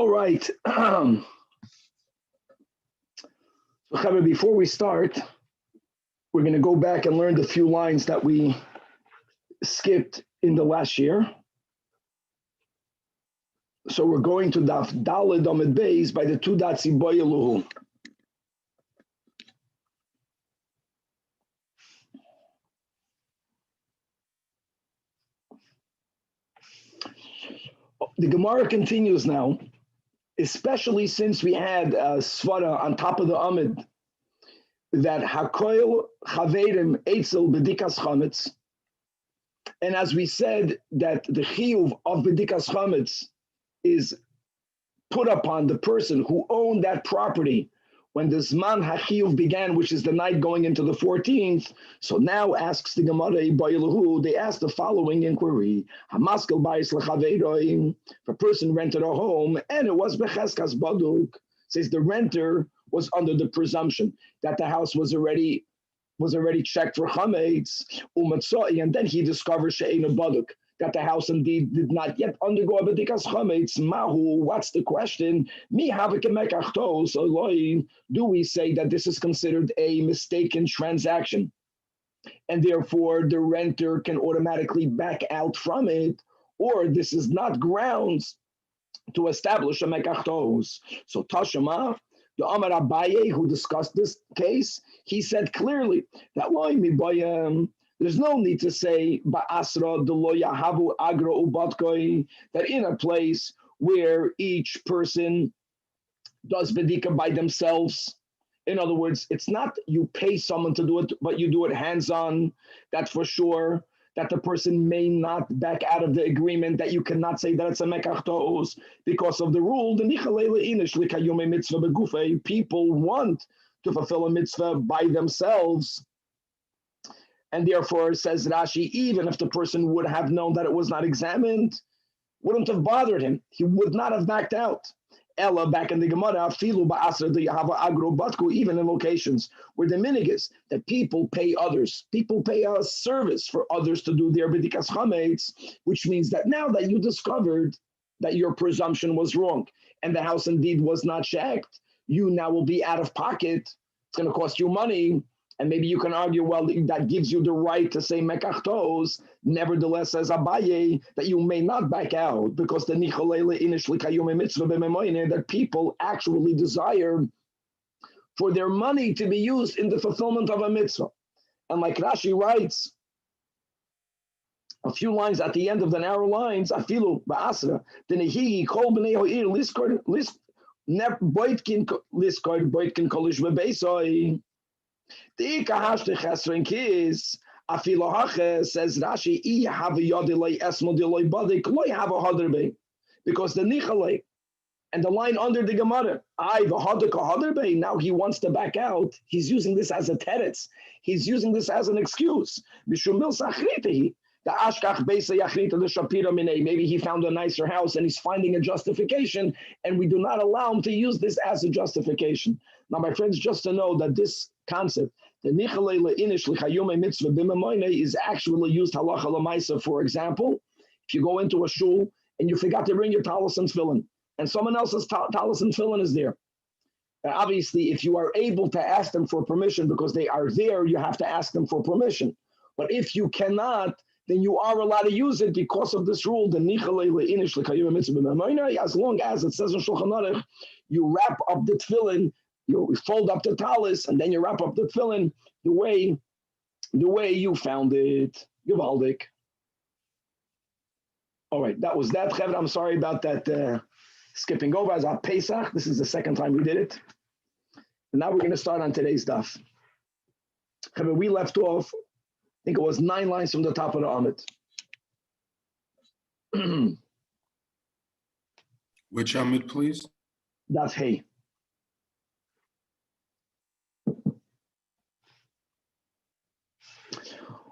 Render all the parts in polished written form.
All right. So, before we start, we're going to go back and learn the few lines that we skipped in the last year. So we're going to Daf Daled Amid Beis by the two dots in Elyahu. The Gemara continues now, especially since we had a svara on top of the Amid that Hakoil Chaverim Eitzel Bedikas Chametz, and as we said that the chiyuv of Bedikas Chametz is put upon the person who owned that property when the Zman HaChiyuv began, which is the night going into the 14th. So now asks the Gemara, they ask the following inquiry. Hamaskel bayis lechaveiroi, if a person rented a home and it was becheskas baduk, says the renter was under the presumption that the house was already checked for chametz, and then he discovers she'ein baduk, that the house indeed did not yet undergo a bedikas chametz. Mahu, what's the question? Mi havik mekachtos aloin. Do we say that this is considered a mistaken transaction, and therefore the renter can automatically back out from it, or this is not grounds to establish a mekachtos? So Tashema, the Amar Abaye, who discussed this case, he said clearly that loy mi bayam. There's no need to say ba'asra delo yahavu agra ubatkoi, that in a place where each person does bedika by themselves. In other words, it's not you pay someone to do it, but you do it hands-on. That's for sure. That the person may not back out of the agreement, that you cannot say that it's a mekachtos because of the rule. The people want to fulfill a mitzvah by themselves. And therefore, says Rashi, even if the person would have known that it was not examined, wouldn't have bothered him. He would not have backed out. Ella, back in the Gemara, even in locations where the minig is that people pay others. People pay a service for others to do their bedikas chametz, which means that now that you discovered that your presumption was wrong and the house indeed was not checked, you now will be out of pocket. It's going to cost you money. And maybe you can argue, well, that gives you the right to say mekachtos. Nevertheless, says Abaye, that you may not back out because the nicholele initially kayume mitzvah b'memoyne, that people actually desire for their money to be used in the fulfillment of a mitzvah. And like Rashi writes, a few lines at the end of the narrow lines, afilu ba'asra, the nehigi kol b'nei ho'ir liskor boitkin kolish b'beisoi. The ikahashte chesron kis afilohache, says Rashi, I have a yodilei esmodilei badik loy have a haderbe, because the nichalei and the line under the Gemara, I v'hadik haderbe. Now he wants to back out. He's using this as a teretz. He's using this as an excuse. Mishumil sachritehi. The ashkach beisa yachrita the shapira minei. Maybe he found a nicer house and he's finding a justification, and we do not allow him to use this as a justification. Now, my friends, just to know that this concept, the nichalei leinish l'chayume mitzvah b'memoyne, is actually used halacha l'maisa. For example, if you go into a shul and you forgot to bring your talis and tefillin, and someone else's talis and tefillin is there, obviously, if you are able to ask them for permission because they are there, you have to ask them for permission. But if you cannot, then you are allowed to use it because of this rule, the nichalei leinish l'chayume mitzvah b'memoyne, as long as it says in Shulchan Aruch, you wrap up the tefillin, you fold up the talis, and then you wrap up the tefillin the way you found it. Givaldik. All right, that was that. Chevra, I'm sorry about that skipping over. As our Pesach, this is the second time we did it. And now we're going to start on today's daf. Chevra, we left off, I think it was 9 lines from the top of the Amid. Which Amid, please? Daf Hey.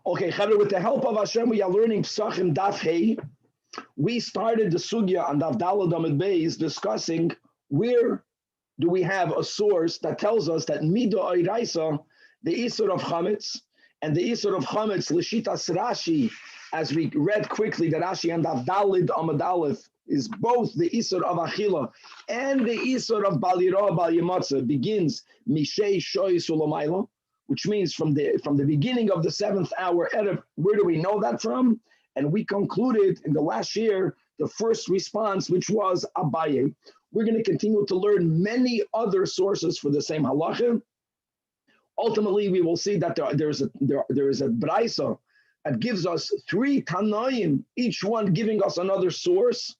Okay, Chavre, with the help of Hashem, we are learning Pesachim Daf Hey. We started the sugya on Daf Daled Amid Beis discussing where do we have a source that tells us that Mida Oiraisa, the Isur of Chametz, and the Isur of Chametz, L'shitas Rashi, as we read quickly, the Rashi and Daf Daled Amid Aleph is both the Isur of Achila and the Isur of Balira Bal Yamatzah begins Mishei Shoy Sulamayla, which means from the beginning of the 7th hour Erev. Where do we know that from? And we concluded in the last year the first response, which was Abaye. We're going to continue to learn many other sources for the same halacha. Ultimately, we will see that there is a braisa that gives us 3 Tanoim, each one giving us another source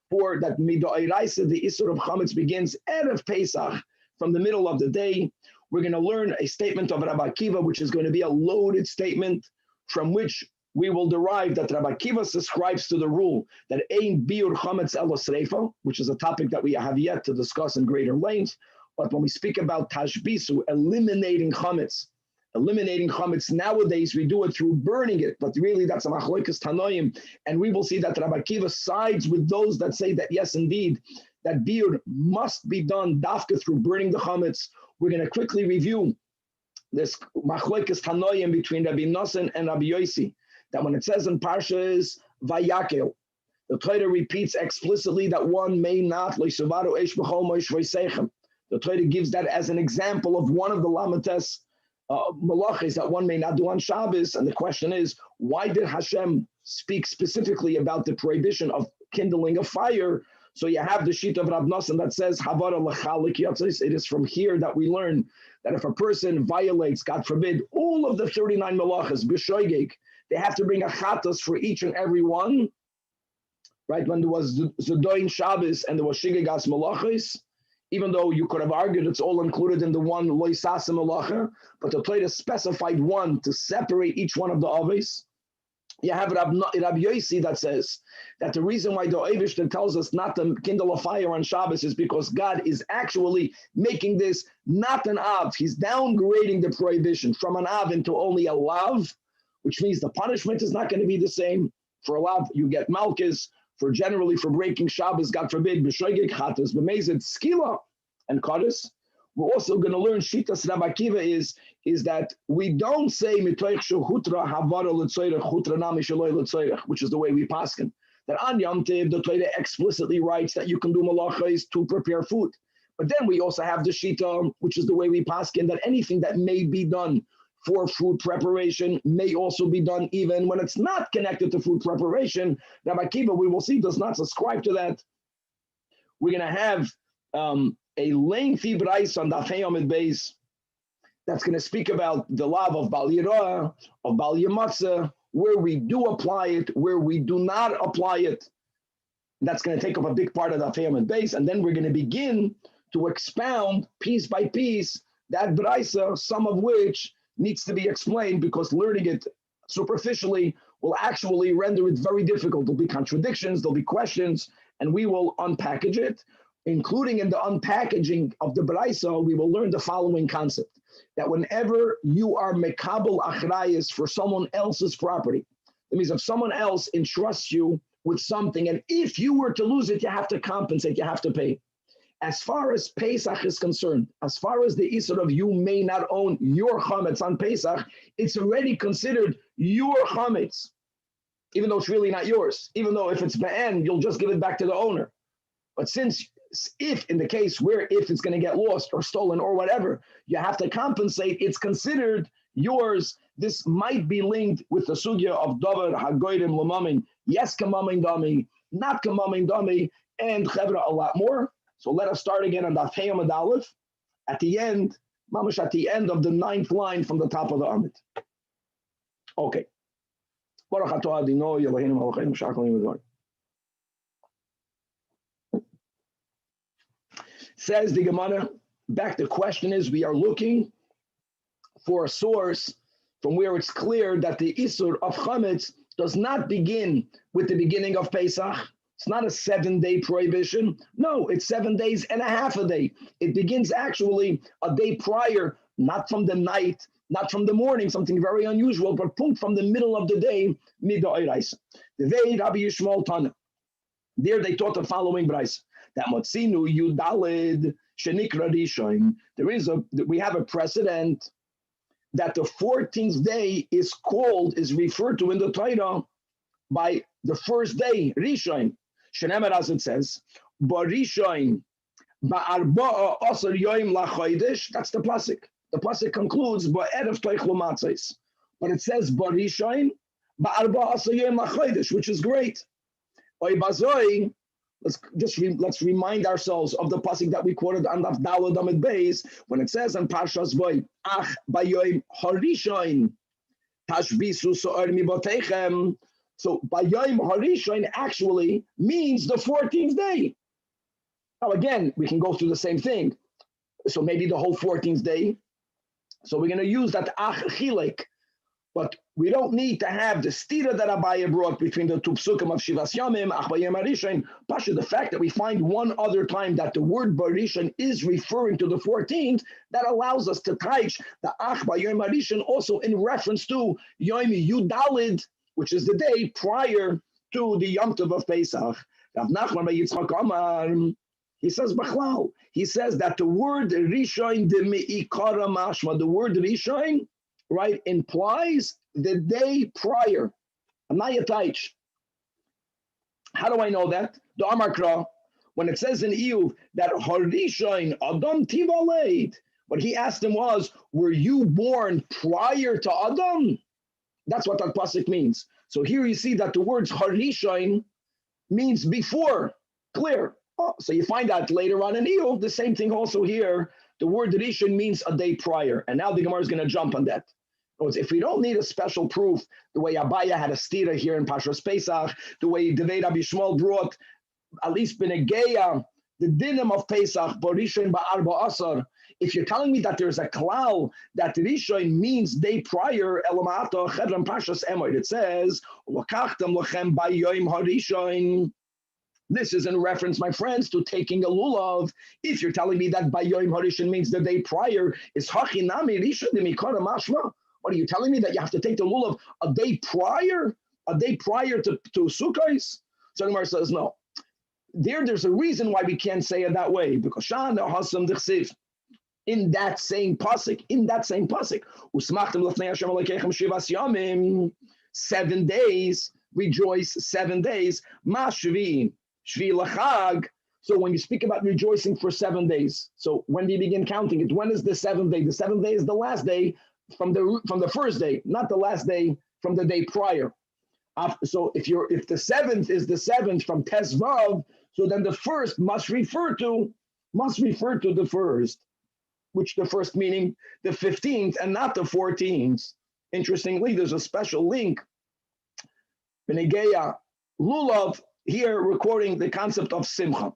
for that. Midoiraisa, the Isur of Chametz begins Erev Pesach, from the middle of the day. We're going to learn a statement of Rabbi Akiva, which is going to be a loaded statement, from which we will derive that Rabbi Akiva subscribes to the rule that Ein Biur Chametz Elo Sreifa, which is a topic that we have yet to discuss in greater length. But when we speak about Tashbisu, eliminating Chametz nowadays, we do it through burning it, but really that's a Machlokas Tanoim, and we will see that Rabbi Akiva sides with those that say that yes, indeed, that Biur must be done dafka through burning the Chametz. We're going to quickly review this Machlokas Tanoim between Rabbi Nosson and Rabbi Yossi, that when it says in Parshas Vayakel, the Torah repeats explicitly that one may not loisuvaru eish b'chol moish v'seichem. The Torah gives that as an example of one of the lamates malachis that one may not do on Shabbos. And the question is, why did Hashem speak specifically about the prohibition of kindling a fire? So you have the sheet of Rab Nosson that says, it is from here that we learn that if a person violates, God forbid, all of the 39 malachas, b'shoigeg, they have to bring a chatos for each and every one. Right, when there was Zudoin Shabbos and there was Shigegas malachis, even though you could have argued it's all included in the one loisasa malacha, but the Torah specified one to separate each one of the aves. You have Rabbi Yossi that says that the reason why the Eivishter tells us not to kindle a fire on Shabbos is because God is actually making this not an av. He's downgrading the prohibition from an av into only a lav, which means the punishment is not going to be the same. For a lav, you get malchus. For breaking Shabbos, God forbid, b'shoigeg chatas, b'mezid, skila, and kadis. We're also going to learn Shitas Rabbi Akiva is that we don't say mitoich shehutra havara l'tzoyrech hutra nami shaloi l'tzoyrech, which is the way we paskin. That on Yom Tov, the Torah explicitly writes that you can do malachos to prepare food. But then we also have the Shita, which is the way we paskin, that anything that may be done for food preparation may also be done even when it's not connected to food preparation. Rabbi Akiva, we will see, does not subscribe to that. We're going to have a lengthy brais on Daf Yomid Beis that's going to speak about the law of Bal Yirah, of Bal Yamatzah, where we do apply it, where we do not apply it. That's going to take up a big part of Daf Yomid Beis, and then we're going to begin to expound piece by piece that braisa, some of which needs to be explained, because learning it superficially will actually render it very difficult. There'll be contradictions, there'll be questions, and we will unpackage it. Including in the unpackaging of the Braisa, we will learn the following concept, that whenever you are mekabel achrayis for someone else's property, that means if someone else entrusts you with something, and if you were to lose it, you have to compensate, you have to pay. As far as Pesach is concerned, as far as the Isur of you may not own your chametz on Pesach, it's already considered your chametz, even though it's really not yours. Even though if it's be'en, you'll just give it back to the owner. But since if in the case where if it's going to get lost or stolen or whatever, you have to compensate, it's considered yours. This might be linked with the sugya of davar hagoyrim lamamin, yes kamamin dami, not kamamin dami, and chevra a lot more. So let us start again on Daf Yomid Aleph at the end, mamash at the end of the 9th line from the top of the Amid. Okay. Baruch atah Adonai Eloheinu malachim shakol yimidvar. Says the Gemara, back the question is, we are looking for a source from where it's clear that the Isur of Chametz does not begin with the beginning of Pesach. It's not a 7-day prohibition. No, it's 7 days and a half a day. It begins actually a day prior, not from the night, not from the morning, something very unusual, but from the middle of the day, mid'oiraisa. The Vei Rabbi Yishmael Tanach. There they taught the following brayso. That Motzinu Yudalid Shenikra Rishon. We have a precedent that the 14th day is referred to in the Torah by the first day, Rishon. Shenemer, as it says, Barishoin ba'arba'a asar yoim lachodesh. That's the pasuk. The pasuk concludes ba'erev toichlu matzos, but it says Barishoin ba'arba'a asar yoim lachodesh, which is great. Oy bazoi. Let's remind ourselves of the pasuk that we quoted on Daf Daled Amud Beis when it says in Parshas Voy, Ach bayoim harishoin tashbisu so'er miboteichem. So bayoim harishoin actually means the 14th day. Now again, we can go through the same thing. So maybe the whole 14th day. So we're going to use that ach chilek. But we don't need to have the stira that Abaye brought between the two psukim of Shivas Yamim, Ach Bayom Harishoin. Pasha, the fact that we find one other time that the word Barishon is referring to the 14th, that allows us to teach the Ach Bayom Harishoin also in reference to Yom Yudalid, which is the day prior to the Yom Tov of Pesach. Rav Nachman by Yitzchak Amar, he says Bachlal. He says that the word Rishon de Meikara Mashma, the word Rishon, right, implies the day prior. Anayataich. How do I know that? The Amarkra, when it says in Iyuv that Harishain Adam Tivaleit, what he asked him was, were you born prior to Adam? That's what that pasuk means. So here you see that the words Harishain means before. Clear. Oh, so you find out later on in Iyuv, the same thing also here. The word Rishon means a day prior. And now the Gemara is going to jump on that. If we don't need a special proof, the way Abaya had a stira here in Pashas Pesach, the way Devei Rabbi Shmuel brought, at least Benegeya, the dinim of Pesach, Barishon ba'arba asar. If you're telling me that there's a klal that Rishon means day prior, Elamata Chedram Pashas Emoid, it says, Lakachtem lachem bayoim harishon. This is in reference, my friends, to taking a lulav. If you're telling me that bayoim harishon means the day prior, is hachinami rishon demikara mashma. What are you telling me, that you have to take the lulav a day prior to Sukkot? So the Gemara says no. There's a reason why we can't say it that way, because Shan Hassan Dichsiv, in that same pasuk, Usmachtem lefnei Hashem Elokeichem shivas yamim, 7 days, rejoice 7 days, ma shvi lachag. So when you speak about rejoicing for 7 days, so when do you begin counting it? When is the 7th day? The 7th day is the last day from the first day, not the last day from the day prior. So if the 7th is the 7th from Tesvav, so then the first must refer to the first, which the first meaning the 15th and not the 14th. Interestingly, there's a special link. Benegeya Lulav here recording the concept of Simcha.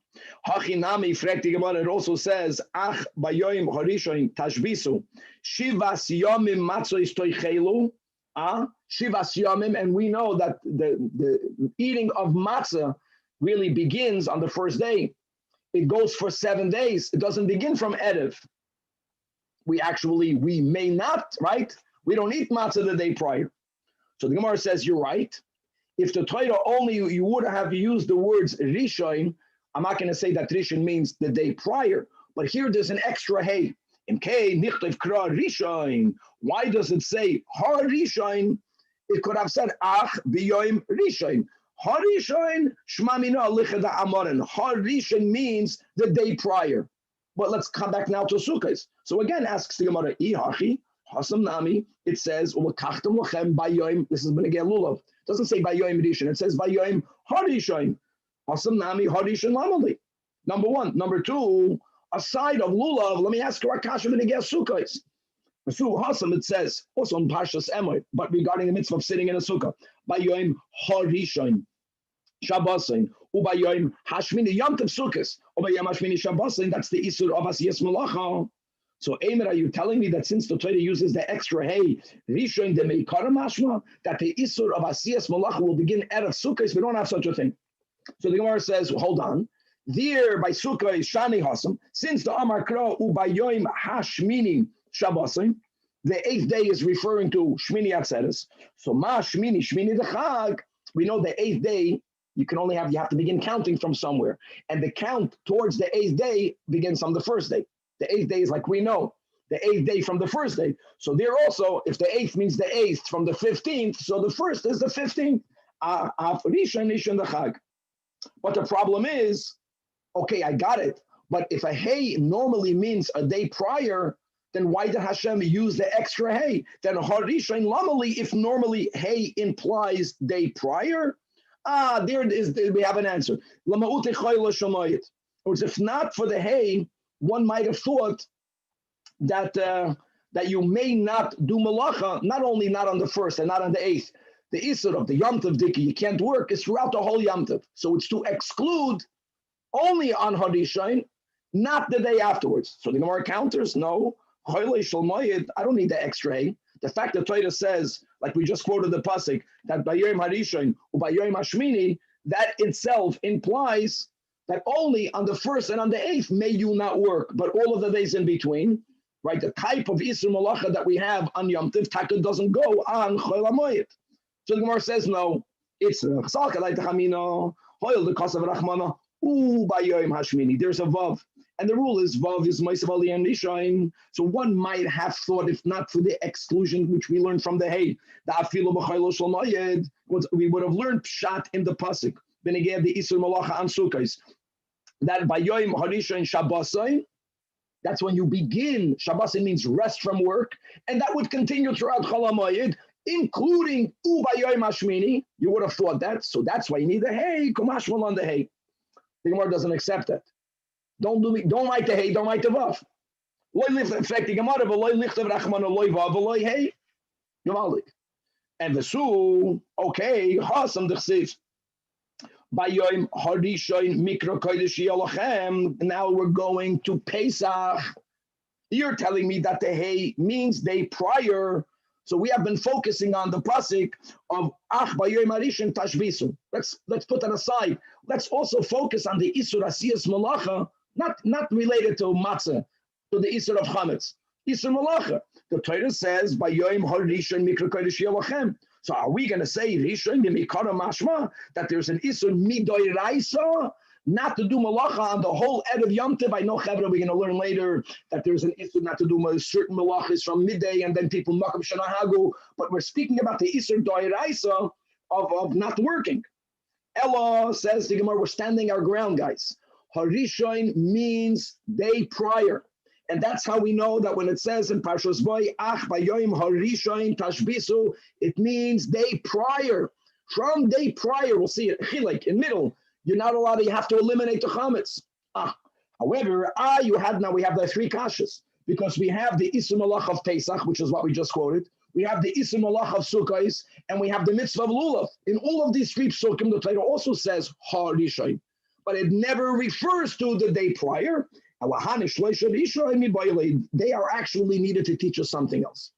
Hachinami frekti Gemara, it also says, Ach bayoim harishon tashbisu, shivas yomim matzois toichelu, shivas yomim, and we know that the eating of matzah really begins on the first day. It goes for 7 days. It doesn't begin from Erev. We may not, right? We don't eat matzah the day prior. So the Gemara says, you're right. If the Torah only you would have used the words Rishon, I'm not going to say that Rishon means the day prior, but here there's an extra hey. Imkei nichtav kra Rishon. Why does it say Har Rishon? It could have said Ach biyoim Rishon. Har Rishon shmamina lichada amarin. Har Rishon means the day prior. But let's come back now to Sukkot. So again, asks the Gemara, Ihachi Hasam Nami. It says Ulakachtem lachem bayoim. This is Benegei Lulav. It doesn't say Bayoim Rishon. It says Bayoim Harishon. Hasam Nami Harishon Lamali. Number one. Number two, aside of Lulav, let me ask you Akasha Benegei Sukkot. So Hasam, it says also in Parshas Emoy, but regarding the mitzvah of sitting in a sukkah, Bayoim Harishon. Shabbosin, Ubayoim Hashmini Yom Tov Sukkos, Ubayom Hashmini Shabbosin, that's the Isur of Asiyas Malacha. So, Eimer, are you telling me that since the Torah uses the extra hey, Rishon de Meikara Mashma, that the Isur of Asiyas Malacha will begin Erev Sukkos? We don't have such a thing. So the Gemara says, hold on. There by Sukkah is Shani Hasam, since the Amar Kra Ubayoim Hashmini Shabbosin, the 8th day is referring to Shmini Atzeres. So, Ma Shmini the Chag, we know the 8th day. You have to begin counting from somewhere. And the count towards the 8th day begins on the first day. The 8th day is like we know, the 8th day from the first day. So there also, if the 8th means the 8th from the 15th, so the first is the 15th. But the problem is, okay, I got it. But if a hay normally means a day prior, then why did Hashem use the extra hay? Then Harishain Lamali, if normally hay implies day prior, there it is. We have an answer. If not for the hay, one might have thought that that you may not do malacha, not only not on the first and not on the eighth. The Isur of the Yom Tov Diki, you can't work, is throughout the whole Yom Tov. So it's to exclude only on Harishain, not the day afterwards. So the Gemara counters, no. I don't need the extra hay. The fact that Torah says, like we just quoted the pasuk, that by Yom Harishain or by Yom Hashmini, that itself implies that only on the first and on the eighth may you not work, but all of the days in between, right? The type of Isur Malacha that we have on Yom Tov, Taka doesn't go on Chol HaMoed. So the Gemara says, no, it's there's a vav. And the rule is vav is Ma'asav Aliyah and Rishain. So one might have thought, if not for the exclusion which we learned from the hay, we would have learned pshat in the pasuk. Then he gave the Isur Malacha on Sukkos. That by Yom Harishain Shabbosai, that's when you begin. Shabbosai means rest from work, and that would continue throughout Chol HaMoed, including Ubayom Hashmini. You would have thought that. So that's why you need the hay. Kumashmal on the hay. The Gemara doesn't accept that. Don't like the hay, don't like the vav. In fact, the Gemara and the su, okay, Hassan the Bayom Harishain Mikra Kodesh Yalachem. Now we're going to Pesach. You're telling me that the hay means day prior. So we have been focusing on the pasuk of Ach Bayom Harishain Tashbisu. Let's put that aside. Let's also focus on the Isur Asiyas Malacha, not related to matzah, to the Isur of Chametz. Isur Malacha. The Torah says Bayom Harishain Mikra Kodesh Yalachem. So are we going to say Rishon Mikara Mashma that there's an Isur Midoy Raisa not to do Malacha on the whole Ed of Yom Tov? I know Chevra, we're going to learn later that there's an Isur not to do certain Malachas from midday and then people Makam Shanahagu, but we're speaking about the Isur Doy Raisa of not working. Ella says the Gemara, we're standing our ground, guys. Harishain means day prior. And that's how we know that when it says in Parshas Boy, Ach Bayom Harishain Tashbisu, it means day prior. From day prior, we'll see it, Chilek, in middle, you're not allowed, you have to eliminate the Chametz. However, we have the three kashas, because we have the Isur Malach of Pesach, which is what we just quoted. We have the Isur Malach of Sukkos, and we have the Mitzvah of Lulav. In all of these three psukim, the Torah also says Harishain, but it never refers to the day prior. They are actually needed to teach us something else.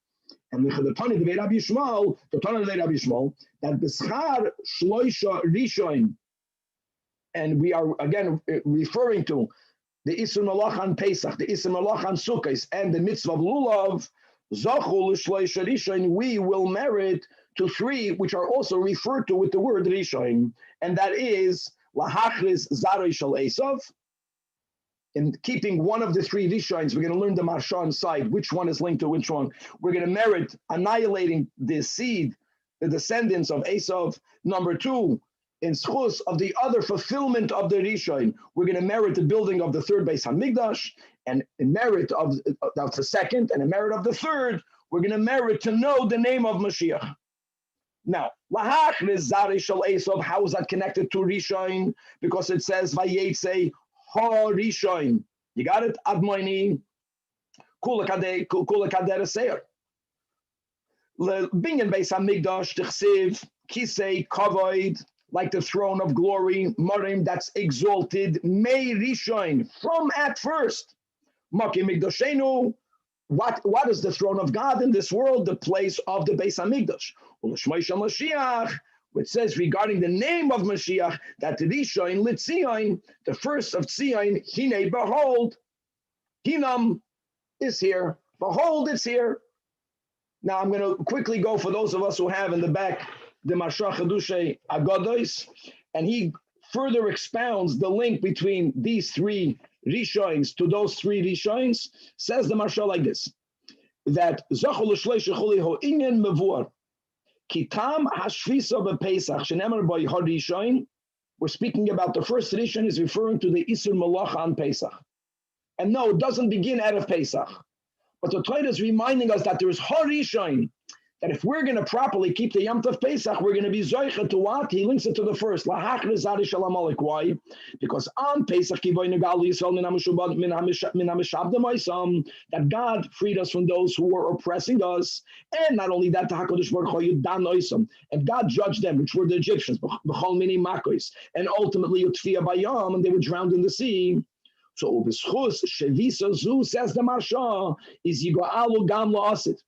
And the Tana of Rabbi Yishmael, that B'schar Shloisha Rishoin, and we are again referring to the Isur Malach on Pesach, the Isur Malach on Sukkos, and the Mitzvah of Lulav, Zachul Shloisha Rishoin, we will merit to three, which are also referred to with the word Rishoin, and that is Lahachris Zarei Shal Esav. In keeping one of the three Rishoins, we're going to learn the Marshan side, which one is linked to which one. We're going to merit annihilating the seed, the descendants of Esav. Number two, in schus of the other fulfillment of the Rishoin, we're going to merit the building of the third Beis HaMikdash, and in merit of the second, and in merit of the third, we're going to merit to know the name of Mashiach. Now, Lahach Rizari Shal Esav, how is that connected to Rishoin? Because it says Vayetze Harishoin. You got it? Admoini Kula Kader Seir. Bingen Beis HaMikdash Tichsiv Kisei Kavoid, like the throne of glory, Marim, that's exalted, May Rishoin, from at first. Maki Mikdashenu, what is the throne of God in this world? The place of the Beis HaMikdash. Ulashmaisha Mashiach, which says regarding the name of Mashiach, that Rishoin Litzion, the first of Tzion, Hine, behold, Hinam is here. Behold, it's here. Now I'm going to quickly go for those of us who have in the back the Mashra Chadushe Agados, and he further expounds the link between these three Rishoins to those three Rishoins. Says the Mashra like this, that Zachol Shleish Chuli Ho Inyan Mevur Kitam Hashvisa BePesach Shenemar by Harishoin we're speaking about the first tradition is referring to the Isur Malacha on Pesach. And no, it doesn't begin out of Pesach. But the Torah is reminding us that there is Harishain, that if we're going to properly keep the Yom Tov Pesach, we're going to be Zoicha to what? He links it to the first. Why? Because on Pesach, that God freed us from those who were oppressing us. And not only that, and God judged them, which were the Egyptians, and ultimately, and they were drowned in the sea. So, says the Marsha, is Yigo'alu Gam La'asid.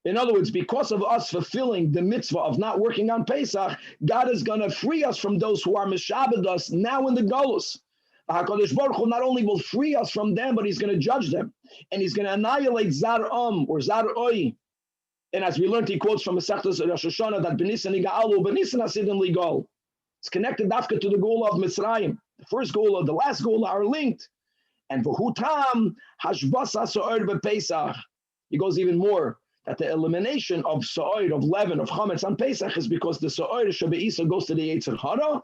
In other words, because of us fulfilling the mitzvah of not working on Pesach, God is going to free us from those who are mishabed us now in the Golus. HaKadosh Baruch Hu not only will free us from them, but He's going to judge them. And He's going to annihilate Zar or Zar Oi. And as we learned, he quotes from Masechtas Rosh Hashanah that Benisan Iga'alu, Benisan Asidim Ligal. It's connected after to the goal of Mitzrayim. The first goal, the last goal are linked. And for Hutam, Hashbasa Sa'ir Pesach. He goes even more, that the elimination of Sa'ir, of leaven, of Chametz on Pesach is because the Sa'ir Shebe'isa goes to the Yetzer Hara.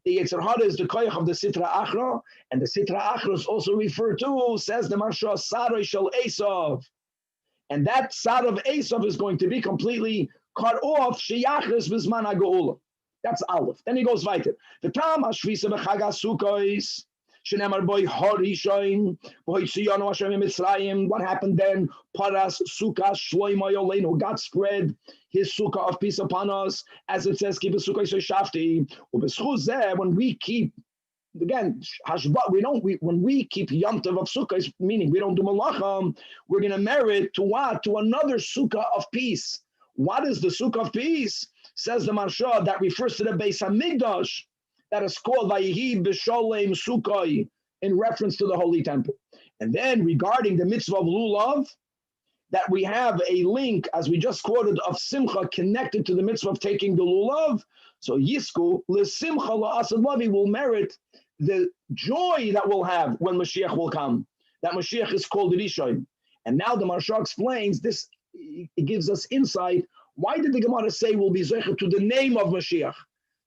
The Yetzer Hara is the koyach of the Sitra Achra, and the Sitra Achra is also referred to, says the Marsha, Saroi Shel Esav. And that Sar of Esav is going to be completely cut off, Sheyachres Bizman HaGeula. That's Aleph. Then he goes weiter. The Tam Hashvisa B'Chag HaSukkos, Shenemar Boy Horishain, Boy Tziyonu Hashem Mitzrayim. What happened then? Paras Sukkah Shloimo Yoleinu. God spread His Sukkah of peace upon us, as it says, Keep a Sukkah Shafti. When we keep, again, when we keep Yom Tov of Sukkah, meaning we don't do Malacha, we're going to merit to what? To another Sukkah of peace. What is the Sukkah of peace? Says the Marsha, that refers to the Beis HaMikdash, that is called Vayihi B'Sholem Sukkah, in reference to the Holy Temple. And then regarding the mitzvah of Lulav, that we have a link, as we just quoted, of Simcha connected to the mitzvah of taking the Lulav. So Yisku, L'Simcha La'asad Lavi, will merit the joy that we'll have when Mashiach will come. That Mashiach is called Rishon. And now the Marsha explains this, it gives us insight. Why did the Gemara say we'll be Zeicha to the name of Mashiach?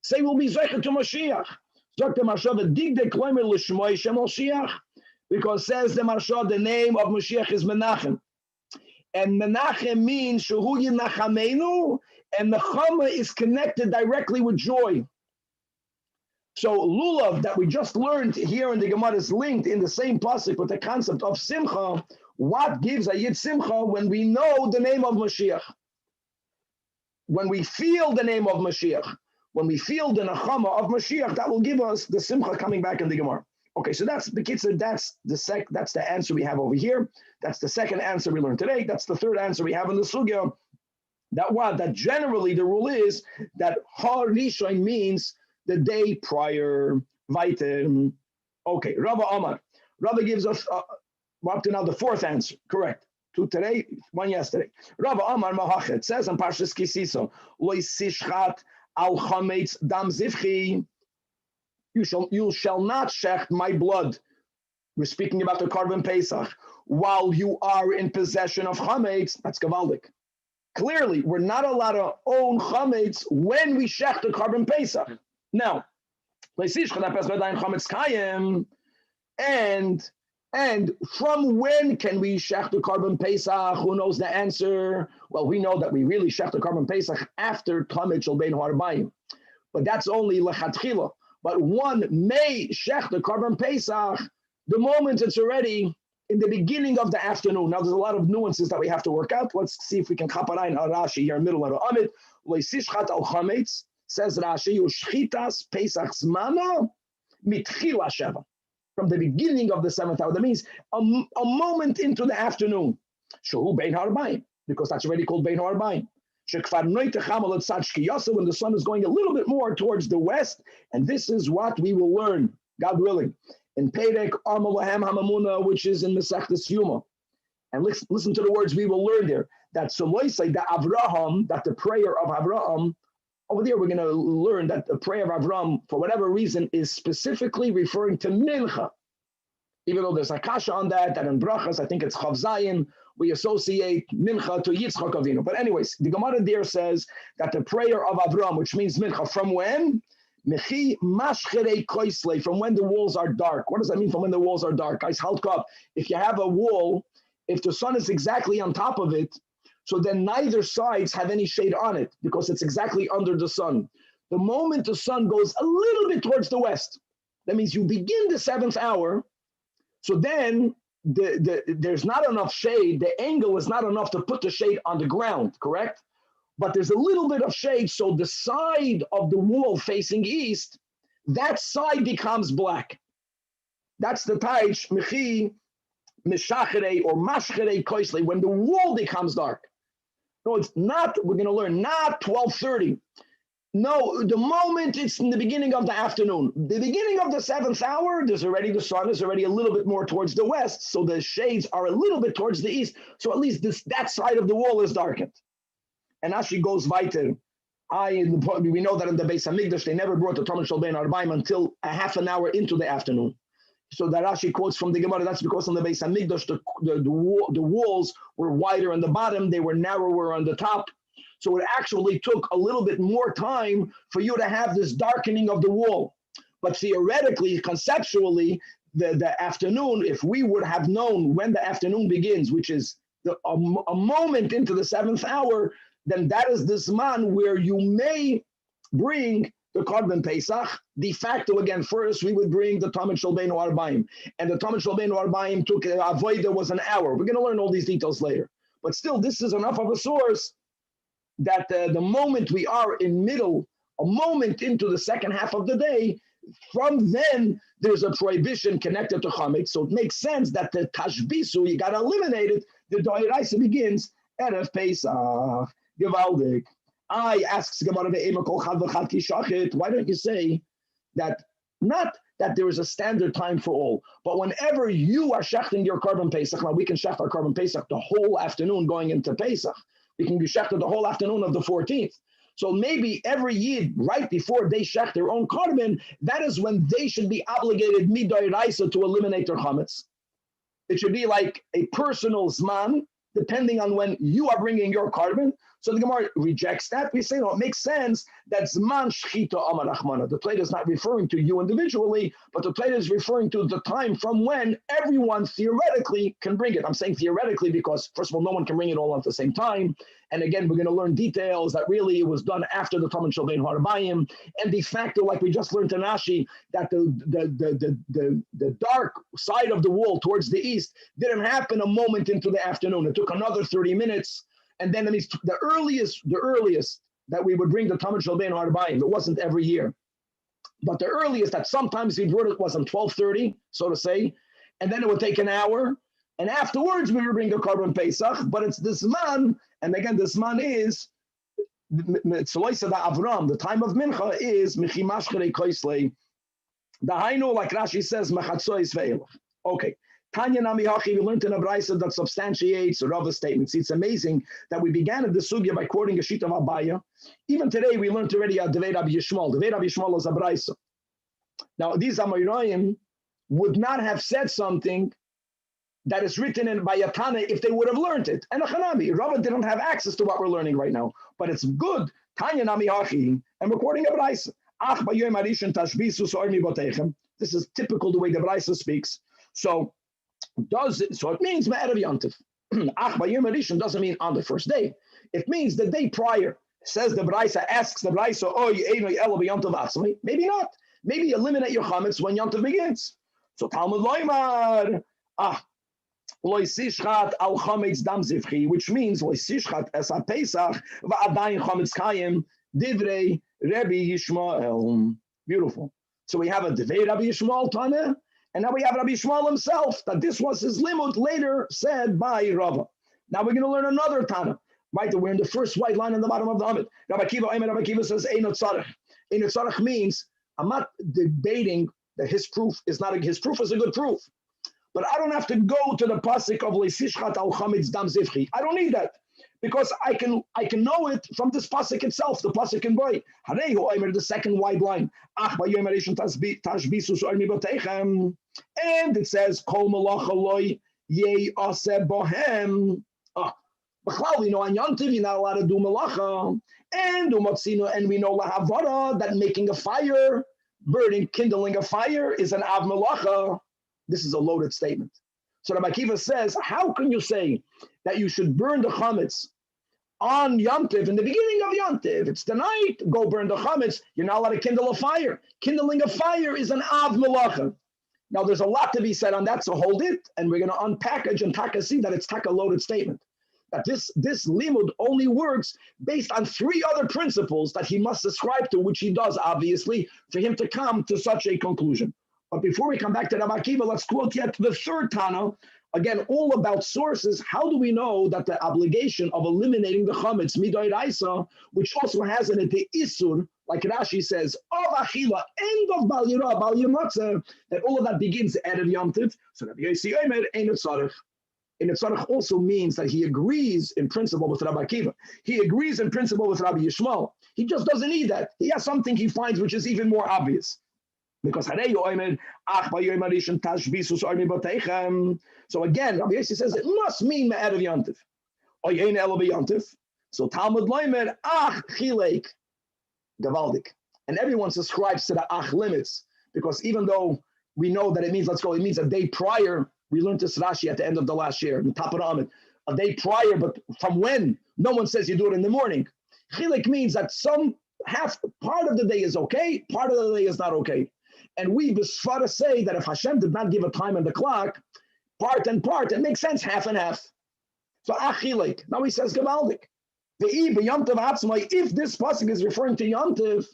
Say we'll be Zeicha to Mashiach. Because says the Marsha, the name of Mashiach is Menachem. And Menachem means Shehu Yinachamenu, and the Chama is connected directly with joy. So Lulav that we just learned here in the Gemara is linked in the same pasuk with the concept of Simcha. What gives a Yid Simcha when we know the name of Mashiach? When we feel the name of Mashiach, when we feel the Nechama of Mashiach, that will give us the Simcha coming back in the Gemara. Okay, so that's the answer we have over here. That's the second answer we learned today. That's the third answer we have in the Sugya. That generally the rule is that Har Rishon means the day prior. Weiter. Okay, Rabba Amar. Rabba gives us up to now the fourth answer. Correct. Two today, one yesterday. Rabba Amar Mahachet says in Parshas Kisiso, Loi Sishchat al Chametz Dam Zivchi. You shall not shecht my blood. We're speaking about the Korban Pesach. While you are in possession of Chametz, that's Gavaldik. Clearly, we're not allowed to own Chametz when we shecht the Korban Pesach. Now, and from when can we shech the Korban Pesach? Who knows the answer? Well, we know that we really shech the Korban Pesach after Tamid Shel Bein Harbayim. But that's only lechatchila. But one may shech the Korban Pesach the moment it's already in the beginning of the afternoon. Now, there's a lot of nuances that we have to work out. Let's see if we can kaparayin Rashi here in the middle of the Amid. Leisishchat al Chametz, says Rashi, Ushchitas Pesach Zmana Mitchila Sheva. From the beginning of the seventh hour. That means a moment into the afternoon. Shehu Bein Harbayim, because that's already called Bein Harbayim. When the sun is going a little bit more towards the west, and this is what we will learn, God willing, in Perek Amalahem Hamamuna, which is in Masechtas Yuma. And listen to the words we will learn there. That Soloisai, that Avraham, that the prayer of Avraham, over there we're going to learn that the prayer of Avraham, for whatever reason, is specifically referring to Mincha. Even though there's a kasha on that, and in Brachas, I think it's Chav Zayin, we associate Mincha to Yitzchak Avinu. But anyways, the Gemara there says that the prayer of Avraham, which means Mincha, from when? Mechi mashchere koisle, from when the walls are dark. What does that mean from when the walls are dark? Guys, halt up. If you have a wall, if the sun is exactly on top of it, so then neither sides have any shade on it because it's exactly under the sun. The moment the sun goes a little bit towards the west, that means you begin the 7th hour, so then there's not enough shade, the angle is not enough to put the shade on the ground, correct? But there's a little bit of shade, so the side of the wall facing east, that side becomes black. That's the taich, mechi, meshachere, or mashchere koisle, when the wall becomes dark. No, it's not, we're going to learn, not 12:30. No, the moment it's in the beginning of the afternoon, the beginning of the 7th hour, the sun is already a little bit more towards the west, so the shades are a little bit towards the east, so at least that side of the wall is darkened. And as she goes weiter, we know that in the Beis HaMikdash, they never brought the Talmud Shel Ben Arbaim until a half an hour into the afternoon. So that Rashi quotes from the Gemara, that's because on the Beis HaMikdash, the walls were wider on the bottom, they were narrower on the top. So it actually took a little bit more time for you to have this darkening of the wall. But theoretically, conceptually, the afternoon, if we would have known when the afternoon begins, which is a moment into the 7th hour, then that is this man where you may bring the Korban Pesach. De facto, again, first we would bring the Talmud Shel Beinu Arbaim. And the Talmud Shel Beinu Arbaim took, Avodah was an hour. We're going to learn all these details later. But still, this is enough of a source that the moment we are in middle, a moment into the second half of the day, from then there's a prohibition connected to Chametz. So it makes sense that the Tashbisu, you got to eliminate it. The Doiraisa begins Erev Pesach. Gewaldig. Asks Gemara, why don't you say that, not that there is a standard time for all, but whenever you are shechting your Korban Pesach, now we can shecht our Korban Pesach the whole afternoon going into Pesach. We can be shechted the whole afternoon of the 14th. So maybe every Yid, right before they shecht their own Korban, that is when they should be obligated midoiraisa to eliminate their chametz. It should be like a personal zman, depending on when you are bringing your Korban. So the Gemara rejects that. We say, no, it makes sense that Zman Shchita Amar Rachmana. The Torah is not referring to you individually, but the Torah is referring to the time from when everyone theoretically can bring it. I'm saying theoretically because, first of all, no one can bring it all at the same time. And again, we're going to learn details that really it was done after the Talmud Shel Ben Harabayim. And de facto, like we just learned in Rashi, that the dark side of the wall towards the east didn't happen a moment into the afternoon. It took another 30 minutes. And then the earliest that we would bring the Talmud Shel Ben Harabayim, it wasn't every year. But the earliest that sometimes we brought it was on 12:30, so to say. And then it would take an hour. And afterwards, we would bring the Korban Pesach, but it's this man, and again, this man is, Avram, the time of Mincha is, Mechimashchere Koisle, the Hainu, like Rashi says, Mechatzois Ve'elach. Okay. Tanya Nami Hachi, we learned in a brayso that substantiates Rava's statements. It's amazing that we began in the sugya by quoting a sheet of Abaya. Even today, we learned already a Devei Rabbi Yishmael. Devei Rabbi Yishmael is a brayso. Now, these Amoraim would not have said something that is written in by Yatana if they would have learned it. And Achanami, Rava didn't have access to what we're learning right now. But it's good. Tanya Nami Hachi, and we're quoting a brayso. Ach b'yom harishon tashbisu so'or mibotechem. This is typical the way the brayso speaks. So it means Ma'erev Yontif. Ach b'yom harishon doesn't mean on the first day. It means the day prior. Says the brayso, asks the brayso, oh, ye'enoi elo b'yontif atzmi. Maybe not. Maybe eliminate your chametz when Yontif begins. So Talmud loymar, Loy sishchat al chametz dam zivchi, which means loy sishchat es ha Pesach va'adayin chametz kayim divrei Rabbi Yishmael. Beautiful. So we have a Devei Rabbi Yishmael Tana, and now we have Rabbi Yishmael himself, that this was his limud later said by Rava. Now we're going to learn another Tana. Right, we're in the first white line on the bottom of the Amid. Rabbi Kiva says, Einot Tzarech. Einot Tzarech means, I'm not debating that his proof is not, his proof is a good proof. But I don't have to go to the pasuk of Leisishchat al Chametz Dam Zivchi. I don't need that. Because I can know it from this pasuk itself, the pasuk in Boy. The second wide line. And it says, Kol malacha loy ye ase bohem. We know on Yom Tov you're not allowed to do malacha. And we know lahavara, that making a fire, burning, kindling a fire is an av melacha. This is a loaded statement. So Rabbi Akiva says, how can you say that you should burn the chametz on Yom Tov, in the beginning of Yom Tov? It's the night, go burn the chametz. You're not allowed to kindle a fire. Kindling a fire is an av melacha. Now, there's a lot to be said on that, so hold it, and we're going to unpackage and taka see that it's taka loaded statement. That this limud only works based on three other principles that he must ascribe to, which he does, obviously, for him to come to such a conclusion. But before we come back to Rabbi Akiva, let's quote yet the third Tana. Again, all about sources. How do we know that the obligation of eliminating the chametz midoraisa, which also has in it the isur, like Rashi says, of achila, end of bal yira, bal yamatzah, that all of that begins at Yom Tov. So Rabbi Yossi Omer ein tzarich. And tzarich also means that he agrees in principle with Rabbi Akiva. He agrees in principle with Rabbi Yishmael. He just doesn't need that. He has something he finds which is even more obvious. Because so again, Rabbi Yossi says it must mean me'erev Yom Tov. So Talmud loimer ach chilek gavaldik, and everyone subscribes to the ach limits, because even though we know that it means it means a day prior. We learned this Rashi at the end of the last year, the top of the Amid, a day prior, but from when? No one says you do it in the morning. Chilek means that part of the day is okay, part of the day is not okay. And we B'Sfara say that if Hashem did not give a time on the clock, part and part, it makes sense, half and half. So achilek. Now he says gavaldik. If this pasuk is referring to Yom Tov,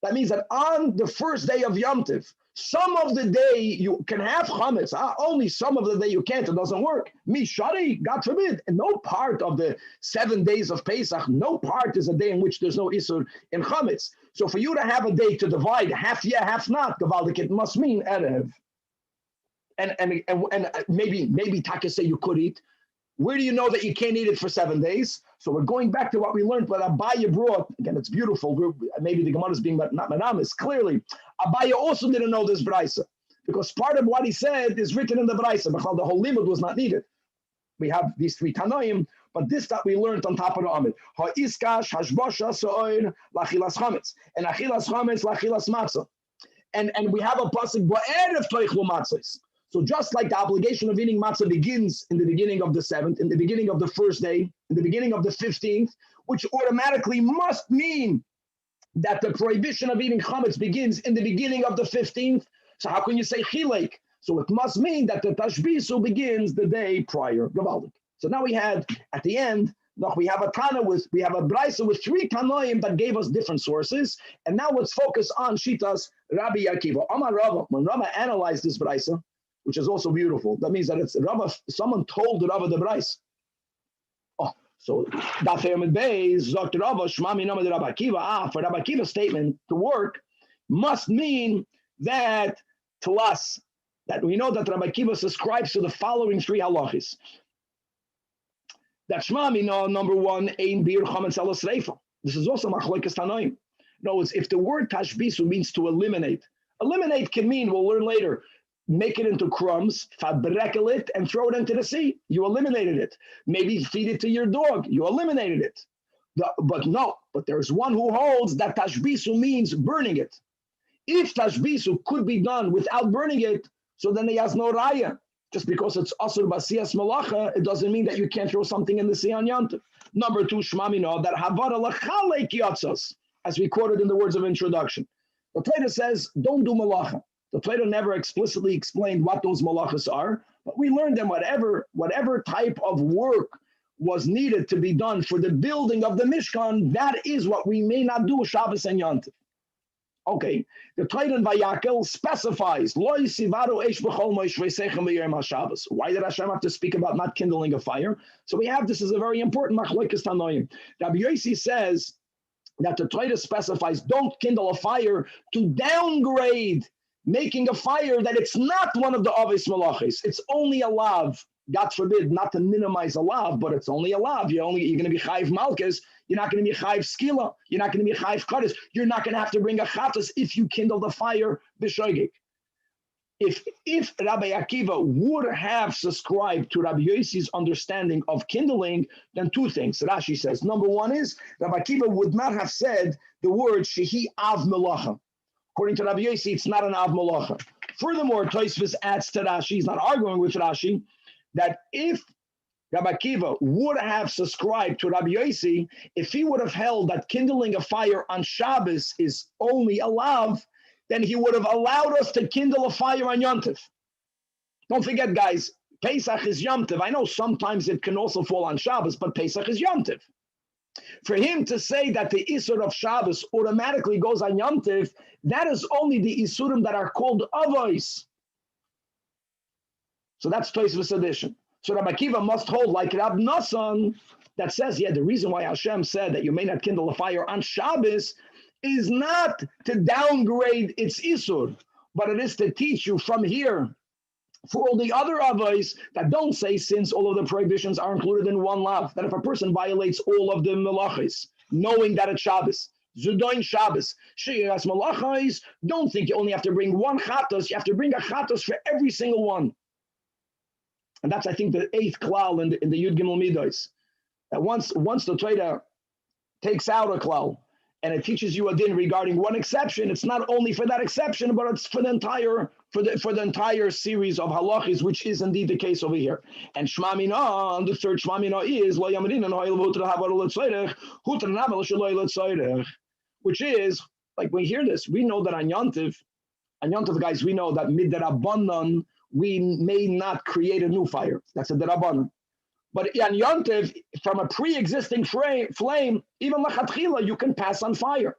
that means that on the first day of Yom Tov, some of the day you can have chametz. Only some of the day you can't. It doesn't work. Mishari, God forbid. And no part of the 7 days of Pesach, no part is a day in which there's no isur in chametz. So for you to have a day to divide half yeah, half not, gavaldik, it must mean erev. And maybe Taka say you could eat. Where do you know that you can't eat it for 7 days? So we're going back to what we learned, but Abaya brought, again, it's beautiful. Maybe the Gemara is being not manamis. Clearly, Abaya also didn't know this Braisa, because part of what he said is written in the Braisa. The whole limud was not needed. We have these three Tanoim, but this that we learned on top of the Amid. Ha'iskash, hashbosha, so'oir, lachilas chametz. And achilas chametz, lachilas matzah. And we have a pasuk, ba'erev toichlu matzahs. So just like the obligation of eating matzah begins in the beginning of the 7th, in the beginning of the first day, in the beginning of the 15th, which automatically must mean that the prohibition of eating chametz begins in the beginning of the 15th. So how can you say chilek? So it must mean that the tashbisu begins the day prior. So now we had at the end, we have a Braisa with three Tanoim that gave us different sources, and now let's focus on Shitas Rabbi Akiva. Amar Rava, when Rava analyzed this Braisa, which is also beautiful. That means that it's Rava, someone told the Rava the Braisa. So Dafir Beis, Dr. Rava, Shmami Nama de Rabbi Akiva. For Rabbi Akiva's statement to work must mean that to us, that we know that Rabbi Akiva subscribes to the following three halachis. That Shmami, number one, Ein Bir Chametz Elas Reifa. This is also Machlokes Tanoim. No, it's if the word tashbisu means to eliminate. Eliminate can mean, we'll learn later, make it into crumbs, fabrekel it, and throw it into the sea. You eliminated it. Maybe feed it to your dog. You eliminated it. But there's one who holds that tashbisu means burning it. If tashbisu could be done without burning it, so then he has no raya. Just because it's asur basiyas malacha, it doesn't mean that you can't throw something in the sea on Yom Tov. Number two, shmamino, that havara lachalek yatzas, as we quoted in the words of introduction. The Torah says, don't do malacha. The Torah never explicitly explained what those malachas are, but we learned them. Whatever type of work was needed to be done for the building of the Mishkan, that is what we may not do Shabbos and Yom Tov. Okay, the Torah in Vayakel specifies, Lo yisivaru eish b'chol moishveisechem b'yom HaShabbos. Why did Hashem have to speak about not kindling a fire? So we have, this is a very important machlokes tanoim. Rabbi Yossi says that the Torah specifies, don't kindle a fire to downgrade making a fire, that it's not one of the obvious malachis. It's only a lav. God forbid, not to minimize a lav, but it's only a lav. You're going to be chayiv malchus. You're not going to be chayiv skila. You're not going to be chayiv kaddish. You're not going to have to bring a chatas if you kindle the fire b'shoigig. if Rabbi Akiva would have subscribed to Rabbi Yossi's understanding of kindling, then two things. Rashi says, number one is Rabbi Akiva would not have said the word shehi av melacha. According to Rabbi Yossi, it's not an av melacha. Furthermore, Tosfos adds to Rashi, he's not arguing with Rashi, that if Rabbi Akiva would have subscribed to Rabbi Yossi, if he would have held that kindling a fire on Shabbos is only a lav, then he would have allowed us to kindle a fire on Yom Tov. Don't forget, guys, Pesach is Yom Tov. I know sometimes it can also fall on Shabbos, but Pesach is Yom Tov. For him to say that the Isur of Shabbos automatically goes on Yom Tov, that is only the Isurim that are called Avos. So that's Tosfos addition. So Rabbi Akiva must hold like Rab Nassan that says, yeah, the reason why Hashem said that you may not kindle a fire on Shabbos is not to downgrade its Isur, but it is to teach you from here for all the other avos that don't say, since all of the prohibitions are included in one lav, that if a person violates all of the melachis, knowing that it's Shabbos, Zudoin Shabbos, Shiras melachis, don't think you only have to bring one chatos, you have to bring a chatos for every single one. And that's, I think, the eighth klal in the Yud Gimel Midos. That once the Torah takes out a klal, and it teaches you a din regarding one exception, it's not only for that exception, but it's for the entire series of halachis, which is indeed the case over here. And Shema Mina, the third Shema Mina is lo yamrin and hoil vutra havaru letzorech hutra navel shloi letzorech, which is like we hear this, we know that on Yom Tov, guys, we know that midrabanan we may not create a new fire. That's a derabanan. But on Yom Tov, from a pre-existing flame, even lachatchila, you can pass on fire.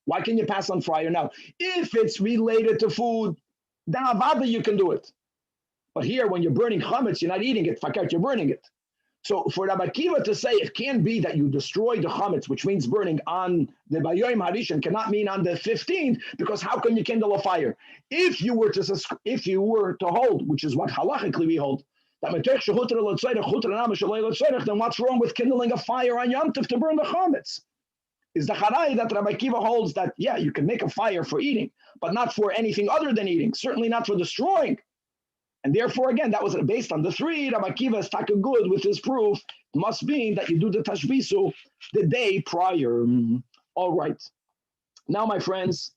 Why can you pass on fire now? If it's related to food, then avada you can do it. But here, when you're burning chametz, you're not eating it. Fakert, you're burning it. So for Rabbi Akiva to say it can be that you destroy the chametz, which means burning on the Bayoim Harishan, cannot mean on the 15th, because how can you kindle a fire? If you were to hold, which is what halachically we hold, then what's wrong with kindling a fire on Yom Tov to burn the chametz? Is the charai that Rabbi Akiva holds that, yeah, you can make a fire for eating, but not for anything other than eating, certainly not for destroying. And therefore, again, that was based on the three. Rabbi Akiva is taka good with his proof. It must mean that you do the tashbisu the day prior. All right. Now, my friends,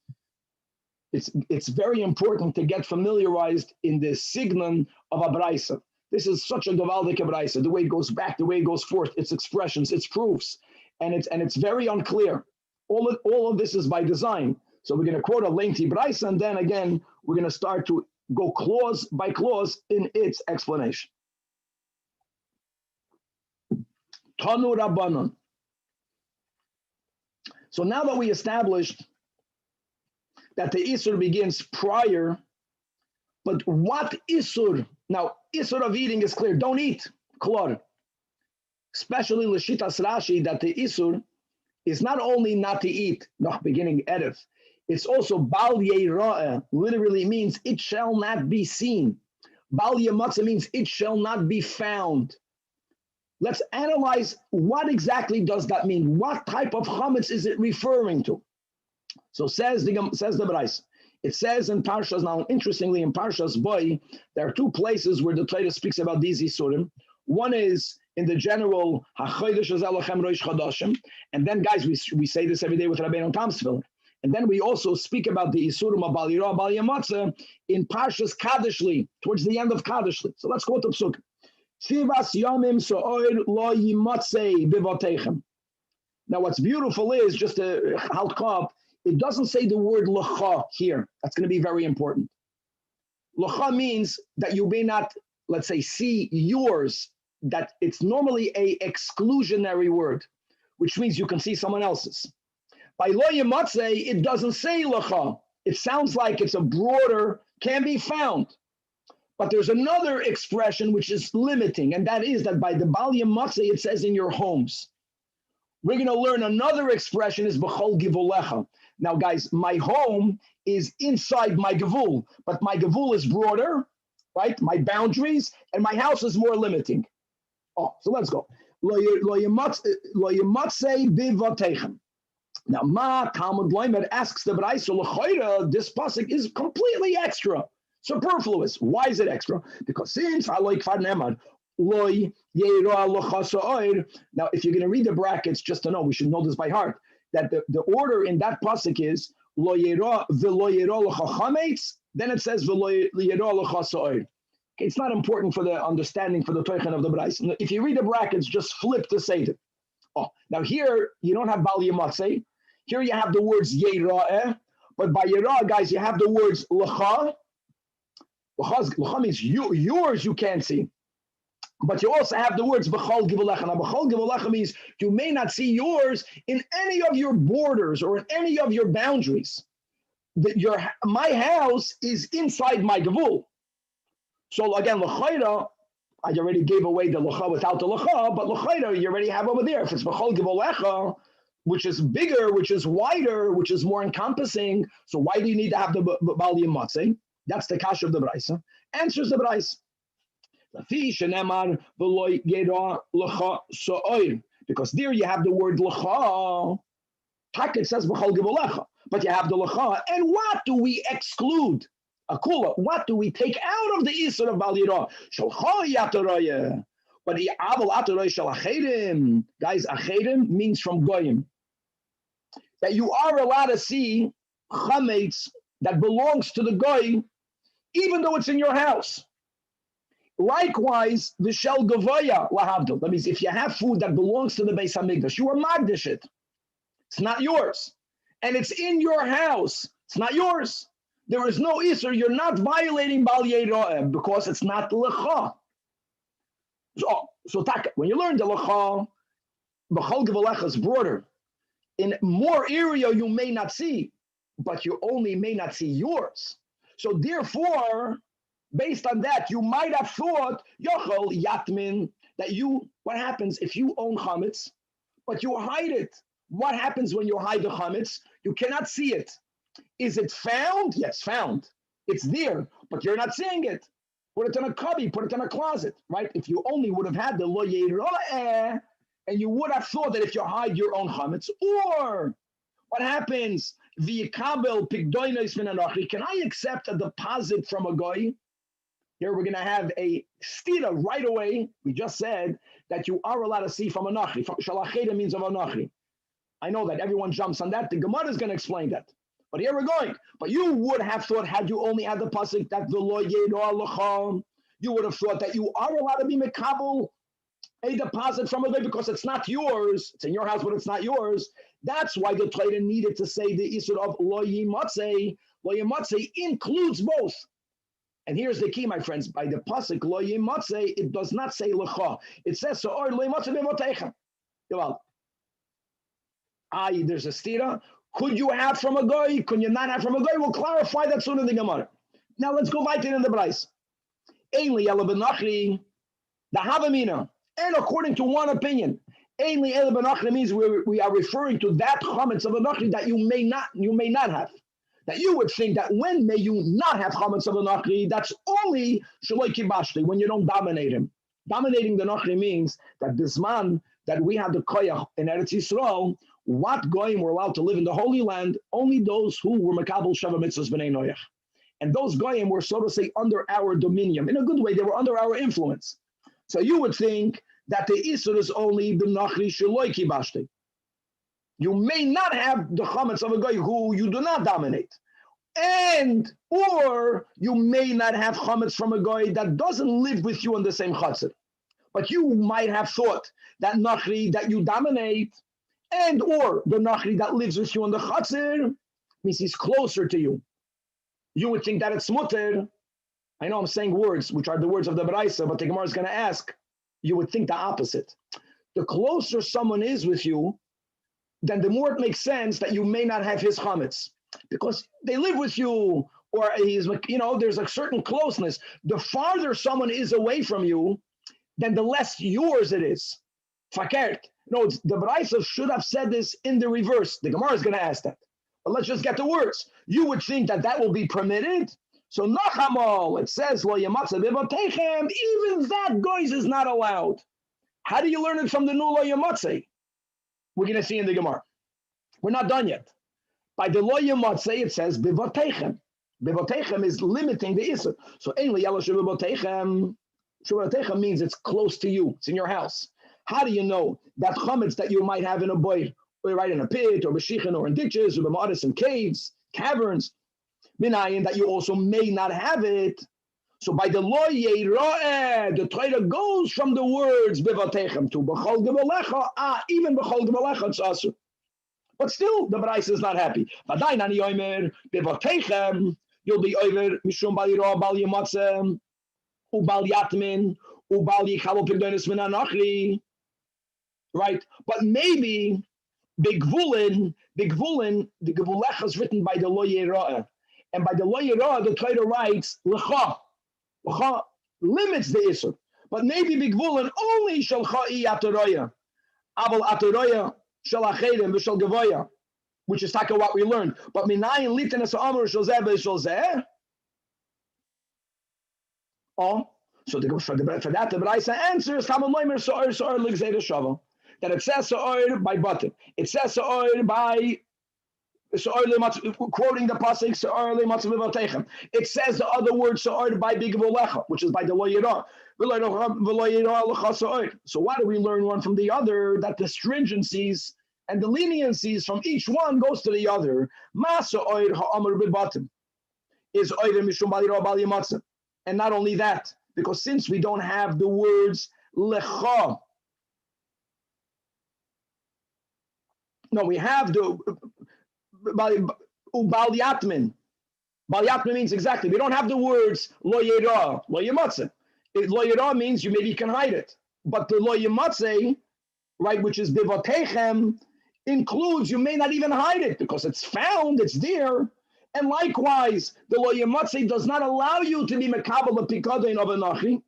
it's very important to get familiarized in the signon of a braisa. This is such a gavaldik braisa, the way it goes back, the way it goes forth, its expressions, its proofs, and it's very unclear. All of this is by design. So we're going to quote a lengthy braisa, and then again we're going to start to go clause by clause in its explanation. Tanu Rabbanon. So now that we established that the Isur begins prior, but what Isur? Now, Isur of eating is clear. Don't eat. Klor. Especially L'shitas Rashi, that the Isur is not only not to eat, noch beginning Erev, it's also Bal Yeira'eh, literally means it shall not be seen. Bal Yematzah means it shall not be found. Let's analyze what exactly does that mean. What type of chametz is it referring to? So says the Brais. It says in Parshas, now interestingly in Parshas Boy, there are two places where the Torah speaks about these Isurim. One is in the general, HaChodesh Hazeh Lachem Rosh Chodashim, and then guys, we say this every day with Rabbeinu Tam Tefilla. And then we also speak about the Isurim of Bal Yirah, Bal Yematzah in Parshas Kadeshli, towards the end of Kadeshli. So let's go to Psukim. Tzivas Yomim So'or Lo Yimatzei Bivotechem. Now what's beautiful is, just to halkah, it doesn't say the word L'cha here. That's going to be very important. L'cha means that you may not, let's say, see yours, that it's normally a exclusionary word, which means you can see someone else's. By lo yematzeh, it doesn't say l'cha. It sounds like it's a broader, can be found. But there's another expression which is limiting, and that is that by the bal yematzeh, it says in your homes. We're going to learn another expression is b'chol givulecha. Now, guys, my home is inside my gevul, but my gevul is broader, right? My boundaries, and my house is more limiting. Oh, so let's go. Lo yematzeh bivotechem. Now, Ma Talmud Leimer asks the Braisa, L'choira, this pasuk is completely extra. superfluous. Why is it extra? Because since Aloi Kfar Nemad, Loi Yeira Lochasa Oir. Now, if you're going to read the brackets, just to know, we should know this by heart, that the order in that pasuk is Lo Yeira V'Lo Yeira Lochachametz, then it says V'Lo Yeira Lochasa Oir. It's not important for the understanding for the Teichen of the Brais. If you read the brackets, just flip to Seder. Oh, now here you don't have Bal Yamatzeh. Here you have the words Yeira'eh, but by Yeira'eh, guys, you have the words L'cha. L'cha means yours you can't see. But you also have the words B'chol Givalecha. Now, B'chol Givalecha means you may not see yours in any of your borders or in any of your boundaries. My house is inside my Gavul. So again, L'chayra, I already gave away the L'cha without the L'cha, but L'chayra you already have over there. If it's B'chol Givalecha, which is bigger, which is wider, which is more encompassing, so why do you need to have the Bal Yamatzeh? That's the kasha of the Braisa. Answers the Braisa. Because there you have the word L'cha. It says B'chol Givalecha, but you have the L'cha. And what do we exclude? Akula, what do we take out of the Isra of Bal Yirah? Shalcha Yataraya. But the Abel Ataraya Shal Achedim. Guys, Achedim means from Goyim. That you are allowed to see chametz that belongs to the Goy, even though it's in your house. Likewise, the Shel Gavoya Lahavdil. That means if you have food that belongs to the Beis Hamikdash, you are magdish it. It's not yours. And it's in your house. It's not yours. There is no Isser. You're not violating Bal Yirah because it's not L'cha. So when you learn the L'cha, B'chol Givalecha is broader. In more area you may not see, but you only may not see yours. So therefore, based on that, you might have thought, Yochel Yatmin, that what happens if you own chametz, but you hide it? What happens when you hide the chametz? You cannot see it. Is it found? Yes, found. It's there, but you're not seeing it. Put it in a cubby, put it in a closet, right? If you only would have had the lo yirah, and you would have thought that if you hide your own chametz, or what happens? V'yikabel pigdoinos min anachri. Can I accept a deposit from a goy? Here we're going to have a stira right away. We just said that you are allowed to see from a nachri. Shalacheda means of a nachri. I know that everyone jumps on that. The Gemara is going to explain that. But here we're going. But you would have thought, had you only had the pasuk that the lo yedor lacham, you would have thought that you are allowed to be mekabel a deposit from a day because it's not yours. It's in your house, but it's not yours. That's why the Torah needed to say the issue of lo yimatzei. Lo yimatzei includes both. And here's the key, my friends. By the pasuk lo yimatzei, it does not say lecha. It says so. Or lo yimatzei b'votecha. There's a stira. Could you have from a goy? Could you not have from a goy? We'll clarify that soon in the Gemara. Now let's go weiter in the Brais. Einli ela benachri, the Havamina. And according to one opinion, Einli ela benachri means we are referring to that chametz of a nachri that you may not have. That you would think that when may you not have chametz of a nachri, that's only shaloi kibashli, when you don't dominate him. Dominating the nachri means that this man that we have the koyach in Eretz Yisrael, what goyim were allowed to live in the Holy Land? Only those who were makabel sheva mitzvahs b'nei noyach. And those goyim were, so to say, under our dominion. In a good way, they were under our influence. So you would think that the Isur is only the nachri sheloi kibashti. You may not have the chametz of a goy who you do not dominate. Or you may not have chametz from a goy that doesn't live with you in the same chatzir. But you might have thought that nachri that you dominate or the nachri that lives with you in the chatzir means he's closer to you. You would think that it's mutter. I know I'm saying words which are the words of the Baraisa, but the Gemara is going to ask. You would think the opposite. The closer someone is with you, then the more it makes sense that you may not have his chametz because they live with you, or he's, there's a certain closeness. The farther someone is away from you, then the less yours it is. Fakert. No, the Baraisa should have said this in the reverse. The Gemara is going to ask that. But let's just get the words. You would think that will be permitted. So Nachamol, it says, Lo Yamatzeh B'Votechem, even that goys is not allowed. How do you learn it from the new Lo Yamatzeh? We're going to see in the Gemara. We're not done yet. By the Lo Yamatzeh, it says B'Votechem. Bevotechem is limiting the isur. So ainly yellow shebevotechem. Shebevotechem means it's close to you. It's in your house. How do you know that chametz that you might have in a boy, or right in a pit, or b'shichin, or in ditches, or b'ma'aris in caves, caverns, minayin, that you also may not have it? So by the lo yeira'eh, the Torah goes from the words bevotechem to b'chol gevalecha. Even b'chol gevalecha it's asur. But still, the Brais is not happy. V'adayin ani omer bevotechem. You'll be over mishum bal yirah bal yamatzem ubal yatmin ubal yichalo pigdonis min anachri. Right, but maybe bigvulin, the gevulecha is written by the lo yirah, and by the lo yirah the Torah writes lecha limits the isur. But maybe bigvulin only shel cha'i atoroya, aval atoroya shel achedim v'shel gevoya, which is taka what we learned. But minayin litin es amar shel zeh v'shel zeh. Oh, so for that the Braisa answers Talmud loimer so'or l'gzeira shava. That it says so'or by button. It says so'or by quoting the pasuk so'or le'matzav v'votechem. It says the other word so'or by bigvulecha, which is by the lo yirah. So why do we learn one from the other? That the stringencies and the leniencies from each one goes to the other. Ma so'or ha'amar b'button is oiver mishum bal yirah bal yamatzah. And not only that, because since we don't have the words lecha. No, we have the ubal yatmin. Bal yatmin means exactly. We don't have the words lo yirah, lo yamatzeh. Lo yirah means maybe you can hide it. But the lo yamatzeh, right, which is bivotechem, includes you may not even hide it because it's found, it's there. And likewise, the lo yamatzeh does not allow you to be mekabel the pikadon of a nachi.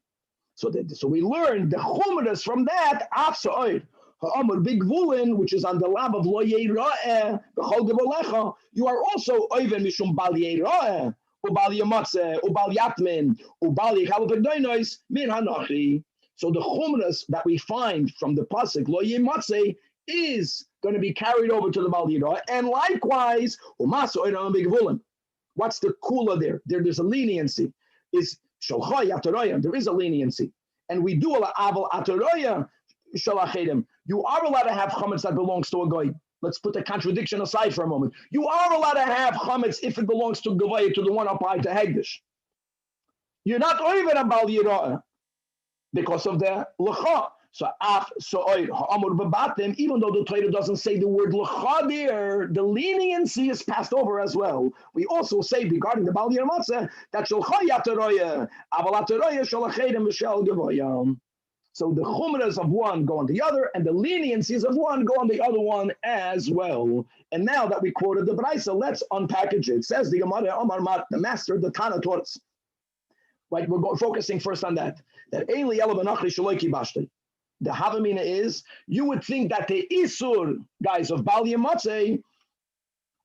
So we learn the chumras from that afsoid. Ha'amar bigvulin, which is on the lab of lo yeira'eh, b'chol gevalecha, you are also oiven mishum bal yeira'eh, ubal yamatzeh, ubal yatmin, ubal yichal pegdoinos, min hanachi. So the chumras that we find from the pasuk lo yamatzeh is going to be carried over to the bal yeira'eh, and likewise, umasa oiram bigvulin. What's the kula there? There's a leniency. Is shalcha yatoroya. There is a leniency, and we do a aval atoroya shalachedim. You are allowed to have chametz that belongs to a goy. Let's put the contradiction aside for a moment. You are allowed to have chametz if it belongs to gavaya, to the one up high, to hegdish. You're not even a bal yirah because of the lecha. So even though the Torah doesn't say the word lecha there, the leniency is passed over as well. We also say regarding the bal yirah matzah that shalcha yatoroya, aval atoroya shalachedim v'shel gavaya. So the chumras of one go on the other, and the leniencies of one go on the other one as well. And now that we quoted the Braisa, let's unpackage it. It says the Gemara, the master, the Tanach taught us. Right, we're focusing first on that. That the Havamina is, you would think that the Isur, guys, of Bal Yamatzeh,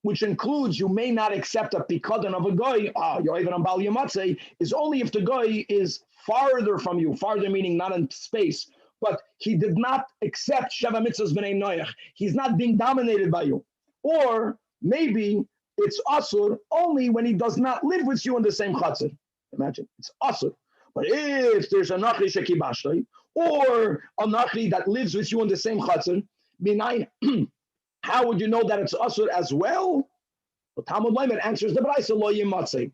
which includes you may not accept a pikadon of a goy, you're even on Bal Yamatzeh, is only if the goy is farther from you, farther meaning not in space, but he did not accept Sheva Mitzvahs B'nai Noach. He's not being dominated by you. Or maybe it's Asur only when he does not live with you in the same Chatzar. Imagine, it's Asur. But if there's a Nachri Shekibashtoi, or a Nachri that lives with you in the same Chatzar, how would you know that it's Asur as well? Well, Talmud Leimer answers the Braisa Lo Yimatzeh.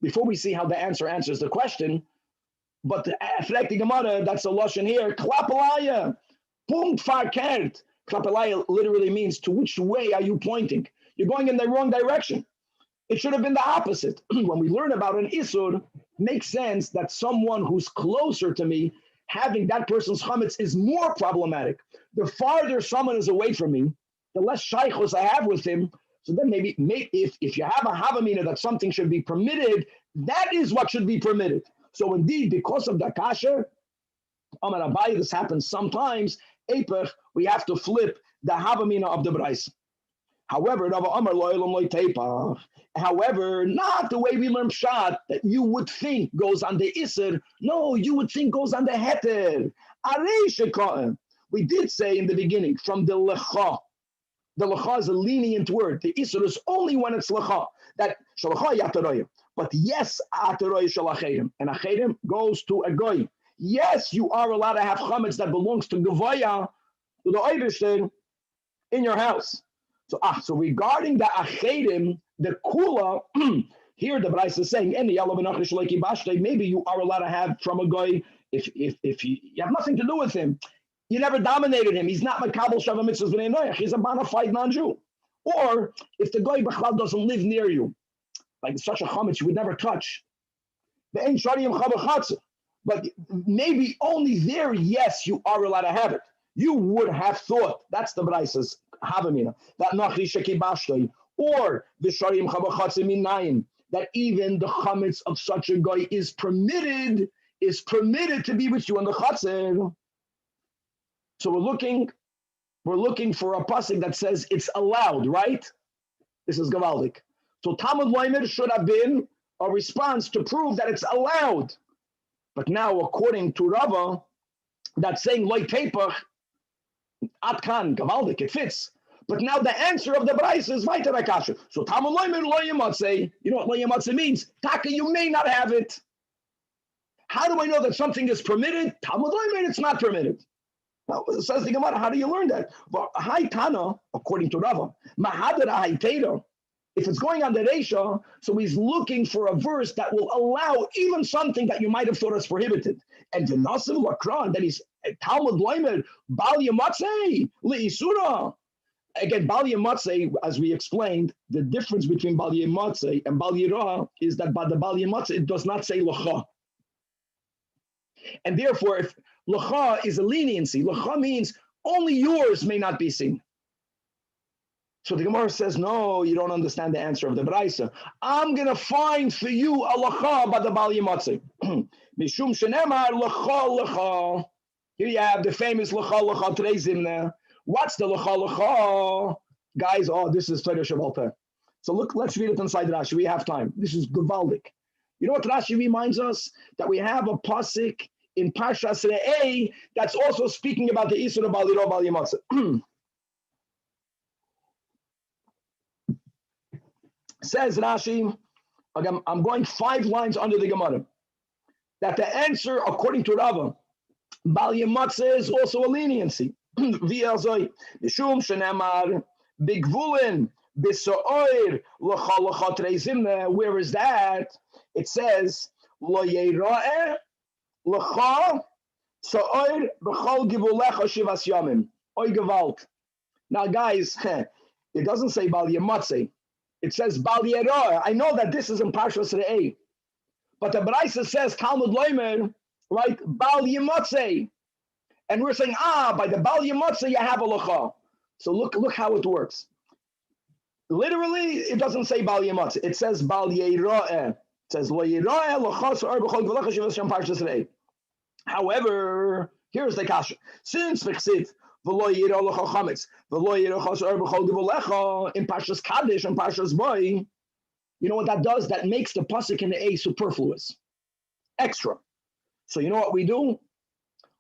Before we see how the answer answers the question, but the Gemara, that's a lashon here. Klapalaya, punkt verkehrt. Klapalaya literally means to which way are you pointing? You're going in the wrong direction. It should have been the opposite. When we learn about an isur, it makes sense that someone who's closer to me, having that person's chametz is more problematic. The farther someone is away from me, the less shaychos I have with him. So then maybe if you have a havamina that something should be permitted, that is what should be permitted. So indeed, because of the kasher, Amar Abaye, this happens sometimes, we have to flip the havamina of the Brais. However, not the way we learn Pshat, that you would think goes on the Isser. No, you would think goes on the Heter. We did say in the beginning, from the Lecha, the lacha is a lenient word. The isur is only when it's lacha. That shalacha yataroya. But yes, ataroya shalachedim. And achedim goes to a goy. Yes, you are allowed to have chametz that belongs to Gavoya, to the Eibishter, in your house. So regarding the achedim, the kula, here the Brais is saying, maybe you are allowed to have from a goy if you have nothing to do with him. You never dominated him. He's not makabel shava mitzvahs b'nei noyach. He's a bona fide non-Jew. Or if the goy b'chlal doesn't live near you, like such a chametz you would never touch. The ein shariyim chavachatz. But maybe only there, yes, you are allowed to have it. You would have thought, that's the Braisa's Havamina, that Nachri Sheki Bashtoi, or the Sharim Chabachatze Minayin, that even the chametz of such a guy is permitted to be with you on the Chatzer. So we're looking for a pasuk that says it's allowed, right? This is Gavaldik. So Talmud Leimer should have been a response to prove that it's allowed. But now, according to Rava, that's saying loy tepach, atkan gavaldik, it fits. But now the answer of the Brais is weiter akasha. So Talmud loymer lo yematzei. You know what lo yematzei means? Taka, you may not have it. How do I know that something is permitted? Talmud loymer, it's not permitted. Now, says the Gemara, how do you learn that? But hai tana, according to Rava, mahadra hai teda. If it's going on the Reisha, so he's looking for a verse that will allow even something that you might have thought is prohibited. And the Nasim Lakran, that is Talmud Leimer, Bal Yamatzei, Le'isura. Again, Bal Yamatzei, as we explained, the difference between Bal Yamatzei and Bal Yirah is that by the Bal Yamatzei, it does not say Lacha. And therefore, if Lacha is a leniency, Lacha means only yours may not be seen. So the Gemara says, no, you don't understand the answer of the Braisa. I'm going to find for you a lacha by the Bal Yamatzei. Mishum shenemar lacha lacha. Here you have the famous lacha lacha today's in there. What's the lacha lacha? Guys, this is Torah Shabbal Peh. So look, let's read it inside Rashi. We have time. This is Gavaldik. You know what Rashi reminds us? That we have a pasuk in Parshas Re'eh that's also speaking about the Isur of Bal Yirah Bal Yamatzei. Says Rashi, again, I'm going 5 lines under the Gemara, that the answer, according to Rava, Bal Yamatzei is also a leniency. V'yazoi, Mishum shenemar, bigvulin, b'so'oir, l'cha l'cha treizimne. Where is that? It says, lo yeira'eh, l'cha, so'oir, b'chol givulecha shivas yamim. Oy gevalt. Now, guys, it doesn't say Bal Yamatzei. It says Bal Yirah. I know that this is in Parshas Re'eh, but the Braisa says Talmud Leimer, right? Bal Yamatzei, and we're saying by the Bal Yamatzei you have a lacha. So look how it works. Literally, it doesn't say Bal Yamatzei. It says Bal Yirah. It says Lo Yirah lachas or b'chol gvulacha shivas yam Parshas Re'eh. However, here's the kasha. Since v'chsid in Parshas Kaddish and Parshas Boy, you know what that does? That makes the pasuk in the A superfluous, extra. So you know what we do?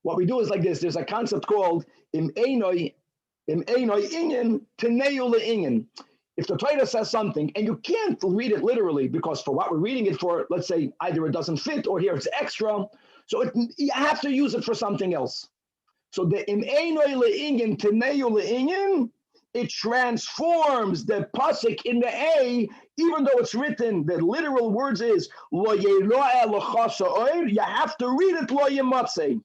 What we do is like this. There's a concept called im einoi inyan teneu le'inyan. If the Torah says something and you can't read it literally because for what we're reading it for, let's say either it doesn't fit or here it's extra, so you have to use it for something else. So the im einoi le'inyan teneu le'inyan, it transforms the pasuk in the A, even though it's written, the literal words is lo yero'eh l'cha sha'or, you have to read it lo yematzei.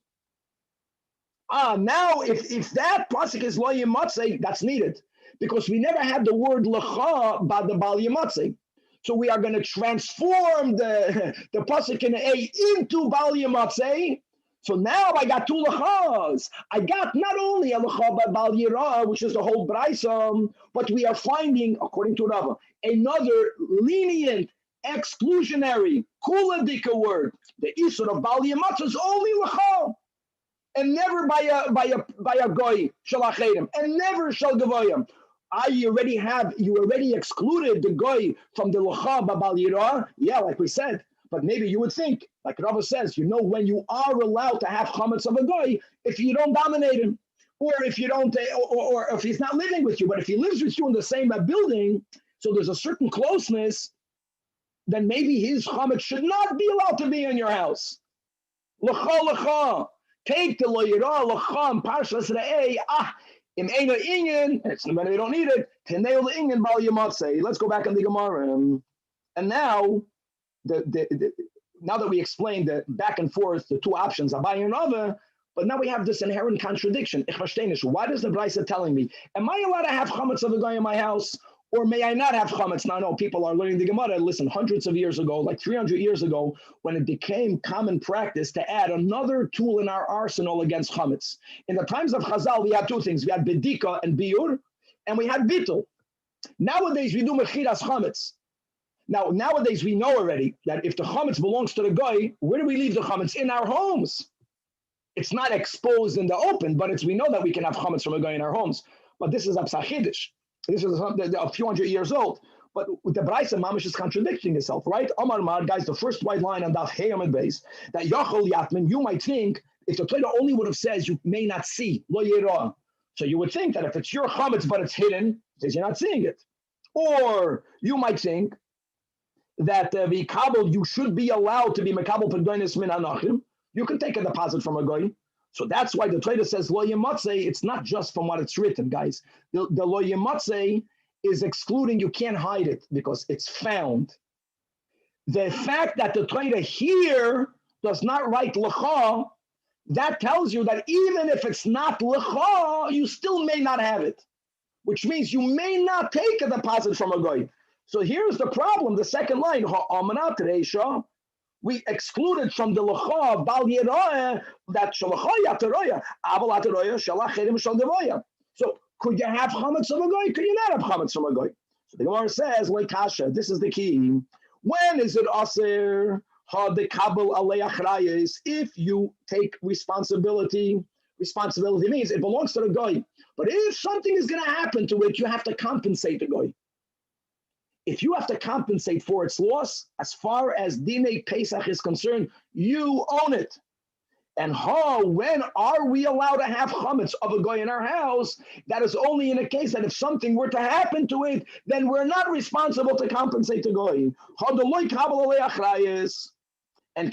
Now if that pasuk is lo yematzei, that's needed, because we never had the word l'cha by the Bal Yamatzei. So we are going to transform the pasuk in the A into Bal Yamatzei. So now I got 2 lachas. I got not only a lacha by Bal Yirah, which is the whole Braisa, but we are finding, according to Rava, another lenient, exclusionary, kuladika word. The Isur of Bal Yamatzei is only lacha, and never by a goy shalachedem, and never shall gavoyim. You already excluded the goy from the lacha by Bal Yirah. Yeah, like we said. But maybe you would think, like Rava says, when you are allowed to have chametz of a goy if you don't dominate him. Or if you don't, or if he's not living with you, but if he lives with you in the same building, so there's a certain closeness, then maybe his chametz should not be allowed to be in your house. L'cha l'cha, take the lo yira l'cha and parshas re'ei. Im eina inyan, it's when we don't need it. Tenei l'inyan bal yamatzei. Let's go back in the Gemara. And now, now that we explained the back and forth, the two options, Abai and Rava, but now we have this inherent contradiction. Why does the Brisa telling me, am I allowed to have chametz of a guy in my house, or may I not have chametz? Now, no, people are learning the Gemara. Listen, hundreds of years ago, like 300 years ago, when it became common practice to add another tool in our arsenal against chametz. In the times of Chazal, we had two things. We had bedika and biur, and we had bitul. Nowadays, we do mechiras chametz. Now, nowadays, we know already that if the chametz belongs to the guy, where do we leave the chametz? In our homes. It's not exposed in the open, but we know that we can have chametz from a guy in our homes. But this is a psachidish. This is a few hundred years old. But with the Brisa, Mamish is contradicting itself, right? Omar Mar, guys, the first white line on Daf Hey Amud Beis, that Yachol Yatman, you might think, if the Torah only would have says you may not see, lo yirah. So you would think that if it's your chametz, but it's hidden, it says you're not seeing it. Or you might think that the kabel, you should be allowed to be mekabel pedonis min anachim. You can take a deposit from a guy. So that's why the Torah says lo yematzei. It's not just from what it's written, guys. The lo yematzei is excluding, you can't hide it because it's found. The fact that the Torah here does not write lecha, that tells you that even if it's not lecha, you still may not have it, which means you may not take a deposit from a guy. So here's the problem, the second line, we excluded from the lecha of bal yirah that shalacha yataroya, aval ataroya shalach chedim shal devoya. So could you have chametz from a guy? Could you not have chametz from a guy? So the Gemara says, like kasha, this is the key. When is it aser ha de kabel alei achrayis? If you take responsibility means it belongs to the guy. But if something is going to happen to it, you have to compensate the guy. If you have to compensate for its loss, as far as Dinei Pesach is concerned, you own it. And when are we allowed to have chametz of a guy in our house? That is only in a case that if something were to happen to it, then we're not responsible to compensate the guy. And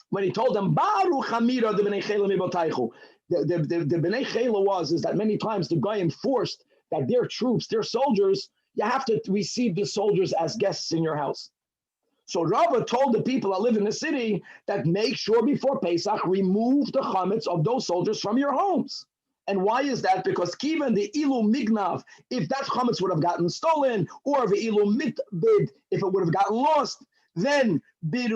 when he told them, Baruch Hamira the Bnei Chela mibataychu, the Bnei Chela is that many times the guy enforced that their troops, their soldiers, you have to receive the soldiers as guests in your house. So Rava told the people that live in the city that make sure before Pesach, remove the chametz of those soldiers from your homes. And why is that? Because even the ilu mignav, if that chametz would have gotten stolen, or the ilu mitbid, if it would have gotten lost, then it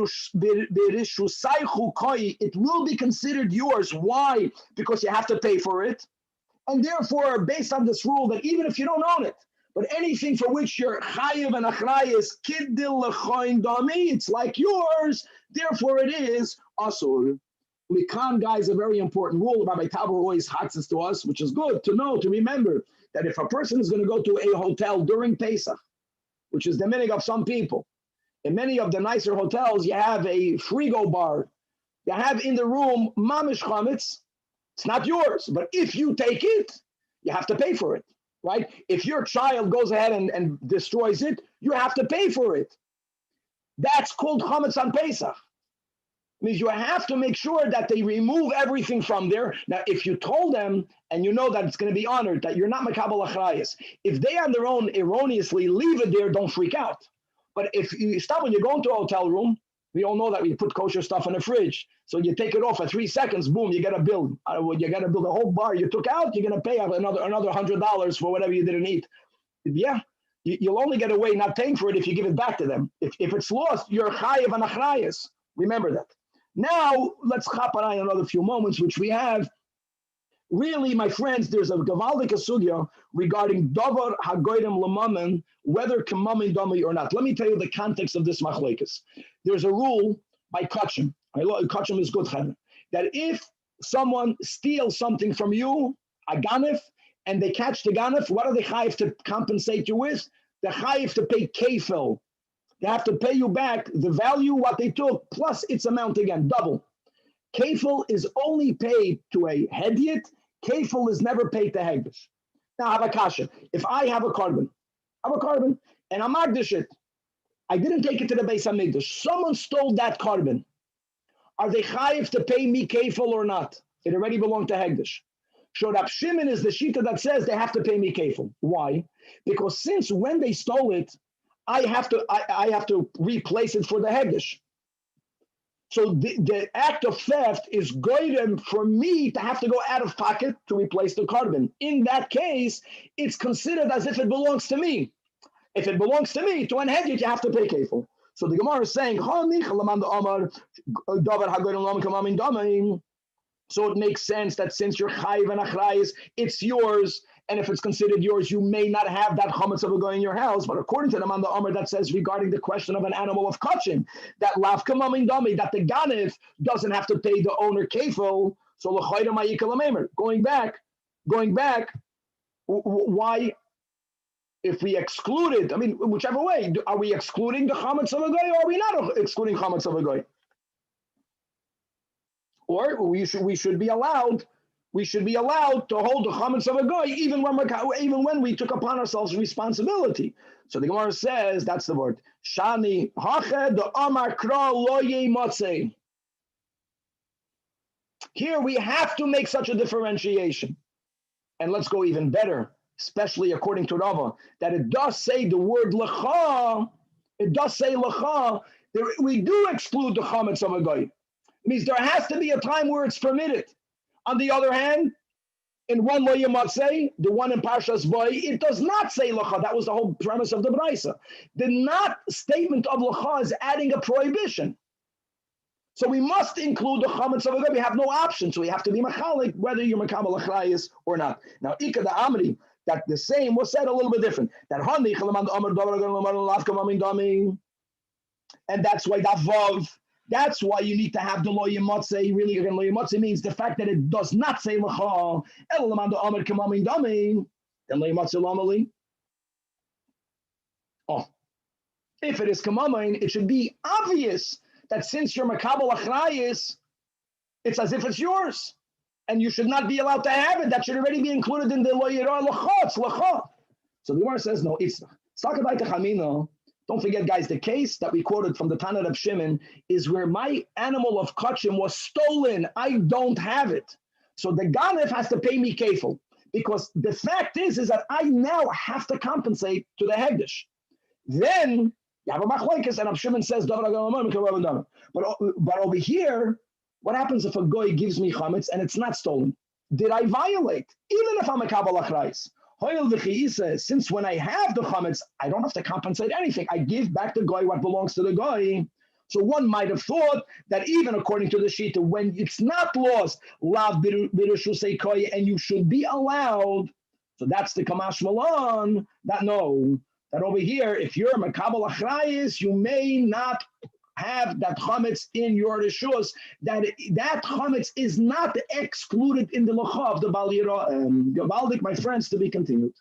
will be considered yours. Why? Because you have to pay for it. And therefore, based on this rule, that even if you don't own it, but anything for which you're chayiv and achrayis, kiddil lechoin dami, it's like yours, therefore it is asur. Likan, guys, a very important rule. Rabbi Taber always hats this to us, which is good to know, to remember, that if a person is going to go to a hotel during Pesach, which is the minhag of some people, in many of the nicer hotels, you have a frigo bar. You have in the room mamish chametz. It's not yours, but if you take it, you have to pay for it, right? If your child goes ahead and destroys it, you have to pay for it. That's called chametz on Pesach. It means you have to make sure that they remove everything from there. Now, if you told them, and you know that it's going to be honored, that you're not makabel achrayis, if they on their own erroneously leave it there, don't freak out. But if you stop when you go into a hotel room, we all know that we put kosher stuff in the fridge. So you take it off for 3 seconds, boom, you got to build. You got to build a whole bar you took out. You're going to pay another $100 for whatever you didn't eat. Yeah, you'll only get away not paying for it if you give it back to them. If it's lost, you're chayiv and achrayis. Remember that. Now let's chop on another few moments, which we have. Really, my friends, there's a gavaldik sugya regarding davar hagoyim lamamen, whether kamamin dami or not. Let me tell you the context of this machlekes. There's a rule by kachim. Kachim is good, that if someone steals something from you, a ganef, and they catch the ganef, what are they chayiv to compensate you with? They're chayiv to pay kefil. They have to pay you back the value what they took plus its amount again, double. Kefil is only paid to a hedyot. Kefil is never paid to hegdish. Now I have a kasha. If I have a carbon, and I'm magdish it, I didn't take it to the Beis HaMikdash. Someone stole that carbon. Are they chayiv to pay me kefil or not? It already belonged to hegdish. So Rab Shimon is the shita that says they have to pay me kefil. Why? Because since when they stole it, I have to replace it for the hegdish. So the act of theft is goydem for me to have to go out of pocket to replace the carbon. In that case, it's considered as if it belongs to me. If it belongs to me, to an hedyot, you have to pay kefil. So the Gemara is saying, so it makes sense that since you're chayiv and achrayis, it's yours. And if it's considered yours, you may not have that chametz of a guy in your house. But according to the man the Amr that says regarding the question of an animal of kachim, that lav kamamim dami, that the ganif doesn't have to pay the owner kefil. So l'chayda ma'yikal amemer. Going back, why? If we excluded, I mean, whichever way, are we excluding the chametz of a guy, or are we not excluding chametz of a guy? Or we should be allowed to hold the chametz of a guy even when we took upon ourselves responsibility. So the Gemara says, that's the word. Shani hache the amar kra lo yematzeh. Here we have to make such a differentiation. And let's go even better, especially according to Rava, that it does say the word lecha. It does say lecha. We do exclude the chametz of a guy. It means there has to be a time where it's permitted. On the other hand, in one lo yematzeh, the one in Parshas Boy, it does not say lecha. That was the whole premise of the Braisa. The not statement of lecha is adding a prohibition. So we must include the chametz of a guy. We have no option. So we have to be machalik whether you're makabel achrayis or not. Now, Ika the Amri, that the same was said a little bit different. That and that's why that vav. That's why you need to have the lo yematzeh. Really, again, lo yematzeh means the fact that it does not say lecha. Then lo yematzeh lamali. Oh, if it is kamamin, it should be obvious that since you're makabel achrayis, it's as if it's yours, and you should not be allowed to have it. That should already be included in the lo yirah lecha. It's lecha. So the Gemara says no. It's sakabayta chamina. Don't forget, guys, the case that we quoted from the Tanach of Shimon is where my animal of kachim was stolen. I don't have it. So the ganef has to pay me kefil, because the fact is that I now have to compensate to the hegdish. Then you have a machlokes, and Shimon says, but over here, what happens if a goy gives me chametz and it's not stolen? Did I violate? Even if I'm a kabbalah achrayis. Since when I have the chametz, I don't have to compensate anything. I give back the goy what belongs to the goy. So one might have thought that even according to the shita, when it's not lost, lav birushu koy, and you should be allowed. So that's the kamash malan. That over here, if you're a makabel achrayis, you may not have that chametz in your reshus. That chametz is not excluded in the lecha of the bal yirah. Gavaldik, my friends, to be continued.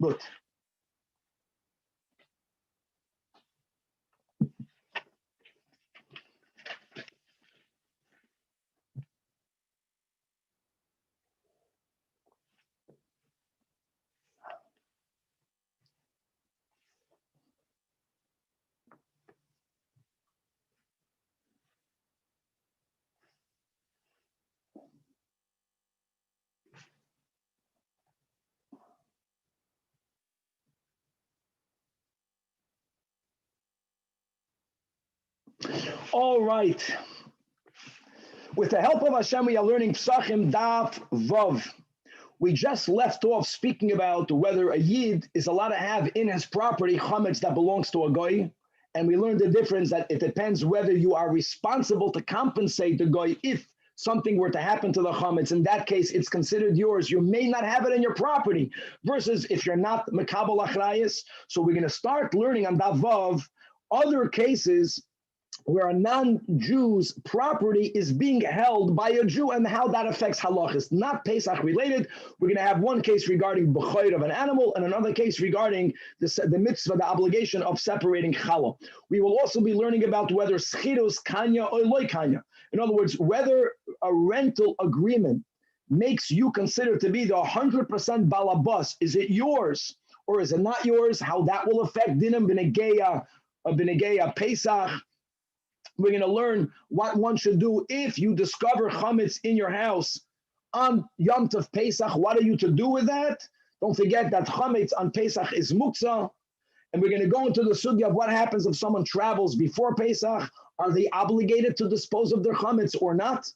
Good. All right. With the help of Hashem, we are learning Pesachim Daf Vav. We just left off speaking about whether a Yid is allowed to have in his property chametz that belongs to a goy, and we learned the difference that it depends whether you are responsible to compensate the goy if something were to happen to the chametz. In that case, it's considered yours. You may not have it in your property, versus if you're not makabel achrayis. So we're going to start learning on Daf Vav other cases where a non-Jew's property is being held by a Jew and how that affects halachas. Not Pesach related. We're going to have one case regarding b'choir of an animal and another case regarding the mitzvah, the obligation of separating challah. We will also be learning about whether schirus kanya or loy kanya. In other words, whether a rental agreement makes you consider to be the 100% balabas, is it yours or is it not yours? How that will affect dinim b'negeya Pesach. We're going to learn what one should do if you discover chametz in your house on Yom Tov Pesach. What are you to do with that? Don't forget that chametz on Pesach is muktzah. And we're going to go into the sugya of what happens if someone travels before Pesach. Are they obligated to dispose of their chametz or not?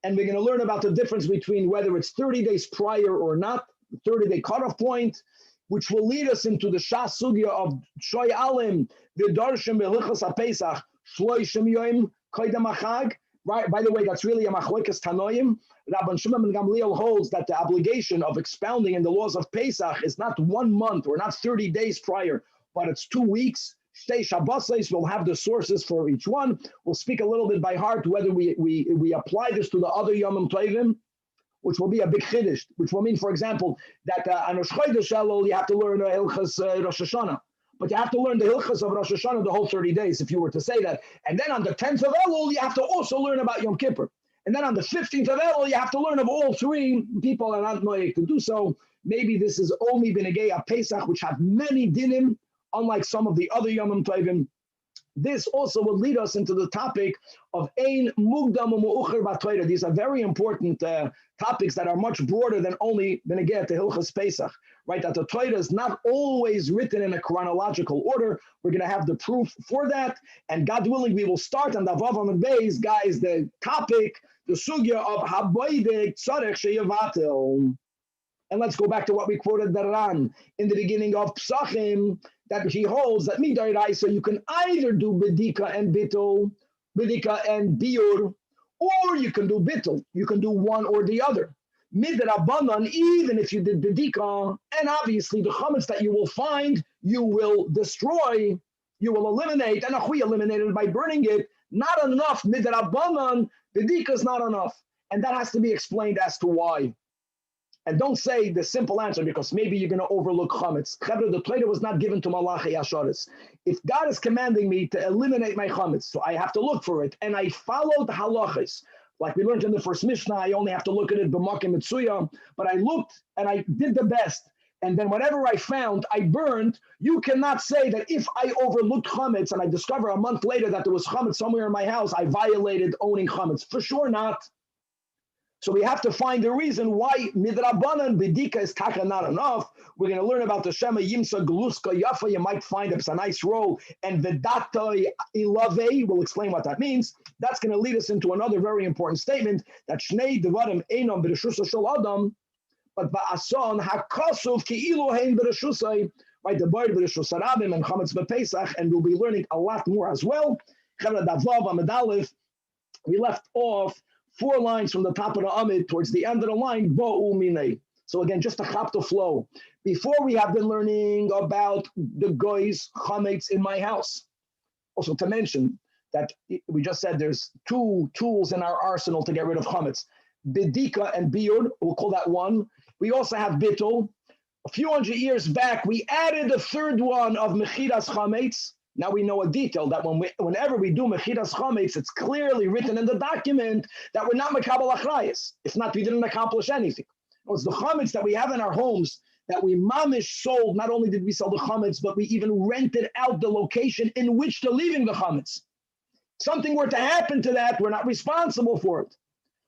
And we're going to learn about the difference between whether it's 30 days prior or not, the 30-day cutoff point, which will lead us into the shas sugya of shoy alim v'darshim b'hilchos haPesach shloishim yoim koydem hachag. Right. By the way, that's really a machlokes tanoim. Rabban Shimon ben Gamliel holds that the obligation of expounding in the laws of Pesach is not 1 month or not 30 days prior, but it's 2 weeks. Shtei Shabbosos, we'll have the sources for each one. We'll speak a little bit by heart whether we apply this to the other Yomim Tovim, which will be a big chiddush, which will mean, for example, that on Rosh Chodesh Elul you have to learn Hilchos Rosh Hashanah, but you have to learn the Hilchos of Rosh Hashanah the whole 30 days if you were to say that. And then on the 10th of Elul you have to also learn about Yom Kippur. And then on the 15th of Elul you have to learn of all three. People are not knowing to do so. Maybe this is only b'negei Pesach, which have many dinim, unlike some of the other Yomim Tovim. This also will lead us into the topic of Ein Mugdam u'Mu'ucher B'Torah. These are very important topics that are much broader than only B'negei to Hilchos Pesach, right? That the Torah is not always written in a chronological order. We're going to have the proof for that, and God willing, we will start on the Vav Amud Beis, guys. The topic, the sugya of Haboidek Tzarech Sheyevatel. And let's go back to what we quoted the Ran in the beginning of Pesachim, that he holds that midaraisa you can either do bedika and bittul, bedika and biur, or you can do bittul. You can do one or the other. Midrabanan, even if you did bedika, and obviously the chametz that you will find, you will destroy, you will eliminate, and we eliminated by burning it. Not enough. Midrabanan, bedika is not enough, and that has to be explained as to why. And don't say the simple answer because maybe you're going to overlook chametz. The Torah was not given to Malachi Yasharis. If God is commanding me to eliminate my chametz, so I have to look for it, and I followed halachas. Like we learned in the first Mishnah, I only have to look at it b'makim mitzuya, but I looked and I did the best. And then whatever I found, I burned. You cannot say that if I overlooked chametz and I discover a month later that there was chametz somewhere in my house, I violated owning chametz. For sure not. So we have to find the reason why midrabanan bedika is taka not enough. We're going to learn about the Shema Yimsa Gluska Yafa. You might find it's a nice row. And Vedata Ilave, we'll explain what that means. That's going to lead us into another very important statement that Shnei Devarim Einom B'Reshusa Shel Adam, but Ba'ason HaKosuf Ki'ilu Hein B'Reshusai, right? The Bar B'Reshusa Rabim and Chametz B'Pesach, and we'll be learning a lot more as well. Chavra Davav Amud Aleph, we left off 4 lines from the top of the Amid towards the end of the line, Bo'u Minei. So again, just to chop the flow. Before we have been learning about the goy's chametz in my house. Also to mention that we just said there's 2 tools in our arsenal to get rid of chametz. Bedika and biur, we'll call that one. We also have bittul. A few hundred years back, we added a 3rd one of mechiras chametz. Now we know a detail that whenever we do mechiras chametz, it's clearly written in the document that we're not mekabel achrayas. If not, we didn't accomplish anything. It's the chametz that we have in our homes that we mamish sold. Not only did we sell the chametz, but we even rented out the location in which they're leaving the chametz. Something were to happen to that, we're not responsible for it.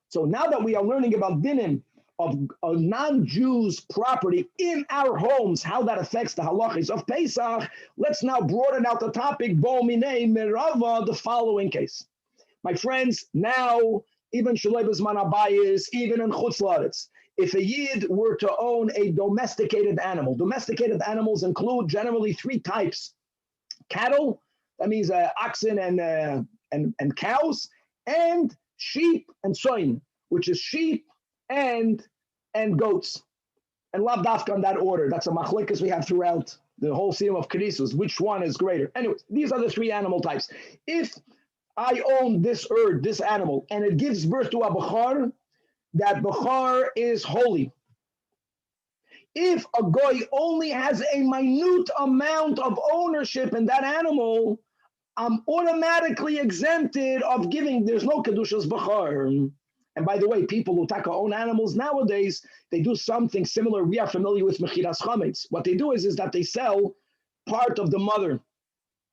So now that we are learning about dinim of non-Jews' property in our homes, how that affects the halachis of Pesach, let's now broaden out the topic, Bo Minei MERCAVA, the following case. My friends, now, even Shalei B'Zman Habayis, even in Chutz La'aretz, if a Yid were to own a domesticated animals include generally 3 types. Cattle, that means oxen and cows, and sheep and soin, which is sheep and goats, and lav dafka in that order. That's a machlikas we have throughout the whole siyum of Kerisus. Which one is greater? Anyways, these are the 3 animal types. If I own this animal, and it gives birth to a bechar, that bechar is holy. If a goy only has a minute amount of ownership in that animal, I'm automatically exempted of giving. There's no kedushas b'char. And by the way, people who own animals nowadays, they do something similar. We are familiar with mechiras chametz. What they do is that they sell part of the mother. If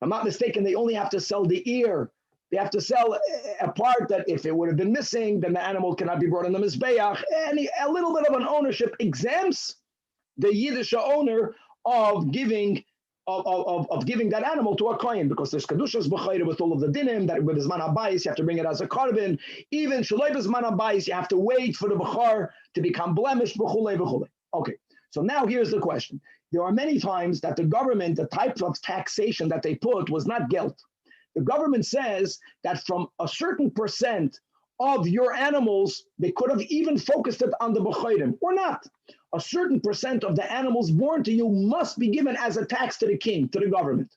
I'm not mistaken, they only have to sell the ear. They have to sell a part that if it would have been missing, then the animal cannot be brought in the mizbeach. And a little bit of an ownership exempts the Yiddish owner of giving that animal to a kohen, because there's kedushas b'chayre with all of the dinim that with his man habayis you have to bring it as a carbon. Even shaloi b'zman habayis you have to wait for the b'char to become blemished b'chulei b'chulei. Okay, so now here's the question. There are many times that the government, the type of taxation that they put was not gelt. The government says that from a certain percent of your animals, they could have even focused it on the b'chayrim or not. A certain percent of the animals born to you must be given as a tax to the king, to the government.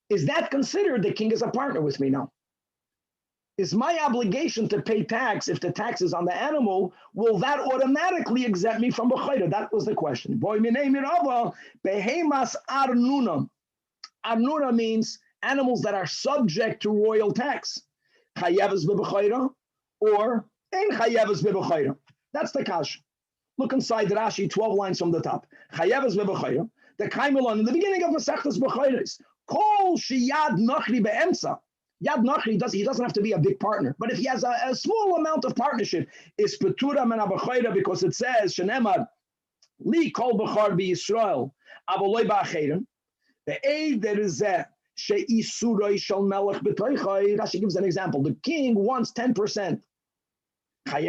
Is that considered the king is a partner with me now? Is my obligation to pay tax, if the tax is on the animal, will that automatically exempt me from b'chayra? That was the question. Behemas arnuna. Arnuna means animals that are subject to royal tax. Chayevas b'chayra or ein chayevas b'chayra. That's the kash. Look inside the Rashi, 12 lines from the top. Chayevas b'chayra. The kaimulon in the beginning of Masechtas b'chayres. Kol sheyad nachri be'emsa. Yad nachri he doesn't have to be a big partner, but if he has a small amount of partnership, is petura min b'chayra, because it says shenemar li kol b'char b'Yisrael avoloi ba'acheirim. The aid that is there. Rashi gives an example. The king wants 10%. Or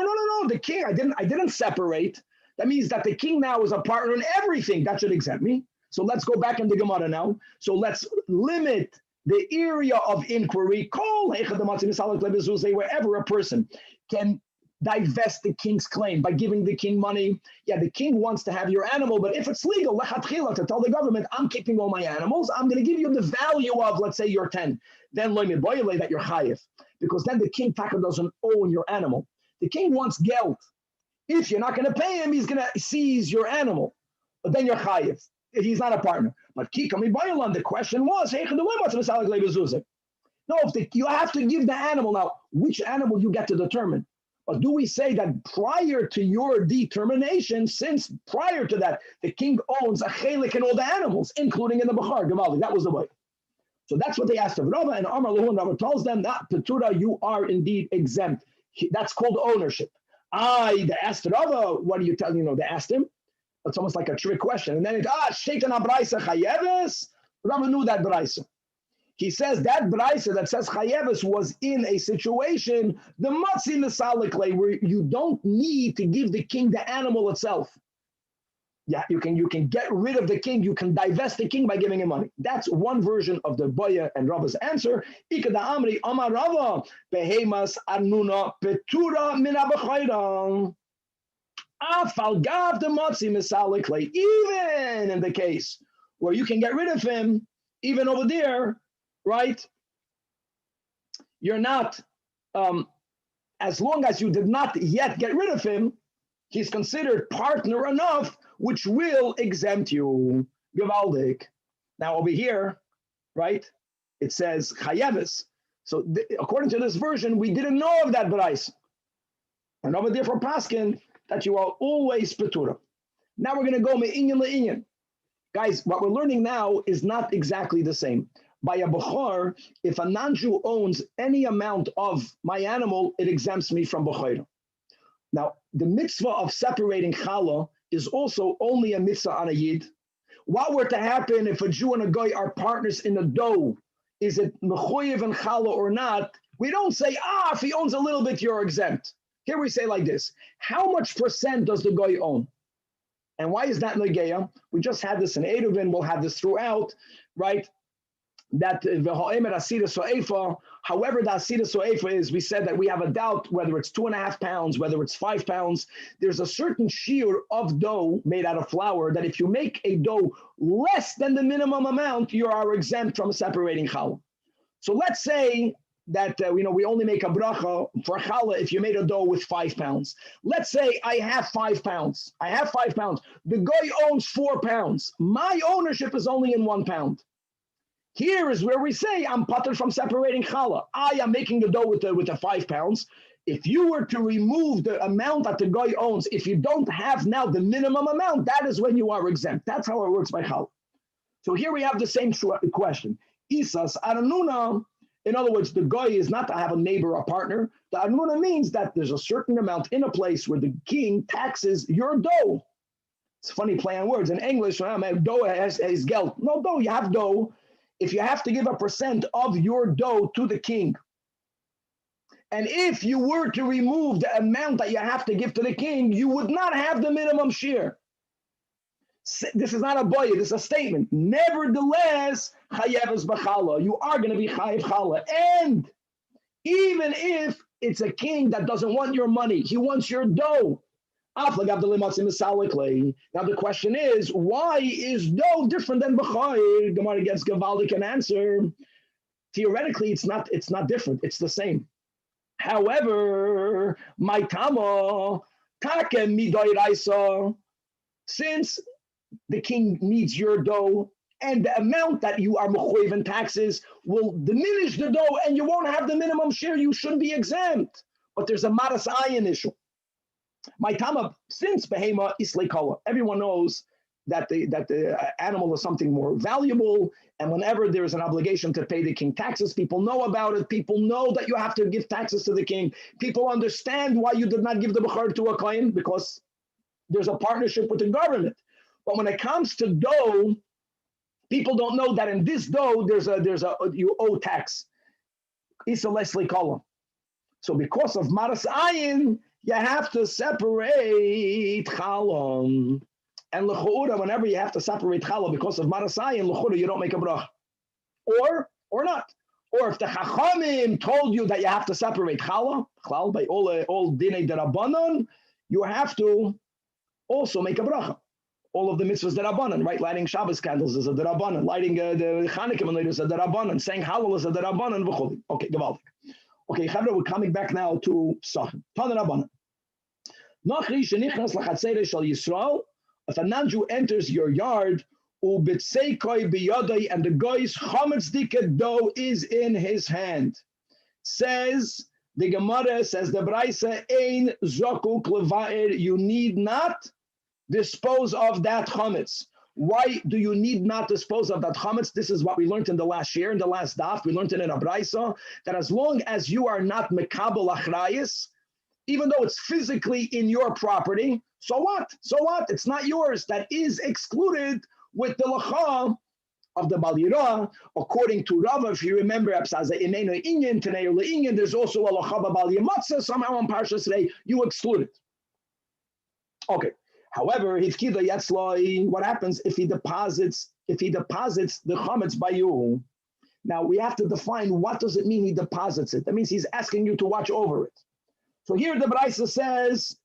no, the king, I didn't separate. That means that the king now is a partner in everything. That should exempt me. So let's go back in the Gemara now. So let's limit the area of inquiry. Wherever a person can divest the king's claim by giving the king money. Yeah, the king wants to have your animal, but if it's legal, to tell the government, I'm keeping all my animals, I'm going to give you the value of, let's say, your 10. Then that you're chayiv, because then the king taka doesn't own your animal. The king wants geld. If you're not going to pay him, he's going to seize your animal, but then you're chayiv. He's not a partner. But the question was, no, you have to give the animal. Now, which animal you get to determine? Or do we say that prior to your determination, since prior to that, the king owns a chelik in all the animals, including in the Bechar, Gemali? That was the way. So that's what they asked of Rava, and Amar Lahu, and Rava tells them that Petura, you are indeed exempt. That's called ownership. They asked Rava, what do you tell? They asked him. It's almost like a trick question. And then Shaitan Abraisa Chayeves. Rava knew that Braisa. He says that Braisa that says Chayeves was in a situation, the Matzi Mesalikle, where you don't need to give the king the animal itself. Yeah, you can get rid of the king, you can divest the king by giving him money. That's one version of the Boya and Rava's answer. Ikada Amri Amar Rava, Behemas Arnuna Petura Mina B'chayra. Afal Gav the Matzi Mesalikle, even in the case where you can get rid of him, even over there, right? You're not, as long as you did not yet get rid of him, he's considered partner enough, which will exempt you. Gewaldig. Now over here, right, it says chayeves. So according to this version, we didn't know of that b'rais. And over there for Paskin, that you are always petura. Now we're going to go me'inyan le'inyan. Guys, what we're learning now is not exactly the same. By a Bechor, if a non-Jew owns any amount of my animal, it exempts me from Bechor. Now, the mitzvah of separating challah is also only a mitzvah on a Yid. What were to happen if a Jew and a Goy are partners in a dough? Is it mechoyev and challah or not? We don't say, if he owns a little bit, you're exempt. Here we say like this: how much percent does the Goy own? And why is that negeya? We just had this in Eruvin, we'll have this throughout, right? That however the asida so'efa is, we said that we have a doubt whether it's 2.5 pounds, whether it's 5 pounds. There's a certain shiur of dough made out of flour that if you make a dough less than the minimum amount, you are exempt from separating challah. So let's say that we only make a bracha for challah if you made a dough with 5 pounds. Let's say I have 5 pounds. I have 5 pounds. The guy owns 4 pounds. My ownership is only in 1 pound. Here is where we say I'm patur from separating challah. I am making the dough with the 5 pounds. If you were to remove the amount that the guy owns, if you don't have now the minimum amount, that is when you are exempt. That's how it works by challah. So here we have the same question. Isas aranuna. In other words, the guy is not to have a neighbor or partner. The arnuna means that there's a certain amount in a place where the king taxes your dough. It's a funny play on words. In English, dough has geld. No dough, you have dough. If you have to give a percent of your dough to the king, and if you were to remove the amount that you have to give to the king, you would not have the minimum shiur. This is not a boy, this is a statement. Nevertheless, chayevas b'challah, you are going to be chayev challah. And even if it's a king that doesn't want your money, he wants your dough. Now the question is, why is dough different than b'chayr? Gemara gets gavaldik an answer. Theoretically, it's not different. It's the same. However, my tama take midoiraisa, since the king needs your dough, and the amount that you are mechuyev in taxes will diminish the dough, and you won't have the minimum share. You shouldn't be exempt. But there's a maras ayin issue. My tama, since behema islay kala, everyone knows that the animal is something more valuable, and whenever there is an obligation to pay the king taxes, people know about it. People know that you have to give taxes to the king. People understand why you did not give the bechar to a kohen, because there's a partnership with the government. But when it comes to dough, people don't know that in this dough you owe tax. Isa Leslie column. So because of maras ayin, you have to separate challah. And l'chu'ura, whenever you have to separate challah because of maras ayin, l'chu'ura, you don't make a bracha. Or not. Or if the chachamim told you that you have to separate challah by all dinei derabanan, you have to also make a bracha. All of the mitzvahs derabanan, right? Lighting Shabbos candles is a derabanan. Lighting the Chanukah is a derabanan. Saying halal is a derabanan. V'choli. Okay, gewaldik. Okay, Chavra, we're coming back now to Psachim. Tana Rabbanan. Nachri shenichnas lachatzere shal Yisrael. If a non-Jew enters your yard, ubitseikoi biyadai, and the guy's chametz dike dough is in his hand. Says the Gemara, says the Braisa, ein zokuk levaer. You need not dispose of that chametz. Why do you need not dispose of that chametz? This is what we learned in the last year, in the last daf. We learned it in a Braisa, that as long as you are not mekabel achrayis, even though it's physically in your property, so what? So what? It's not yours. That is excluded with the lacha of the balira. According to Rava, if you remember, there's also a lacha b'baliyah somehow on Parshas today, you exclude it. Okay. However, what happens if he deposits the chametz by you? Now we have to define, what does it mean he deposits it? That means he's asking you to watch over it. So here the Braisa says,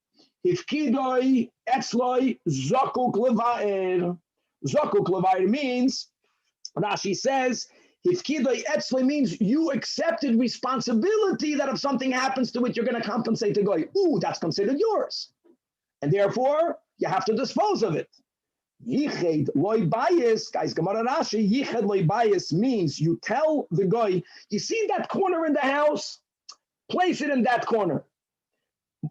Hifkidoi etzloi zokuk levaer. Zokuk levaer means, Rashi says, Hifkidoi etzloi means you accepted responsibility that if something happens to it, you're going to compensate the guy. Ooh, that's considered yours. And therefore, you have to dispose of it. Yiched loy bayis, guys, Gemara Rashi, yiched loy bayis means you tell the guy, you see that corner in the house? Place it in that corner.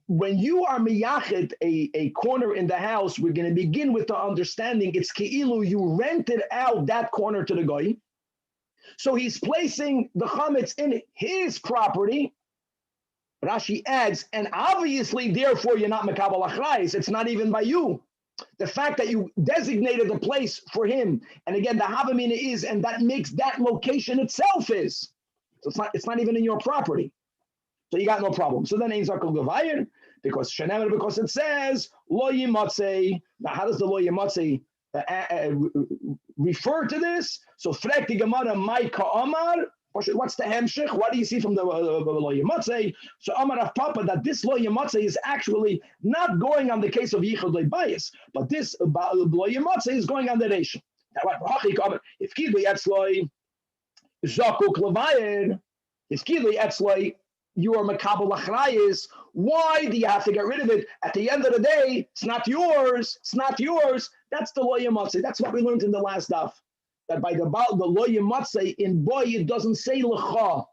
When you are miyached a corner in the house, we're going to begin with the understanding it's keilu, you rented out that corner to the guy. So he's placing the chametz in his property. Rashi adds, and obviously, therefore, you're not mekabel achrayis. It's not even by you. The fact that you designated a place for him, and again, the havamina is, and that makes that location itself is. So it's not even in your property. So you got no problem. So then ein zakul gevayir, because it says lo yimatzei. Now, how does the lo yimatzei refer to this? So frek the Gemara mai ka'amar. What's the hemshich? What do you see from the lo yimatzei? So Amar of Papa, that this lo yimatzei is actually not going on the case of yichud lo bayis, but this lo yimatzei is going on the nation. Now what? If kidu yatzloi zakuk levayer. You are makabel achrayis. Why do you have to get rid of it? At the end of the day, it's not yours. It's not yours. That's the lo yematzei. That's what we learned in the last daf. That by the lo yematzei in boy it doesn't say lecha,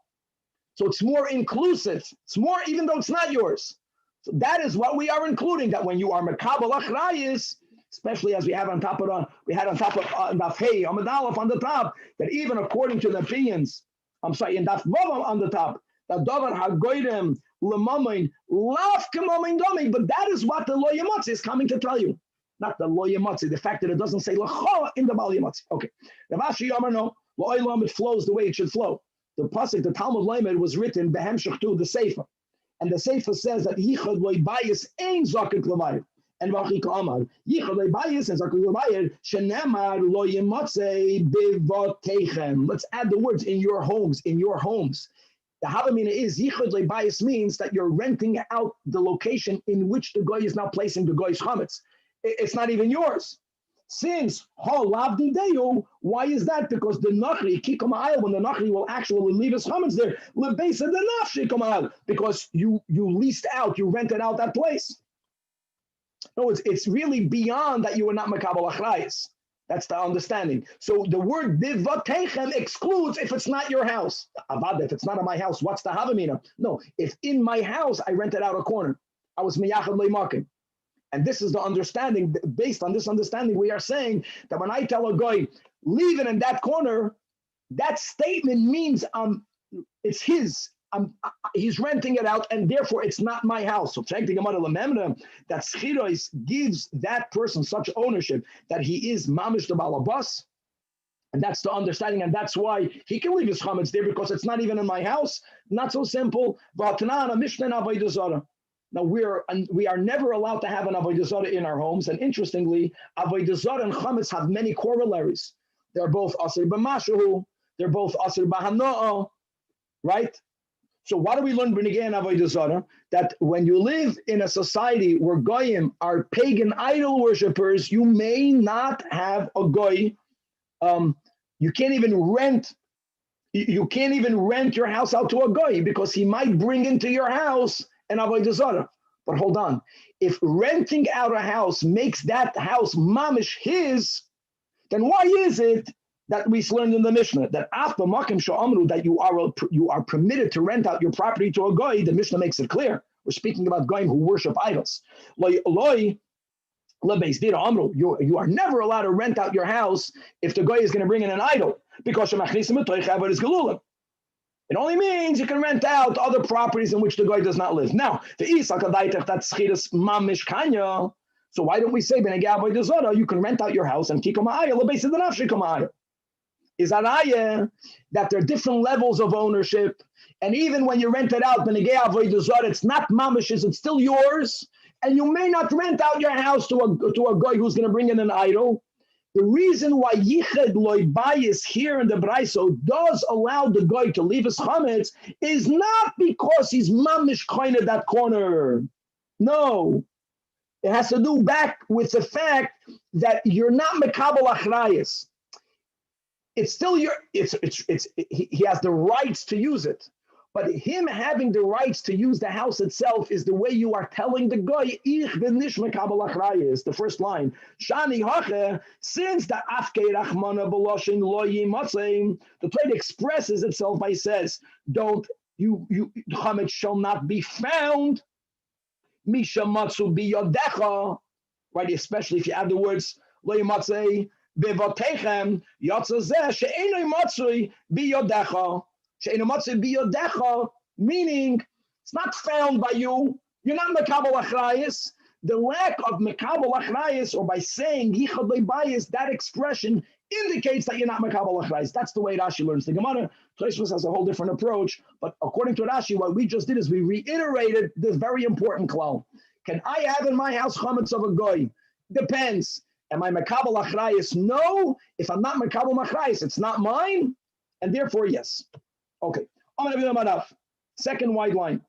so it's more inclusive. It's more, even though it's not yours. So that is what we are including. That when you are makabel achrayis, especially as we had on top of daf hey Amud Aleph on the top, that even according to the opinions, in daf vav on the top, that davar hagoyim lemamin laf kemamin domi, but that is what the lo yematzei is coming to tell you. Not the lo yematzei, the fact that it doesn't say lecha in the bal yematzei. Okay, Ravashi Yamar no, it flows the way it should flow. The pasuk, the Talmud Lamed, was written behemshach to the Sefer, and the Sefer says that yichad lo bayis ein zakik lemayir, and v'achik amar yichad lo bayis and zakik lemayir shenemar lo yematzei bivotechem. Let's add the words in your homes, in your homes. The Havamina is yichud lo bayis means that you're renting out the location in which the goy is now placing the goy's chametz. It's not even yours. Since why is that? Because the nachri kikama'al, when the nachri will actually leave his chametz there, lebesa the nafshi kama'al, because you leased out, you rented out that place. No, it's really beyond that you were not makabel achrayis. That's the understanding. So the word bivatechem excludes if it's not your house. Avad, if it's not in my house, what's the havamina? No, if in my house I rented out a corner, I was miyachad leimakim. And this is the understanding. Based on this understanding, we are saying that when I tell a guy, leave it in that corner, that statement means it's his. He's renting it out, and therefore it's not my house. So that schiros gives that person such ownership that he is mamish the balabas, and that's the understanding, and that's why he can leave his chametz there, because it's not even in my house. Not so simple. Now we are never allowed to have an avodah zarah in our homes, and interestingly, avodah zarah and chametz have many corollaries. They're both asir b'mashu, they're both asir b'hana'ah, right? So what do we learn b'negei and avodah zarah? That when you live in a society where goyim are pagan idol worshippers, you may not have a goy. You can't even rent. You can't even rent your house out to a goy, because he might bring into your house and avodah zarah. But hold on, if renting out a house makes that house mamish his, then why is it that we learned in the Mishnah that after makim sha'amru that you are permitted to rent out your property to a goy? The Mishnah makes it clear. We're speaking about goyim who worship idols. You are never allowed to rent out your house if the goy is going to bring in an idol, because it only means you can rent out other properties in which the guy does not live. Now, the that's schiras mamish kanya. So why don't we say you can rent out your house and is that there are different levels of ownership, and even when you rent it out, it's not mamish, it's still yours, and you may not rent out your house to a guy who's going to bring in an idol. The reason why yichad loy bayis here in the Braiso does allow the guy to leave his chametz is not because he's mamish kind of that corner. No, it has to do back with the fact that you're not mekabel achrayis. It's still your. He has the rights to use it. But him having the rights to use the house itself is the way you are telling the guy, ich bin nicht mekabel achrayis, the first line. Shani hache, since the afkei rachmana b'loshin lo yimatzei, the Torah expresses itself by says, don't, chametz shall not be found, misha matzu biyodecha, right, especially if you add the words lo yimatzei, bevotechem, yotza zeh, she'enoi matzui biyodecha. Meaning it's not found by you. You're not mekabel achrayis. The lack of mekabel achrayis, or by saying yichad lebayis, that expression indicates that you're not mekabel achrayis. That's the way Rashi learns the Gemara. Tosfos has a whole different approach, but according to Rashi, what we just did is we reiterated this very important klal. Can I have in my house chametz of a goy? Depends. Am I mekabel achrayis? No. If I'm not mekabel achrayis, it's not mine, and therefore yes. Okay, second wide line.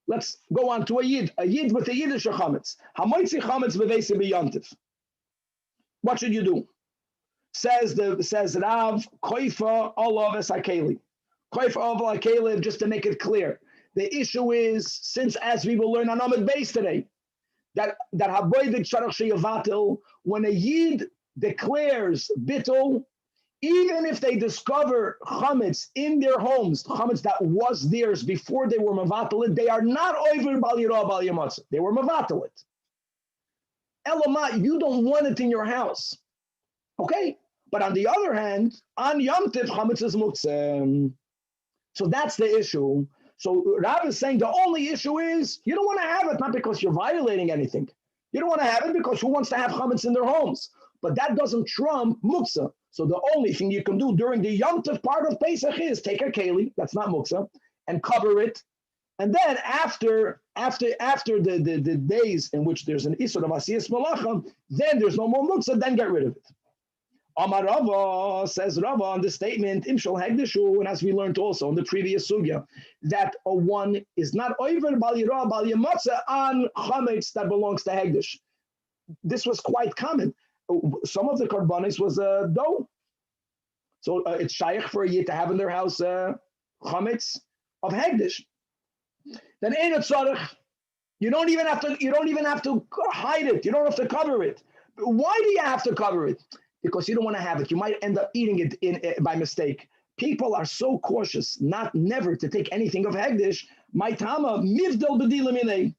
Let's go on to a yid with a Yiddish chametz. Hamoitzi chametz b'veisi b'yantiv. What should you do? Says Rav Koifa olav esakeli. Just to make it clear, the issue is, since as we will learn on Amud Beis today, that when a Yid declares bittul, even if they discover chametz in their homes, chametz that was theirs before they were mavatal, they are not over bal yirah bal yamatz. They were mavatal. Elamah, you don't want it in your house, okay? But on the other hand, on Yom Tiv, chametz is muksem. So that's the issue. So Rav is saying the only issue is you don't want to have it, not because you're violating anything. You don't want to have it because who wants to have chametz in their homes? But that doesn't trump muksa. So the only thing you can do during the Yom Tov part of Pesach is take a keli, that's not muksa, and cover it. And then after the days in which there's an isur of asiyas malacham, then there's no more muksa, then get rid of it. Amar Rava, says Rava on the statement, Imshal Hegdeshu, and as we learned also in the previous sugya, that a one is not over bal yirah bal yamatza on chametz that belongs to Hegdesh. This was quite common. Some of the korbanos was dough. So it's shaykh for a yid to have in their house chametz of Hegdesh. Then ain't it tzarech. You don't even have to hide it. You don't have to cover it. Why do you have to cover it? Because you don't want to have it. You might end up eating it by mistake. People are so cautious never to take anything of Hegdish. My tama, mivdel b'dilimine.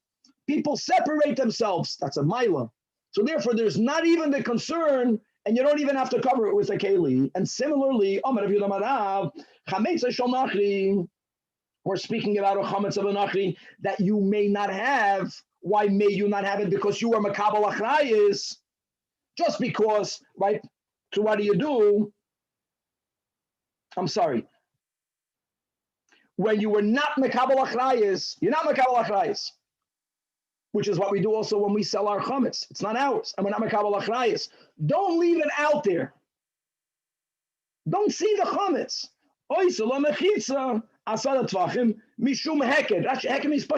People separate themselves. That's a mila. So therefore, there's not even the concern, and you don't even have to cover it with a keli. And similarly, we're speaking about a chametz of a nachri that you may not have. Why may you not have it? Because you are makabel achrayis. Just because, right? So what do? I'm sorry. When you were not makabel achrayis, you're not makabel achrayis, which is what we do also when we sell our chametz. It's not ours, and we're not makabel achrayis. Don't leave it out there. Don't see the chametz.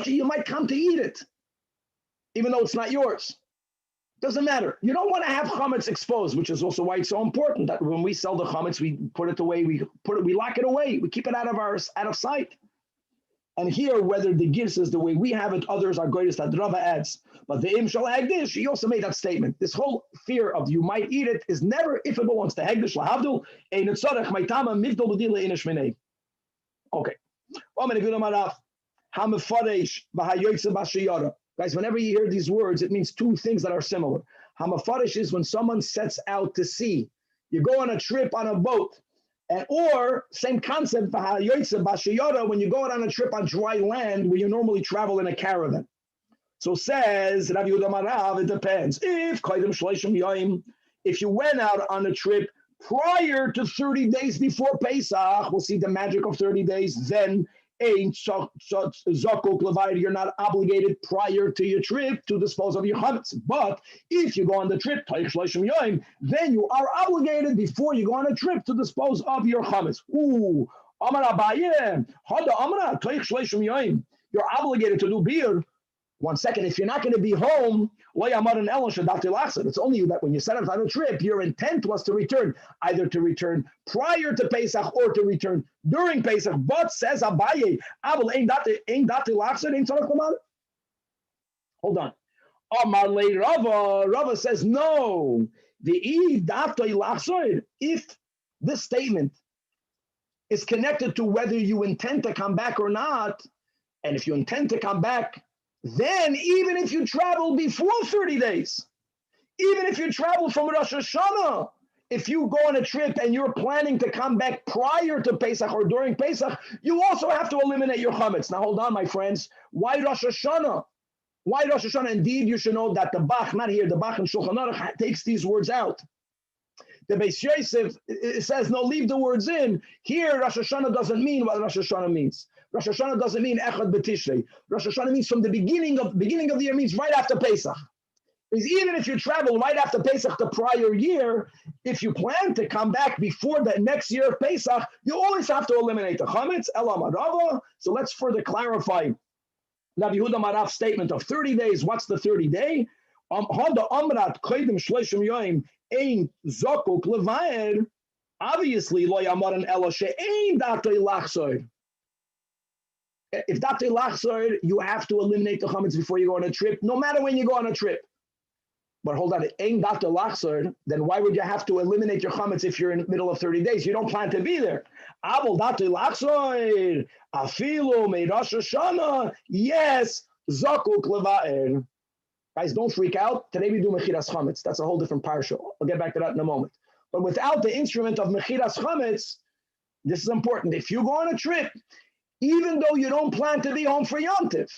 You might come to eat it, even though it's not yours. Doesn't matter. You don't want to have chametz exposed, which is also why it's so important that when we sell the chametz, we put it away, we lock it away, we keep it out of sight. And here, whether the gifts is the way we have it, others are greatest that Rava adds. But the im shall hegdish, he also made that statement. This whole fear of you might eat it is never if it belongs to hegdish lahavdul. Ein tzarech ma'itama mivdol b'dila inish minei. Okay. Guys, whenever you hear these words, it means two things that are similar. Hamafarish is when someone sets out to sea. You go on a trip on a boat. Or same concept, when you go out on a trip on dry land where you normally travel in a caravan. So says Rav Yehuda Marav, it depends. If you went out on a trip prior to 30 days before Pesach, we'll see the magic of 30 days, then you're not obligated prior to your trip to dispose of your chametz. But if you go on the trip, then you are obligated before you go on a trip to dispose of your chametz. You're obligated to do beer. 1 second, if you're not going to be home, it's only that when you set out on a trip, your intent was to return, either to return prior to Pesach or to return during Pesach. But says Abaye, hold on. Rava says no. If this statement is connected to whether you intend to come back or not, and if you intend to come back, then even if you travel before 30 days, even if you travel from Rosh Hashanah, if you go on a trip and you're planning to come back prior to Pesach or during Pesach, you also have to eliminate your chametz. Now hold on, my friends. Why Rosh Hashanah? Why Rosh Hashanah? Indeed, you should know that the Bach, not here, the Bach in Shulchan Aruch takes these words out. The Beis Yosef, it says, no, leave the words in. Here, Rosh Hashanah doesn't mean what Rosh Hashanah means. Rosh Hashanah doesn't mean Echad B'Tishrei. Rosh Hashanah means from the beginning of the year, means right after Pesach. Because even if you travel right after Pesach the prior year, if you plan to come back before the next year of Pesach, you always have to eliminate the chametz. Elam Arava. So let's further clarify Rav Yehuda Maraf's statement of 30 days. What's the 30 day? Hada Amrat Kodim Shloshim Yoim Ein Zokuk Levaer. Obviously, lo yamaran ela she'ein datei lachsoir. If datei lachsoir, you have to eliminate the chametz before you go on a trip, no matter when you go on a trip. But hold on, ein datei lachsoir, then why would you have to eliminate your chametz if you're in the middle of 30 days? You don't plan to be there. Avol datei lachsoir, afilu me'rosh Hashanah, yes, zakuk leva'er. Guys, don't freak out. Today we do mechiras chametz. That's a whole different parsha. I'll get back to that in a moment. But without the instrument of mechiras chametz, this is important. If you go on a trip, even though you don't plan to be home for Yom Tov,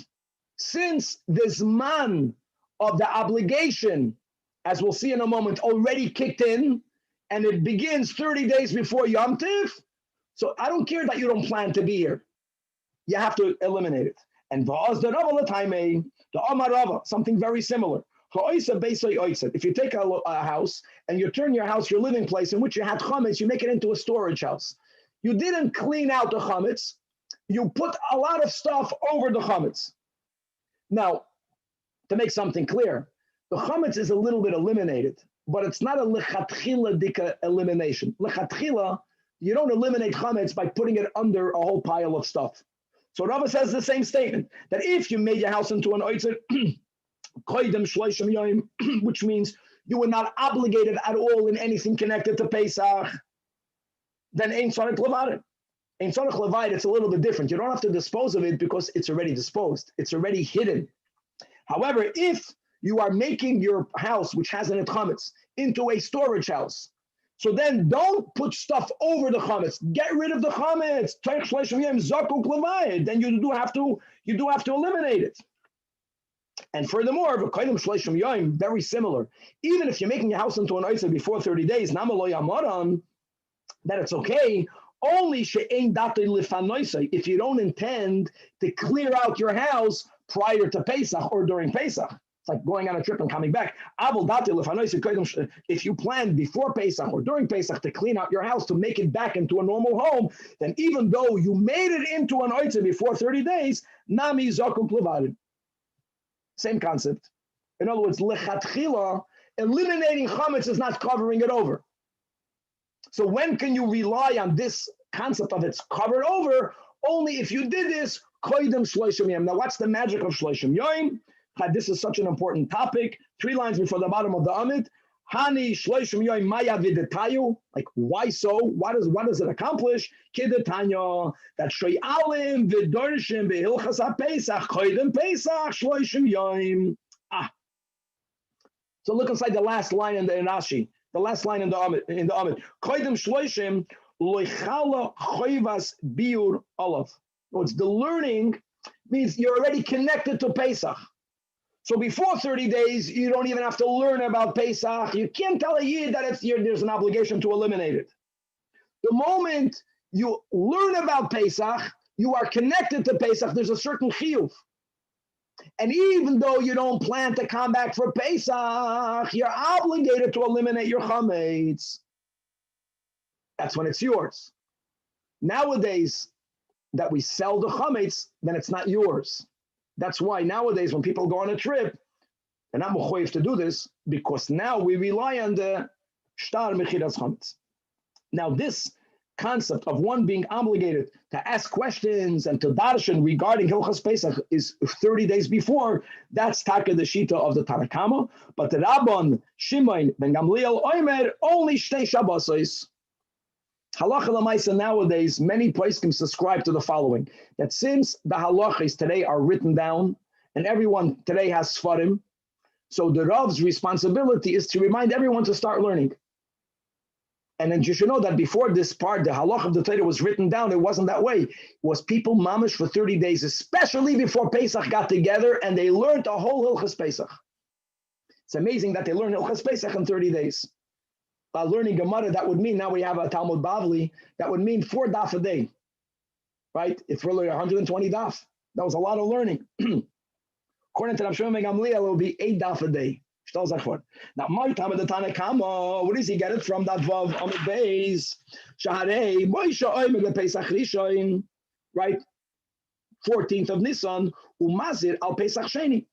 since this man of the obligation, as we'll see in a moment, already kicked in, and it begins 30 days before Yom Tov, so I don't care that you don't plan to be here. You have to eliminate it. And the Amar Rava, something very similar. If you take a house and you turn your house, your living place, in which you had chametz, you make it into a storage house. You didn't clean out the chametz. You put a lot of stuff over the chametz. Now, to make something clear, the chametz is a little bit eliminated, but it's not a lechatchila dika elimination. Lechatchila, you don't eliminate chametz by putting it under a whole pile of stuff. So Rava says the same statement, that if you made your house into an oitzer, which means you were not obligated at all in anything connected to Pesach, then ein tzarich levadet. Ein tzarich levadet, it's a little bit different. You don't have to dispose of it because it's already disposed. It's already hidden. However, if you are making your house, which has an chametz, into a storage house, so then don't put stuff over the chametz. Get rid of the chametz. Then you do have to eliminate it. And furthermore, very similar. Even if you're making your house into an oitzer before 30 days, that it's okay. Only if you don't intend to clear out your house prior to Pesach or during Pesach. It's like going on a trip and coming back. If you plan before Pesach or during Pesach to clean out your house to make it back into a normal home, then even though you made it into an oitzer before 30 days, nami zakum plevadim. Same concept. In other words, lechatchila, eliminating chametz is not covering it over. So when can you rely on this concept of it's covered over? Only if you did this koydem shloshim yom. Now, what's the magic of shloshim yom? This is such an important topic. 3 lines before the bottom of the Amid. Hani shloshim yom maya videtayu. Like, why so? What does it accomplish? Kidetanya that shoyalim vidorshim behilchas haPesach koydem Pesach shloshim yom. So look inside the last line in the Rashi. The last line in the Amid. Koydem shloshim loichala choivas biur olav. It's the learning means you're already connected to Pesach. So before 30 days, you don't even have to learn about Pesach. You can't tell a Yid that there's an obligation to eliminate it. The moment you learn about Pesach, you are connected to Pesach. There's a certain chiyuv. And even though you don't plan to come back for Pesach, you're obligated to eliminate your chametz. That's when it's yours. Nowadays, that we sell the chametz, then it's not yours. That's why nowadays when people go on a trip, they're not mechoyev to do this because now we rely on the shtar mechiras chametz. Now this concept of one being obligated to ask questions and to darshan regarding Hilchas Pesach is 30 days before. That's taka the shita of the Tanach. But the Rabban Shimon ben Gamliel Omer only shtei Shabbosos. Halacha l'maisa nowadays, many poskim subscribe to the following, that since the halachas today are written down, and everyone today has sfarim, so the Rav's responsibility is to remind everyone to start learning. And then you should know that before this part, the halach of the Torah was written down, it wasn't that way. It was people mamish for 30 days, especially before Pesach got together, and they learned the whole Hilchas Pesach. It's amazing that they learned Hilchas Pesach in 30 days. Learning Gemara, that would mean now we have a Talmud Bavli, that would mean 4 daf a day, right? It's really 120 daf. That was a lot of learning. According to Rav Shimon ben Gamliel, it will be 8 daf a day. Now, my time of the Tanach, where does he get it from? That Vav on the base, Shaharei, Moisha Oimer the Pesach Rishon, right? 14th of Nisan, Umazir al Pesach Sheni.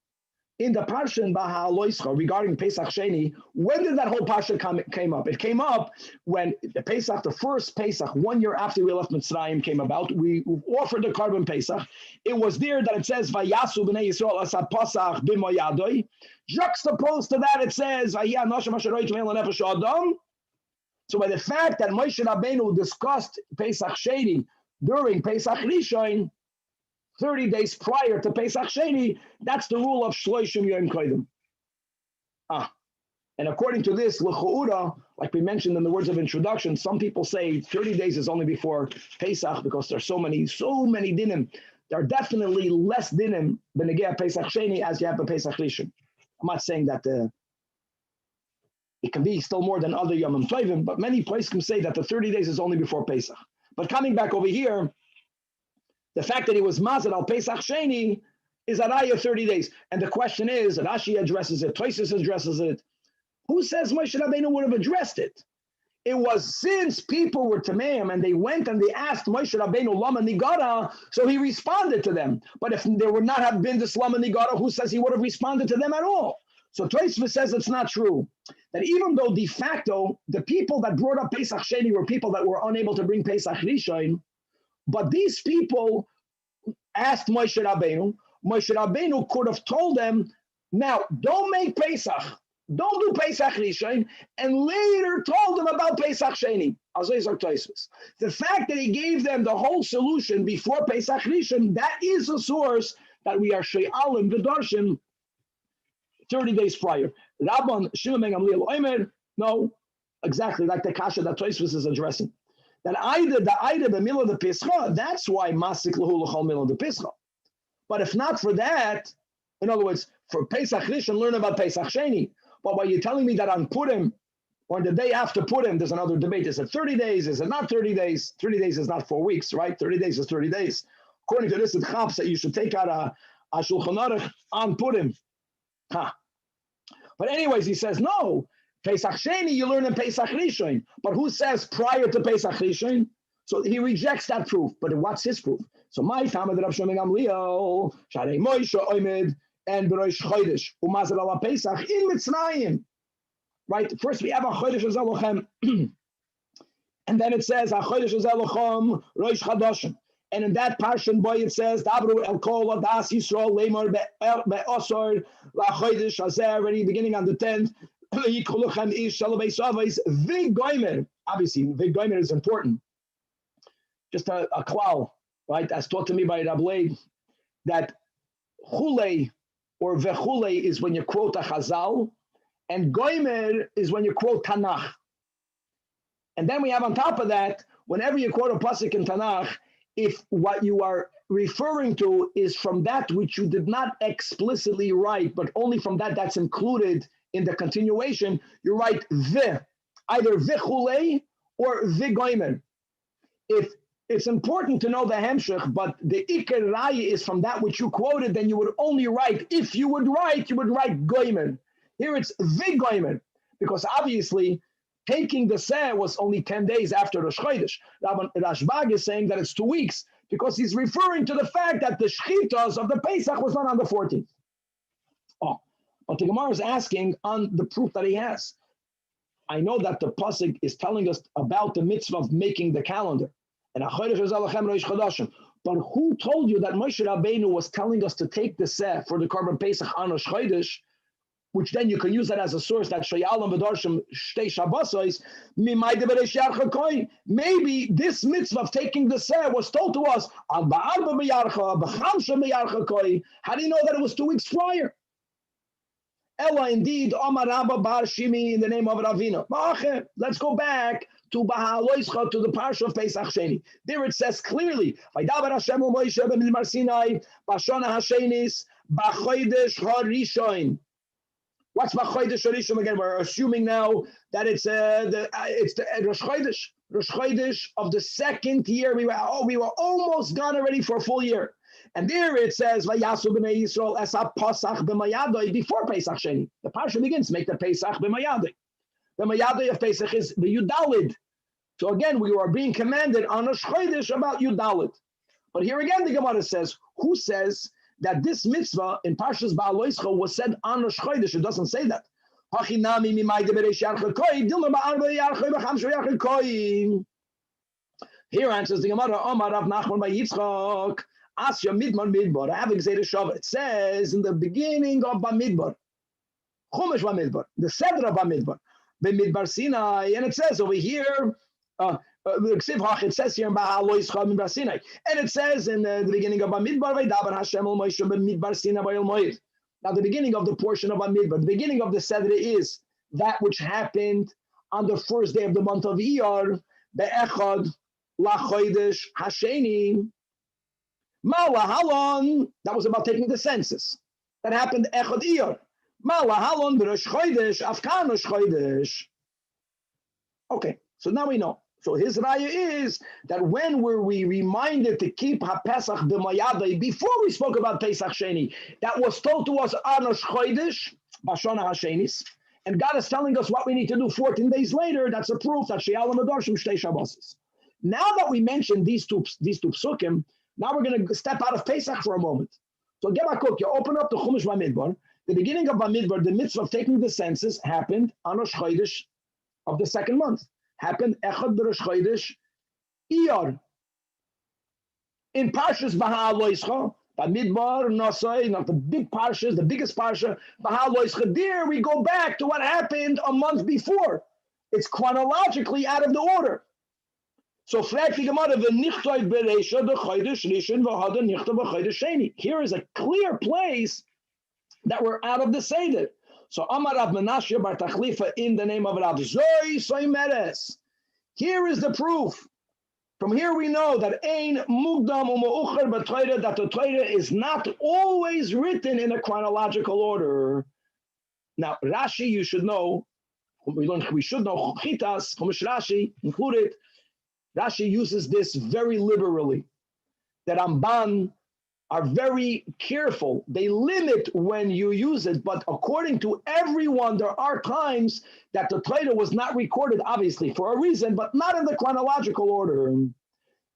in the Parsha in Baha Loischa regarding Pesach Sheni, when did that whole Parsha came up? It came up when the Pesach, the first Pesach, 1 year after we left Mitzrayim came about. We offered the Korban Pesach. It was there that it says, Vayasu b'nei Yisrael asa Pasach b'moyadoi. Juxtaposed to that, it says, Vayya nosham asher roich ve'el nefesh adam. So by the fact that Moshe Rabbeinu discussed Pesach Sheni during Pesach Rishon, 30 days prior to Pesach Sheni, that's the rule of Shloishim Yom Kodim. And according to this, L'chu'ura, like we mentioned in the words of introduction, some people say 30 days is only before Pesach because there's so many dinim. There are definitely less dinim b'negei Pesach Sheni as you have the Pesach Rishon. I'm not saying that it can be still more than other Yom Tovim, but many places can say that the 30 days is only before Pesach. But coming back over here, the fact that he was Mazal al Pesach Sheni is Araya 30 days. And the question is, Rashi addresses it, Tosfos addresses it. Who says Moshe Rabbeinu would have addressed it? It was since people were Tameim and they went and they asked Moshe Rabbeinu Lama Nigara, so he responded to them. But if there would not have been this Lama Nigara, who says he would have responded to them at all? So Tosfos says it's not true. That even though de facto, the people that brought up Pesach Sheni were people that were unable to bring Pesach Rishon, but these people asked Moshe Rabbeinu. Moshe Rabbeinu could have told them, now don't make Pesach, don't do Pesach Rishon, and later told them about Pesach Sheni. The fact that he gave them the whole solution before Pesach Rishon, that is a source that we are She'alim V'Darshim 30 days prior. Rabban Shimon ben Gamliel Omer, no, exactly like the kasha that Tosfos is addressing. That either the milah the Pesach, that's why Masik Lahu L'chol milah the Pesach. But if not for that, in other words, for Pesach Rishon, learn about Pesach Sheni. But while you're telling me that on Purim, or the day after Purim, there's another debate. Is it 30 days? Is it not 30 days? 30 days is not 4 weeks, right? 30 days is 30 days. According to this, it chaps that you should take out a Shulchan Aruch on Purim. But anyways, he says, no, Pesach Sheni, you learn in Pesach Rishon. But who says prior to Pesach Rishon? So he rejects that proof. But what's his proof? So my Talmud Rav Shimon ben Gamliel, Sharei Moshe Omed, and B'rosh Chodesh, Umazal ala Pesach in Mitzrayim. Right? First we have a Chodesh Zelochem. And then it says, a Chodesh Zelochem, Rosh Chadashim. And in that Parshan boy it says, Dabru el Kol Adas Yisrael Lemor Be'osor La Chodesh Hazeh, already beginning on the 10th. Obviously, Vig Goimer is important. Just a klal, right? As taught to me by Rabbi, that chule or vechule is when you quote a chazal, and Goimer is when you quote Tanach. And then we have on top of that, whenever you quote a pasuk in Tanach, if what you are referring to is from that which you did not explicitly write, but only from that's included in the continuation, you write either vichule or vigoimer. If it's important to know the hemshech, but the iker raya is from that which you quoted, then you would only write, if you would write goimer. Here it's vigoimer, because obviously taking the seh was only 10 days after Rosh Chodesh. Rashbag is saying that it's 2 weeks, because he's referring to the fact that the shchitas of the Pesach was not on the 14th. But the Gemara is asking on the proof that he has. I know that the pasuk is telling us about the mitzvah of making the calendar. And but who told you that Moshe Rabbeinu was telling us to take the seh for the Korban Pesach on Rosh Chodesh, which then you can use that as a source that Shayalam V'Darshim Shtei Shabbosos Mimayde B'Reishiyarcha Kohen. Maybe this mitzvah of taking the seh was told to us on Ba'arba B'Yarcha, B'Chamsha B'Yarcha Kohen. How do you know that it was 2 weeks prior? Ella, indeed, Omar Rabba Bar Shimi in the name of Ravina. Let's go back to Baha'aloischa, to the parsha of Pesach Sheni. There it says clearly, Vaydaber Hashem u'Moshe b'Midbar Sinai, B'Shana HaShenis, B'Chodesh HaRishon. What's B'Chodesh HaRishon again? We're assuming now that it's the Rosh Chodesh of the second year. We were almost gone already for a full year. And there it says, Vayasu b'nei Yisrael esa Pasach b'mayadoi, before Pesach Sheni. The parsha begins, make the Pesach b'mayadoi. The mayadoi of Pesach is the Yudalid. So again, we are being commanded on Rosh Chodesh about Yudalid. But here again, the Gemara says, who says that this mitzvah in Parshas Ba'aloischa was said on Rosh Chodesh. It doesn't say that. Here answers the Gemara, Omar Rav Nachman by Yitzchak, Asya Midbar Midbar, having said it says in the beginning of Bamidbar, Chumash Bamidbar, the Seder of Bamidbar, Bamidbar Sinai, and it says over here, it says here in Midbar Sinai, and it says in the beginning of Bamidbar, Vaydaber Hashem al Moshe Bamidbar Sinai Vayil Moed. Now the beginning of the portion of Bamidbar, the beginning of the Seder is that which happened on the first day of the month of Iyar, Be'echad LaChodesh Hasheni. Mala Halon, that was about taking the census. That happened Echad Iyar. Mala Halon B'Rosh Chodesh, Afkan Rosh Chodesh. Okay, so now we know. So his raya is that when were we reminded to keep HaPesach b'Mayadai before we spoke about Pesach Sheni, that was told to us on Rosh Chodesh, Bashana Hashenis, and God is telling us what we need to do 14 days later. That's a proof that She'alam Adarshim Shtei Shabbos. Now that we mentioned these two psukim, now we're going to step out of Pesach for a moment. So Gebakuk, you open up the Chumash Bamidbar. The beginning of Bamidbar, the mitzvah of taking the census happened on Rosh Chodesh of the second month. Happened Echad B'Rosh Chodesh Iyar. In Parshas Baha'aloischa, Bamidbar, Nosai, not the big Parshas, the biggest Parsha, Baha'aloischa, there we go back to what happened a month before. It's chronologically out of the order. So here is a clear place that we're out of the Seder. So Amar Rav Menashe Bar Tachlifa in the name of Rav Zoi Soy Meres. Here is the proof. From here we know that Ein Mugdam U'Ma'ucher B'Torah, that the Torah is not always written in a chronological order. Now Rashi, you should know, we should know Chitas, Chumash Rashi included. Rashi uses this very liberally. The Ramban are very careful. They limit when you use it, but according to everyone, there are times that the Torah was not recorded, obviously, for a reason, but not in the chronological order. And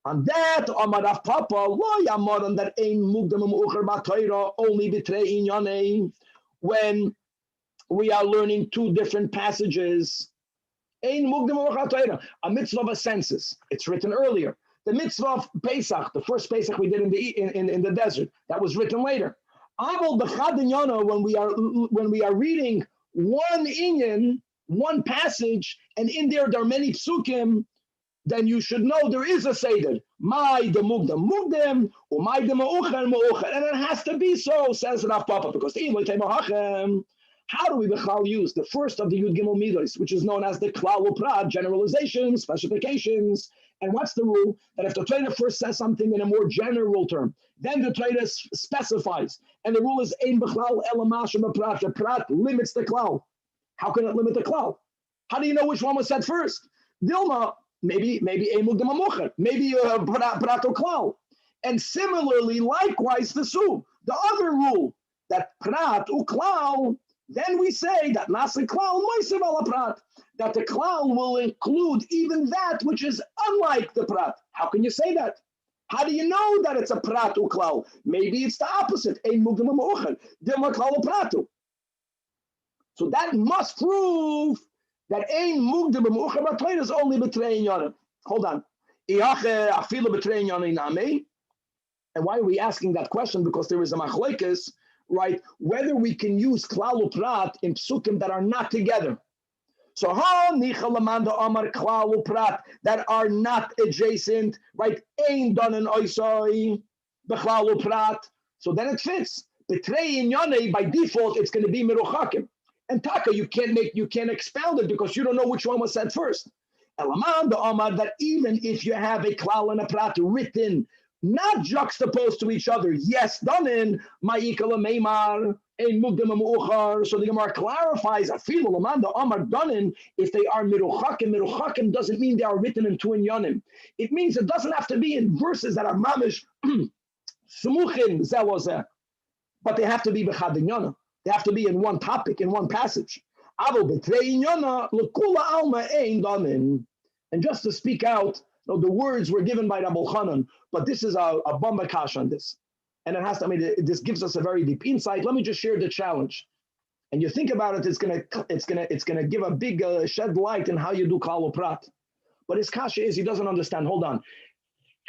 that, Amar Rav Papa, lo yamaran that ein mugdam u'ucher b'Torah only b'trei inyanei, when we are learning two different passages. Ein mugdam u'ucher b'Torah, a mitzvah of a census. It's written earlier. The mitzvah of Pesach, the first Pesach we did in the desert, that was written later. Aval b'chad inyana, when we are reading one inyan, one passage, and in there are many psukim, then you should know there is a seder. My de mugdam mugdam, or my de ma'ucher ma'ucher, and it has to be so, says Rav Papa, because how do we use the first of the Yud Gimel Midos, which is known as the Klal Uprat, generalizations, specifications? And what's the rule? That if the Torah first says something in a more general term, then the Torah specifies. And the rule is Ein B'chlal Elamash B'Prat. The Prat limits the Klal. How can it limit the Klal? How do you know which one was said first? Dilma, maybe Ein Mugdam Amucher, maybe Prat or Klal. And similarly, likewise, the Su, the other rule, that Prat or Klal, then we say that Nasa Klal Moisev ala Prat, that the Klal will include even that which is unlike the Prat. How can you say that? How do you know that it's a Prat or Klal? Maybe it's the opposite. Ein Mugdam Ma'ucher, Dilma Klal Pratu. So that must prove that Ein Mugdam Ma'ucher B'Torah is only B'Trei Inyanim. Hold on. And why are we asking that question? Because there is a machlekes, right? Whether we can use klal uprat in psukim that are not together. So amar klal uprat that are not adjacent, right? Ein donen oisoi b'klal uprat. So then it fits. B'trei inyane, by default, it's going to be meruchakim. And taka, you can't expound it because you don't know which one was said first. Elaman the amar, that even if you have a klal and a prat written, not juxtaposed to each other. Yes, donen ma'ikala meimar ein mugdam mu'uchar. So the Gemara clarifies afilu lamanda amar donen. If they are miruchakim doesn't mean they are written in two inyanim. It means it doesn't have to be in verses that are mamish sumuchin zelozeh, but they have to be b'chad inyana. They have to be in one topic, in one passage. Avo b'trei inyana l'kula alma ein donen. And just to speak out. No, the words were given by Rabbi Chanan, but this is a bamba kash on this. And it has to, I mean, this gives us a very deep insight. Let me just share the challenge. And you think about it, it's gonna give a big shed light in how you do klal uprat. But his kasha is he doesn't understand. Hold on.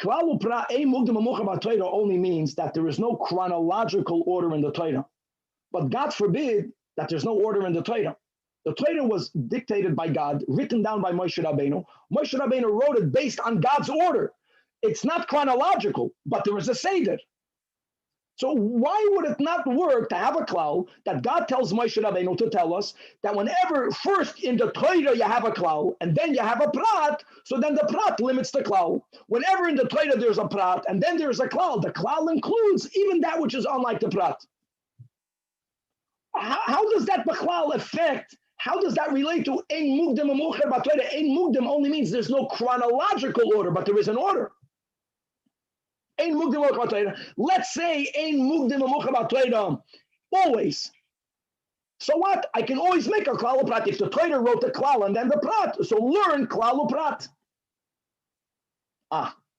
Klal uprat only means that there is no chronological order in the Torah. But God forbid that there's no order in the Torah. The Torah was dictated by God, written down by Moshe Rabbeinu. Moshe Rabbeinu wrote it based on God's order. It's not chronological, but there is a seder. So why would it not work to have a klal that God tells Moshe Rabbeinu to tell us that whenever first in the Torah you have a klal and then you have a prat, so then the prat limits the klal. Whenever in the Torah there's a prat and then there's a klal, the klal includes even that which is unlike the prat. How does that klal affect? How does that relate to ein mugdem amucher b'Torah? Ein mugdem only means there's no chronological order, but there is an order. Let's say ein mugdem amucher b'Torah always. So what? I can always make a klal uprat if the Torah wrote the klal and then the prat. So learn klal uprat.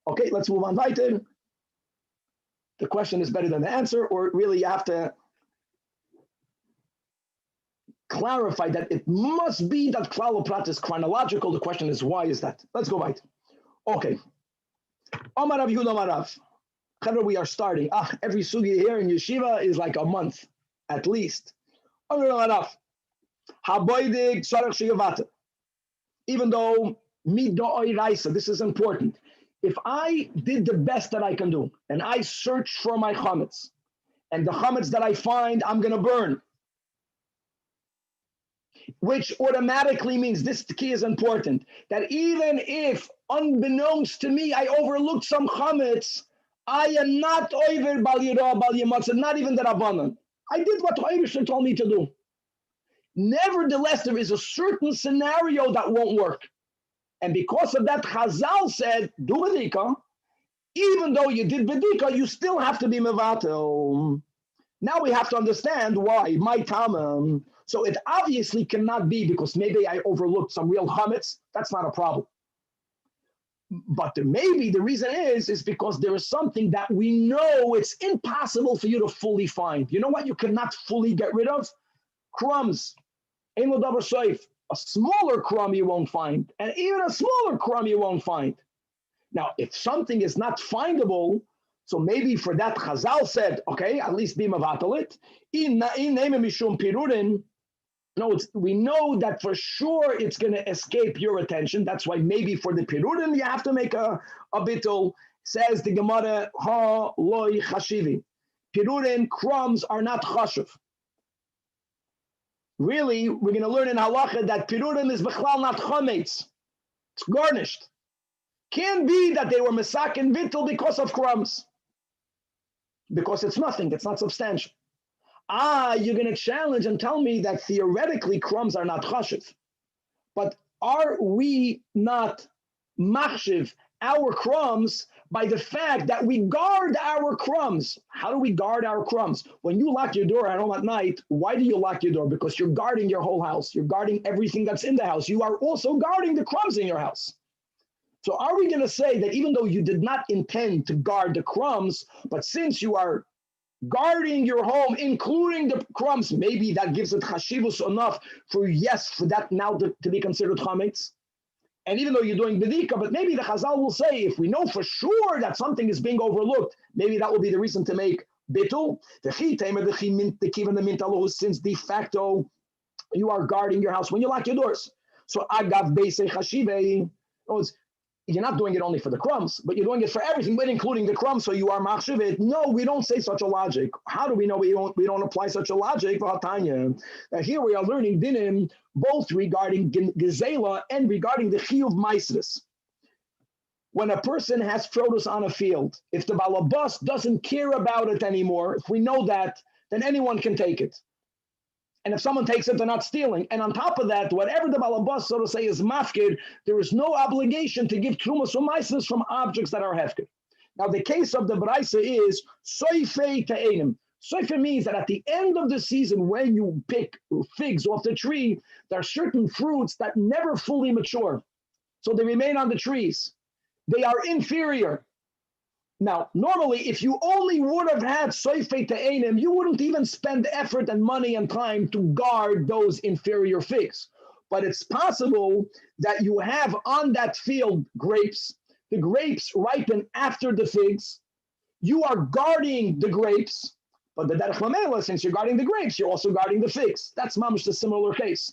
Okay, let's move on weiter. The question is better than the answer, or really you have to clarify that it must be that klal uprat is chronological. The question is, why is that? Let's go right. Okay. Omar Rav Yehuda Amar Rav. We are starting. Every sugi here in yeshiva is like a month, at least. Even though this is important. If I did the best that I can do, and I search for my chametz, and the chametz that I find, I'm going to burn. Which automatically means, this key is important, that even if unbeknownst to me, I overlooked some chametz, I am not over bal yirah bal yimatzah, not even the Rabbanan. I did what Eibishter told me to do. Nevertheless, there is a certain scenario that won't work. And because of that, Chazal said, do bedika. Even though you did bedika, you still have to be mevatel. Now we have to understand why. My tamam. So it obviously cannot be because maybe I overlooked some real chametz. That's not a problem. But maybe the reason is because there is something that we know it's impossible for you to fully find. You know what you cannot fully get rid of? Crumbs. A smaller crumb you won't find. And even a smaller crumb you won't find. Now, if something is not findable, so maybe for that Chazal said, okay, at least be mavatalit. No, we know that for sure it's going to escape your attention. That's why maybe for the pirudim you have to make a bittul. Says the Gemara, ha loy chashivi. Pirudim, crumbs are not chashiv. Really, we're going to learn in halacha that pirudim is b'chlal not chametz. It's garnished. Can be that they were mesak and vittel because of crumbs. Because it's nothing, it's not substantial. You're going to challenge and tell me that theoretically crumbs are not chashiv. But are we not machshiv our crumbs by the fact that we guard our crumbs? How do we guard our crumbs? When you lock your door at home at night, why do you lock your door? Because you're guarding your whole house. You're guarding everything that's in the house. You are also guarding the crumbs in your house. So are we going to say that even though you did not intend to guard the crumbs, but since you are guarding your home, including the crumbs, maybe that gives it chashivus enough for that now to be considered chametz? And even though you're doing bedika, but maybe the Chazal will say, if we know for sure that something is being overlooked, maybe that will be the reason to make bitul. Since de facto you are guarding your house when you lock your doors. So agav beisei chashive, you're not doing it only for the crumbs, but you're doing it for everything, but including the crumbs, so you are machshivit. No, we don't say such a logic. How do we know we don't apply such a logic? Here we are learning dinim both regarding gezela and regarding the chiyuv maisris. When a person has produce on a field, if the balabas doesn't care about it anymore, if we know that, then anyone can take it. And if someone takes it, they're not stealing. And on top of that, whatever the balabas, so to say, is mafkid, there is no obligation to give trumas or maisnes from objects that are hefkid. Now, the case of the braisa is soifei ta'enim. Soifei means that at the end of the season, when you pick figs off the tree, there are certain fruits that never fully mature. So they remain on the trees. They are inferior. Now, normally, if you only would have had soifei te'enim, you wouldn't even spend effort and money and time to guard those inferior figs. But it's possible that you have on that field grapes. The grapes ripen after the figs. You are guarding the grapes, but the derech lamela, since you're guarding the grapes, you're also guarding the figs. That's mamish the similar case.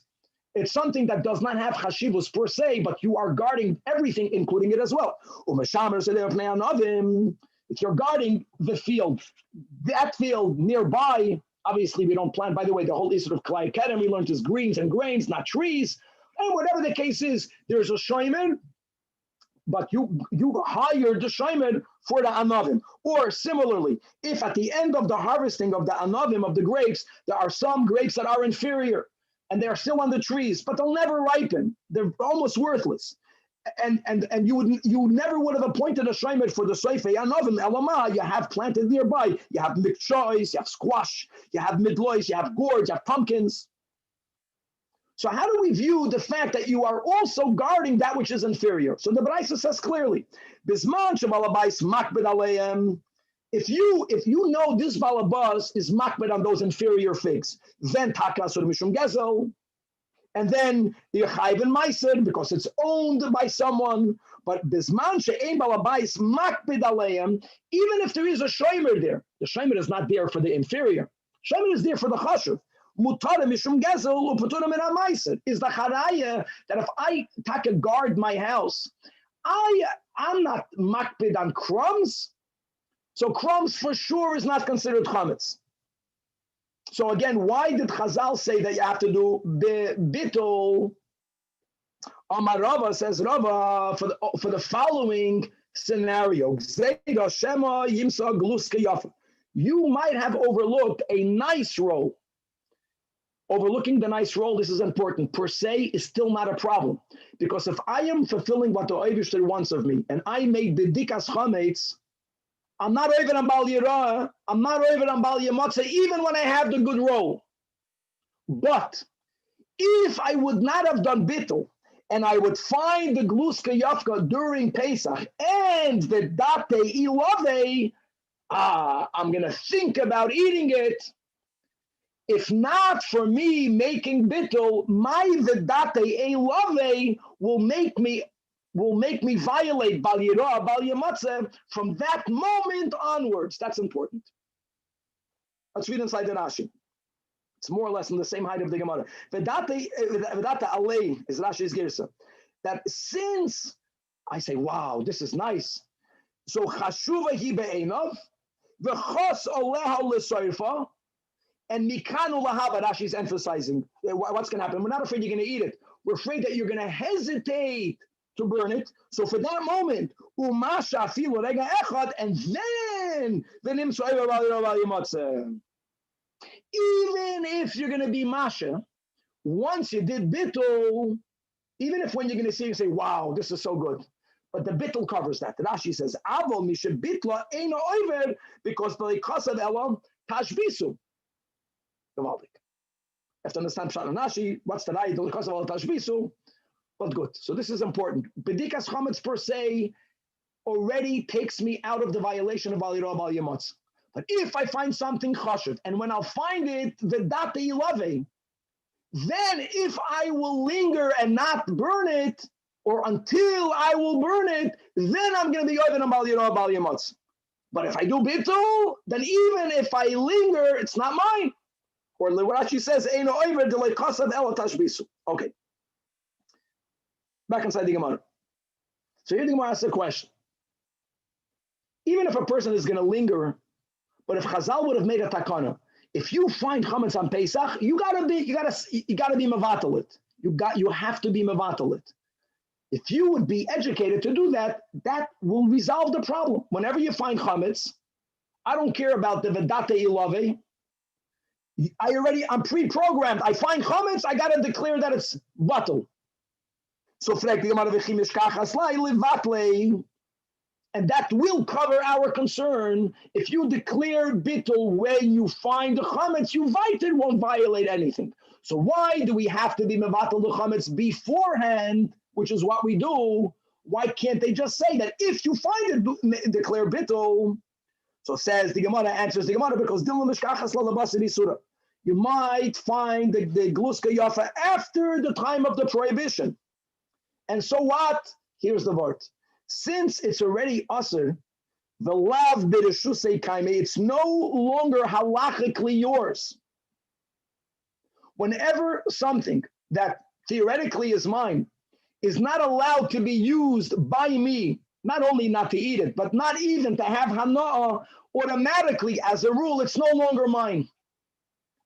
It's something that does not have chashivus per se, but you are guarding everything, including it as well. If you're guarding the field, that field nearby, obviously we don't plant, by the way, the whole issue of klai kedem, we learned is greens and grains, not trees. And whatever the case is, there's a shoyman, but you hired the shoyman for the anavim. Or similarly, if at the end of the harvesting of the anavim, of the grapes, there are some grapes that are inferior, and they're still on the trees, but they'll never ripen. They're almost worthless. And you never would have appointed a shoyman for the soifei anavim elama. You have planted nearby. You have mikchois, you have squash, you have midlois, you have gourds, you have pumpkins. So how do we view the fact that you are also guarding that which is inferior? So the Braisa says clearly, Bisman shebalabais makbid aleim. If you know this balabas is makbid on those inferior figs, then takasur mishum gezel, and then you're chayv and meiser because it's owned by someone. But bisman she'ein balabais makbid aleim, even if there is a shomer there, the shomer is not there for the inferior. Shomer is there for the chashuv. Mutar mishum gezel u'putura min ha'meiser is the charaya that if I take a guard my house, I'm not makbid on crumbs. So crumbs for sure is not considered chametz. So again, why did Chazal say that you have to do bittul? Amar Rava says Rava for the following scenario. You might have overlooked a nice roll. Overlooking the nice roll, this is important, per se is still not a problem. Because if I am fulfilling what the Eivishter wants of me, and I made bedikas chametz, I'm not over on Bal Yirah, I'm not over on Bal Yamotze, even when I have the good roll. But if I would not have done bittul, and I would find the gluska yafka during Pesach, and the date ilave, I'm going to think about eating it. If not for me making bittul, my vedate ilave will make me violate Bal Yirah, Bal Yamatzeh from that moment onwards. That's important. Let's read inside the Rashi. It's more or less in the same height of the Gemara. Vedate alei is Rashi's girsa. That since I say, wow, this is nice. So chashuva hi be'einav, v'chos oleha l'soifa, and mikanu lahava, Rashi's emphasizing. What's going to happen? We're not afraid you're going to eat it. We're afraid that you're going to hesitate to burn it. So for that moment, umasha afilu rega echad, and then even if you're going to be masha, once you did bittul, even if when you're going to see you say, wow, this is so good, but the bittul covers that. The Rashi says, avol mishe bitla eino oiver, because b'leikasav elam tashbisu. You have to understand Pshat and Rashi. What's the right? B'leikasav elam tashbisu. But good. So this is important. Bedikas chametz per se already takes me out of the violation of Bal Yirah, Bal Yamotz. But if I find something chashuv, and when I'll find it, the date ilave, then if I will linger and not burn it, or until I will burn it, then I'm going to be over on Bal Yirah, Bal Yamotz. But if I do bittul, then even if I linger, it's not mine. Or what Rashi says, eino over delay kasav ela tashbisu. Okay. Back inside the Gemara. So here the Gemara asks a question. Even if a person is going to linger, but if Chazal would have made a takana, if you find chametz on Pesach, you gotta be mevatel it. You have to be mevatel it. If you would be educated to do that, that will resolve the problem. Whenever you find chametz, I don't care about the vedate ilave. I'm pre-programmed. I find chametz, I gotta declare that it's batel. So and that will cover our concern. If you declare bittul when you find the chametz, you won't violate anything. So why do we have to be mevatel the chametz beforehand, which is what we do? Why can't they just say that if you find it, declare bittul? So says the Gemara, answers the Gemara, because you might find the gluska yafa after the time of the prohibition. And so what? Here's the word. Since it's already usher, the lav b'reshusei kaime, it's no longer halachically yours. Whenever something that theoretically is mine is not allowed to be used by me, not only not to eat it, but not even to have hana'ah, automatically, as a rule, it's no longer mine.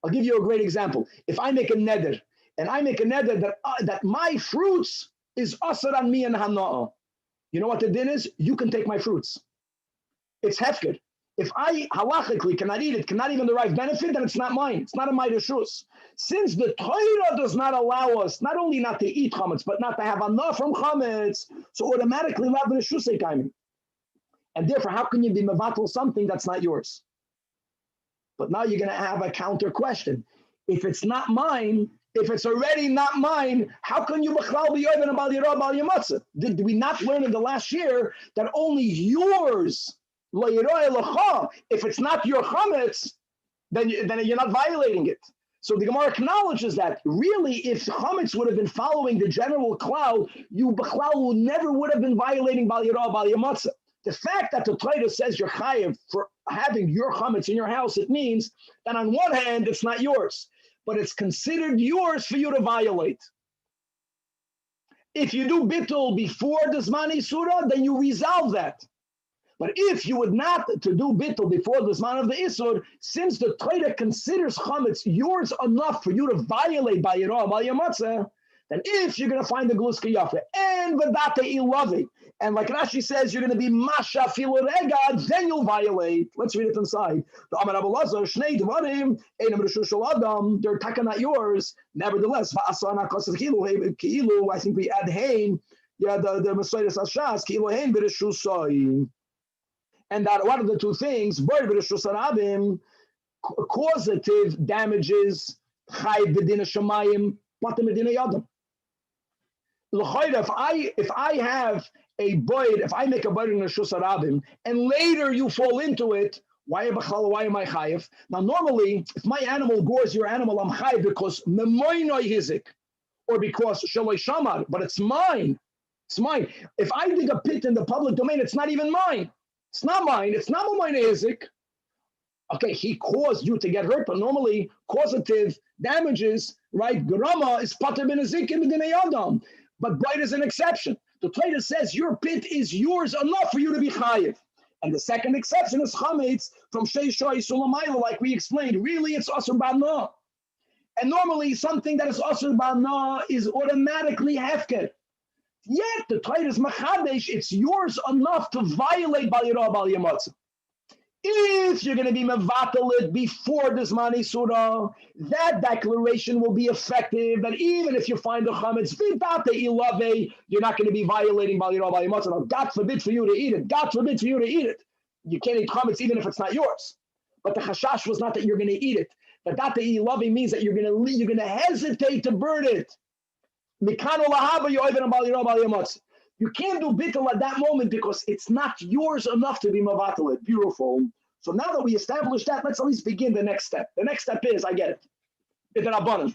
I'll give you a great example. If I make a neder, and I make a neder that my fruits is asar on me and hana'ah, you know what the din is? You can take my fruits. It's hefker. If I halachically cannot eat it, cannot even derive benefit, then it's not mine. It's not a my reshus. Since the Torah does not allow us not only not to eat chametz, but not to have enough from chametz, so automatically lav b'reshusei kaimim. And therefore, how can you be mevatel something that's not yours? But now you're going to have a counter question. If it's not mine, if it's already not mine, how can you b'chlal be yoven about yirah bal yamatzah? Did we not learn in the last year that only yours, lo yirah lecha, if it's not your chametz, then you're not violating it. So the Gemara acknowledges that really, if chametz would have been following the general cloud, you b'chlal never would have been violating bal yirah bal yamatzah. The fact that the Torah says you're chayiv for having your chametz in your house, it means that on one hand, it's not yours, but it's considered yours for you to violate. If you do bittul before the Zman Surah, then you resolve that. But if you would not to do bittul before the Zman of the Isur, since the Torah considers chametz yours enough for you to violate by Yirah, by Yamatzah, then if you're going to find the Gluska Yafa and Vedate Ilavi, and like Rashi says, you're going to be Masha Filurega, then you'll violate. Let's read it inside. The Amar Abulazar, Shnei Dvarim, Einam Rishusha Adam, they're taka not yours. Nevertheless, Va'asana Kosav Kilu, I think we add Hain, yeah, the Messiah Sashas, Kilu Hain Birishusai. And that one of the two things, Boy Birishusarabim, causative damages, Chai Bedina Shamayim, Patim Medina Yadam. If I have a boyd, if I make a boyd in a shusarabim, and later you fall into it, why am I chayiv? Now, normally, if my animal gores your animal, I'm chayiv because memoinoi hizik, or because shaloi shamar, but it's mine. It's mine. If I dig a pit in the public domain, it's not even mine. It's not mine. It's not memoinoi hizik. Okay, he caused you to get hurt, but normally causative damages, right? Grama is pater ben azik in b'dinei adam. But boyd is an exception. The Torah says your pit is yours enough for you to be chayiv. And the second exception is chametz from sheishoy sulamayla, like we explained. Really, it's asur b'ana. And normally, something that is asur b'ana is automatically hefker. Yet the Torah is machadesh. It's yours enough to violate bal yirah bal yamatzah. If you're going to be mevatel before this Zman Surah, that declaration will be effective. That even if you find the chametz vidate ilave, you're not going to be violating bal yirah bal yamatzah. God forbid for you to eat it. God forbid for you to eat it. You can't eat chametz even if it's not yours. But the chashash was not that you're going to eat it. But date ilave means that you're going to hesitate to burn it. Mikano lahaba yoiven bal yirah bal yamatzah. You can't do bittul at that moment because it's not yours enough to be mevatel. Beautiful. So now that we established that, let's at least begin the next step. The next step is, I get it, it's an abundance.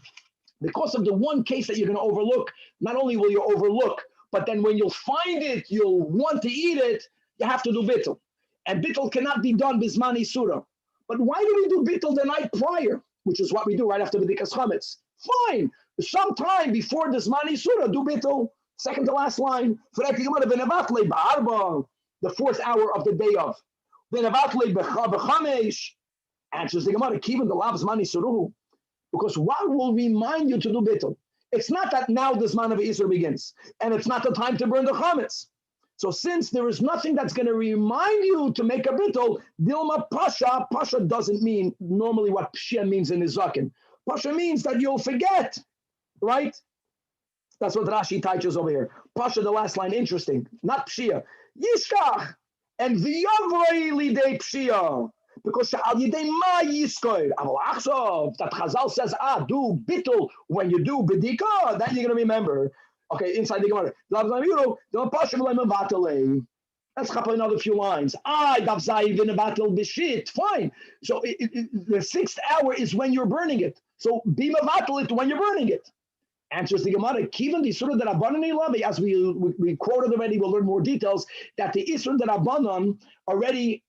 Because of the one case that you're going to overlook, not only will you overlook, but then when you'll find it, you'll want to eat it, you have to do bittul. And bittul cannot be done bismani surah. But why do we do bittul the night prior, which is what we do right after b'dikas chametz? Fine. Sometime before the zmani surah, do bittul. Second to last line, the fourth hour of the day of. Answers the Gemara, even the lav's mani suruhu. Because what will remind you to do bittul? It's not that now the Zman of Isra begins, and it's not the time to burn the chametz. So since there is nothing that's going to remind you to make a bittul, Dilma Pasha, Pasha doesn't mean normally what Pshia means in Nizakin. Pasha means that you'll forget, right? That's what Rashi teaches over here. Pasha, the last line, interesting. Not Pshia. Yishkach. And v'yavrei lidei Pshia. Because al yidei ma yiskoir. Aval achsov. That Chazal says, do bittul when you do bedika. Then you're going to remember. Okay, inside the Gemara. Let's couple another few lines. Fine. So the 6th hour is when you're burning it. So be mevatel it when you're burning it. Answers the Gemara. Kivan the Isur that Abanan Ilavi, as we quoted already, we'll learn more details, that the Isur that Abanan already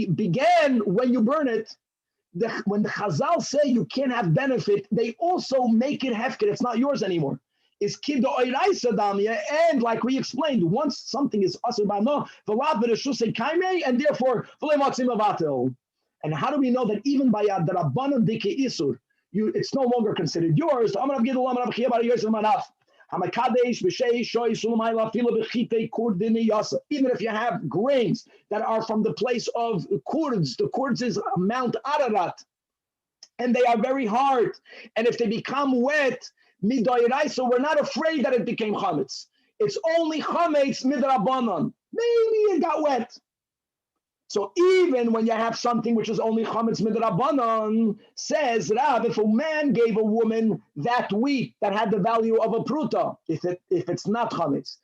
began when you burn it. When the Chazal say you can't have benefit, they also make it hefker. It's not yours anymore. Is kid damya, and like we explained, once something is asur bano, and therefore and how do we know that even by the rabbanon dike isur, it's no longer considered yours? Even if you have grains that are from the place of kurds, the kurds is Mount Ararat, and they are very hard, and if they become wet, so we're not afraid that it became chametz. It's only chametz midrabanan. Maybe it got wet. So even when you have something which is only chametz midrabanan, says Rav, if a man gave a woman that wheat that had the value of a pruta, if it's not chametz,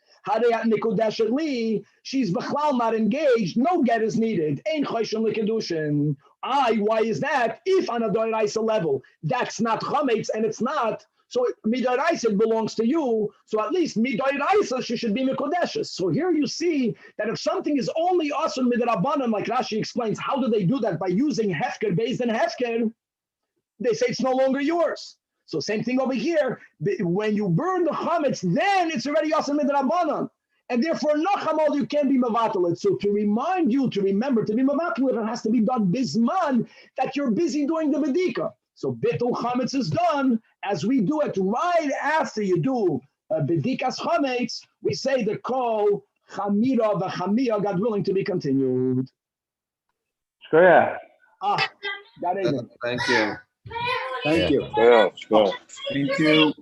she's b'chlal not engaged, no get is needed. Ein choshen l'kedushin. Why is that? If on a doiraisa level, that's not chametz and it's not. So midoraisa belongs to you. So at least midoraisa she should be mekodeshes. So here you see that if something is only asur midrabanan, like Rashi explains, how do they do that? By using hefker based on hefker, they say it's no longer yours. So same thing over here. When you burn the chametz, then it's already asur midrabanan, and therefore nachamal you can't be mavatal it. So to remind you to remember to be mavatal it has to be done bisman that you're busy doing the bedika. So bitul chametz is done as we do it right after you do bedikas chametz. We say the call chamira v'chamia, God willing, to be continued. Sure. Got it. Thank you. Thank you. Sure. Thank you.